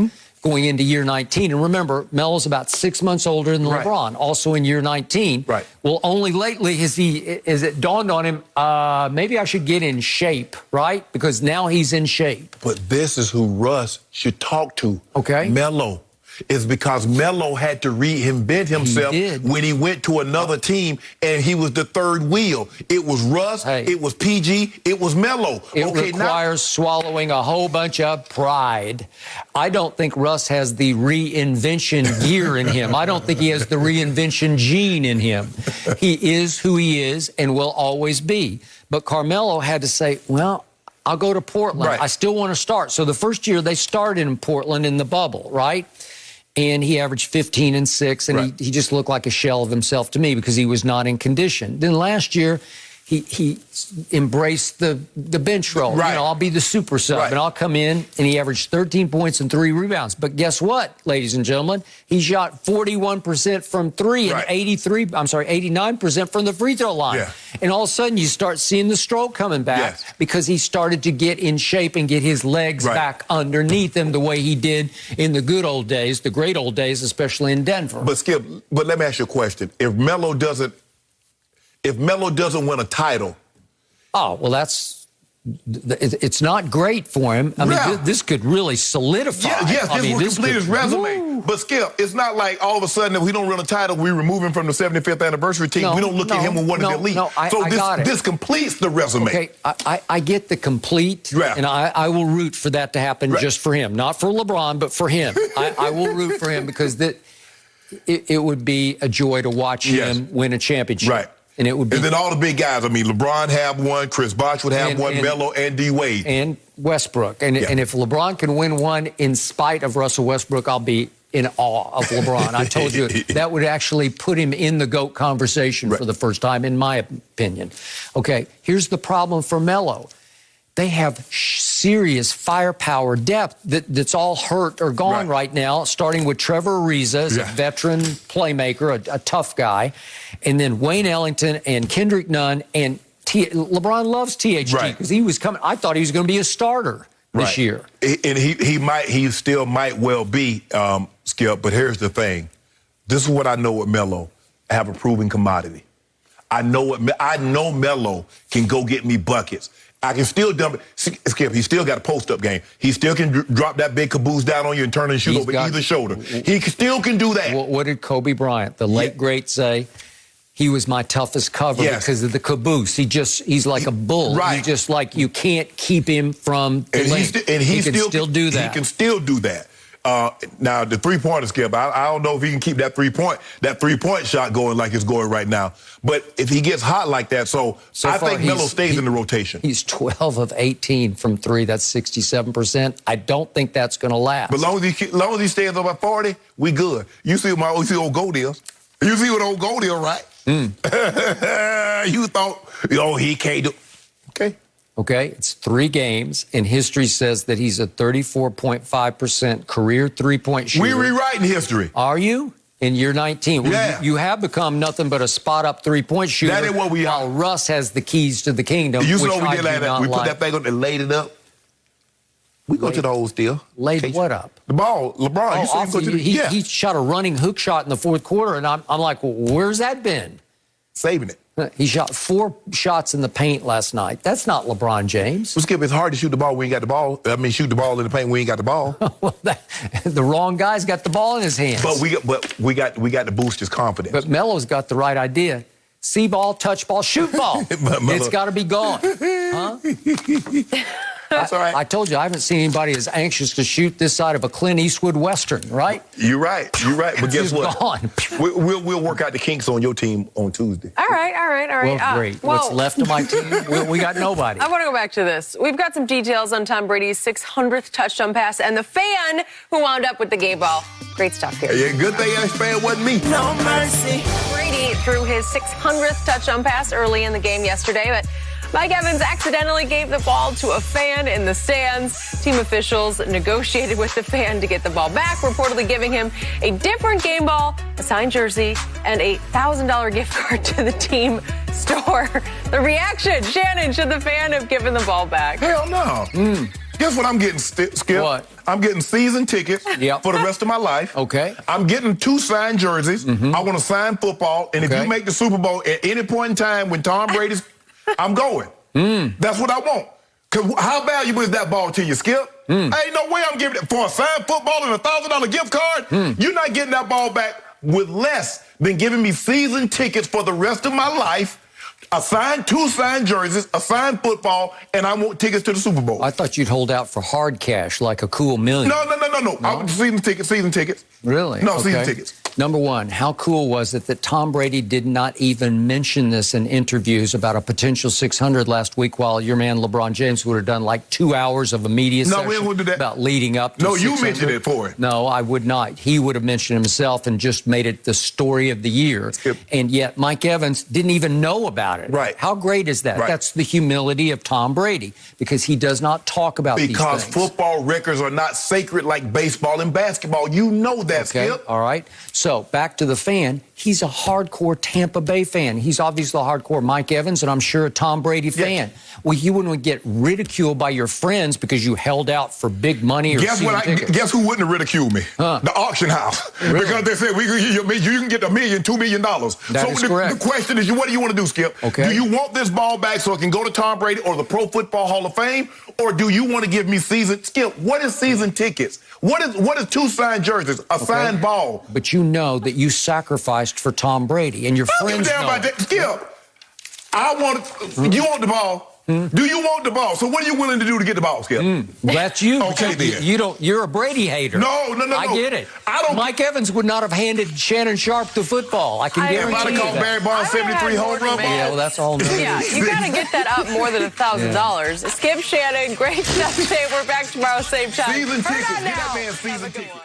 Going into year 19. And remember, Melo's about 6 months older than LeBron, also in year 19. Right. Well, only lately has it dawned on him, maybe I should get in shape, right? Because now he's in shape. But this is who Russ should talk to. Okay. Melo. is because Melo had to reinvent himself when he went to another team, and he was the third wheel. It was Russ, it was PG, it was Melo. It requires swallowing a whole bunch of pride. I don't think Russ has the reinvention gear in him. I don't think he has the reinvention gene in him. He is who he is and will always be. But Carmelo had to say, well, I'll go to Portland. I still want to start. So the first year they started in Portland in the bubble, right? And he averaged 15 and 6, and he just looked like a shell of himself to me because he was not in condition. Then last year, he embraced the bench role. You know, I'll be the super sub, and I'll come in, and he averaged 13 points and 3 rebounds. But guess what, ladies and gentlemen? He shot 41% from 3 and 89% from the free throw line. And all of a sudden, you start seeing the stroke coming back because he started to get in shape and get his legs back underneath him the way he did in the good old days, the great old days, especially in Denver. But Skip, let me ask you a question. If Melo doesn't win a title. Oh, well, it's not great for him. I mean, this could really solidify. This will complete his resume. But Skip, it's not like all of a sudden if we don't win a title, we remove him from the 75th anniversary team. We don't look at him with one of the elite. So this completes the resume. Okay, I get the complete, and I will root for that to happen just for him. Not for LeBron, but for him. I will root for him because it would be a joy to watch him win a championship. And it would be, and then all the big guys. I mean, LeBron have one, Chris Bosh would have one, Melo and D Wade. And Westbrook. And if LeBron can win one in spite of Russell Westbrook, I'll be in awe of LeBron. I told you that would actually put him in the GOAT conversation for the first time, in my opinion. Okay, here's the problem for Melo. They have serious firepower depth that's all hurt or gone right now, starting with Trevor Ariza as a veteran playmaker, a tough guy, and then Wayne Ellington and Kendrick Nunn, and LeBron loves THT because he was coming. I thought he was going to be a starter this year. And he still might well be, Skip, but here's the thing. This is what I know with Melo. I have a proven commodity. I know Melo can go get me buckets. I can still dump it. Skip, he still got a post-up game. He still can drop that big caboose down on you and turn and shoot over either shoulder. He still can do that. What did Kobe Bryant, the late great, say? He was my toughest cover because of the caboose. He's like a bull. He's just like, you can't keep him from the lane. He can still do that. He can still do that. Now, the three-pointer, Skip, I don't know if he can keep that three-point shot going like it's going right now. But if he gets hot like that, I think Melo stays in the rotation. He's 12 of 18 from 3. That's 67%. I don't think that's going to last. But as long as he stays over 40, we good. You see what old Gold is. You see what old Gold is, right? You thought, he can't do. Okay, it's 3 games, and history says that he's a 34.5% career three-point shooter. We're rewriting history. Are you? In year 19. You have become nothing but a spot-up three-point shooter. That is what we are. While Russ has the keys to the kingdom. You know what we did like that? We put that thing on and laid it up. We go to the hole still. Laid what up? The ball. LeBron. He shot a running hook shot in the fourth quarter, and I'm like, well, where's that been? Saving it. He shot 4 shots in the paint last night. That's not LeBron James. Well, Skip, it's hard to shoot the ball when you ain't got the ball. I mean, shoot the ball in the paint when you ain't got the ball. Well, the wrong guy's got the ball in his hands. But we got to boost his confidence. But Melo's got the right idea. See ball, touch ball, shoot ball. It's got to be gone. Huh? That's all right. I told you, I haven't seen anybody as anxious to shoot this side of a Clint Eastwood Western, right? You're right. But guess what? Gone. We'll work out the kinks on your team on Tuesday. All right. Well, great. What's left of my team? We got nobody. I want to go back to this. We've got some details on Tom Brady's 600th touchdown pass and the fan who wound up with the game ball. Great stuff here. Yeah, good thing that fan wasn't me. No mercy. Brady threw his 600th touchdown pass early in the game yesterday, but Mike Evans accidentally gave the ball to a fan in the stands. Team officials negotiated with the fan to get the ball back, reportedly giving him a different game ball, a signed jersey, and a $1,000 gift card to the team store. The reaction, Shannon, should the fan have given the ball back? Hell no. Guess what I'm getting, Skip? What? I'm getting season tickets for the rest of my life. Okay. I'm getting 2 signed jerseys. I want to sign football. And if you make the Super Bowl at any point in time when Tom Brady's, I'm going. That's what I want. How valuable is that ball to you, Skip? Ain't no way I'm giving it for a signed football and a $1,000 gift card. You're not getting that ball back with less than giving me season tickets for the rest of my life, two signed jerseys, a signed football, and I want tickets to the Super Bowl. I thought you'd hold out for hard cash, like a cool million. No. I want season tickets. Really? No, okay. season tickets. Number one, how cool was it that Tom Brady did not even mention this in interviews about a potential 600 last week, while your man LeBron James would have done like 2 hours of a media session we wouldn't do that. About leading up to 600? No, you mentioned it for it. No, I would not. He would have mentioned himself and just made it the story of the year. Yep. And yet Mike Evans didn't even know about it. Right. How great is that? Right. That's the humility of Tom Brady, because he does not talk about these things. Because football records are not sacred like baseball and basketball. You know that, Skip. All right. So back to the fan. He's a hardcore Tampa Bay fan. He's obviously a hardcore Mike Evans, and I'm sure a Tom Brady fan. Yes. Well, you wouldn't get ridiculed by your friends because you held out for big money or season tickets. Guess who wouldn't have ridiculed me? The auction house. Really? Because they said you can get $1 million, $2 million. That is correct. The question is, what do you want to do, Skip? Okay. Do you want this ball back so it can go to Tom Brady or the Pro Football Hall of Fame? Or do you want to give me Skip, what is season tickets? What is 2 signed jerseys, a signed ball? But you know that you sacrificed for Tom Brady, and your friends know. About that. Skip, you want the ball. Do you want the ball? So what are you willing to do to get the ball, Skip? Well, that's you. Okay, then. You're a Brady hater. No. I get it. Mike Evans would not have handed Shannon Sharpe the football. I can guarantee you that. If I'd have called Barry Bonds 73 home run. Yeah, well, that's all. Yeah, you got to get that up more than $1,000. Skip, Shannon, great stuff today. We're back tomorrow, same time. Season tickets. Get Get that man season tickets.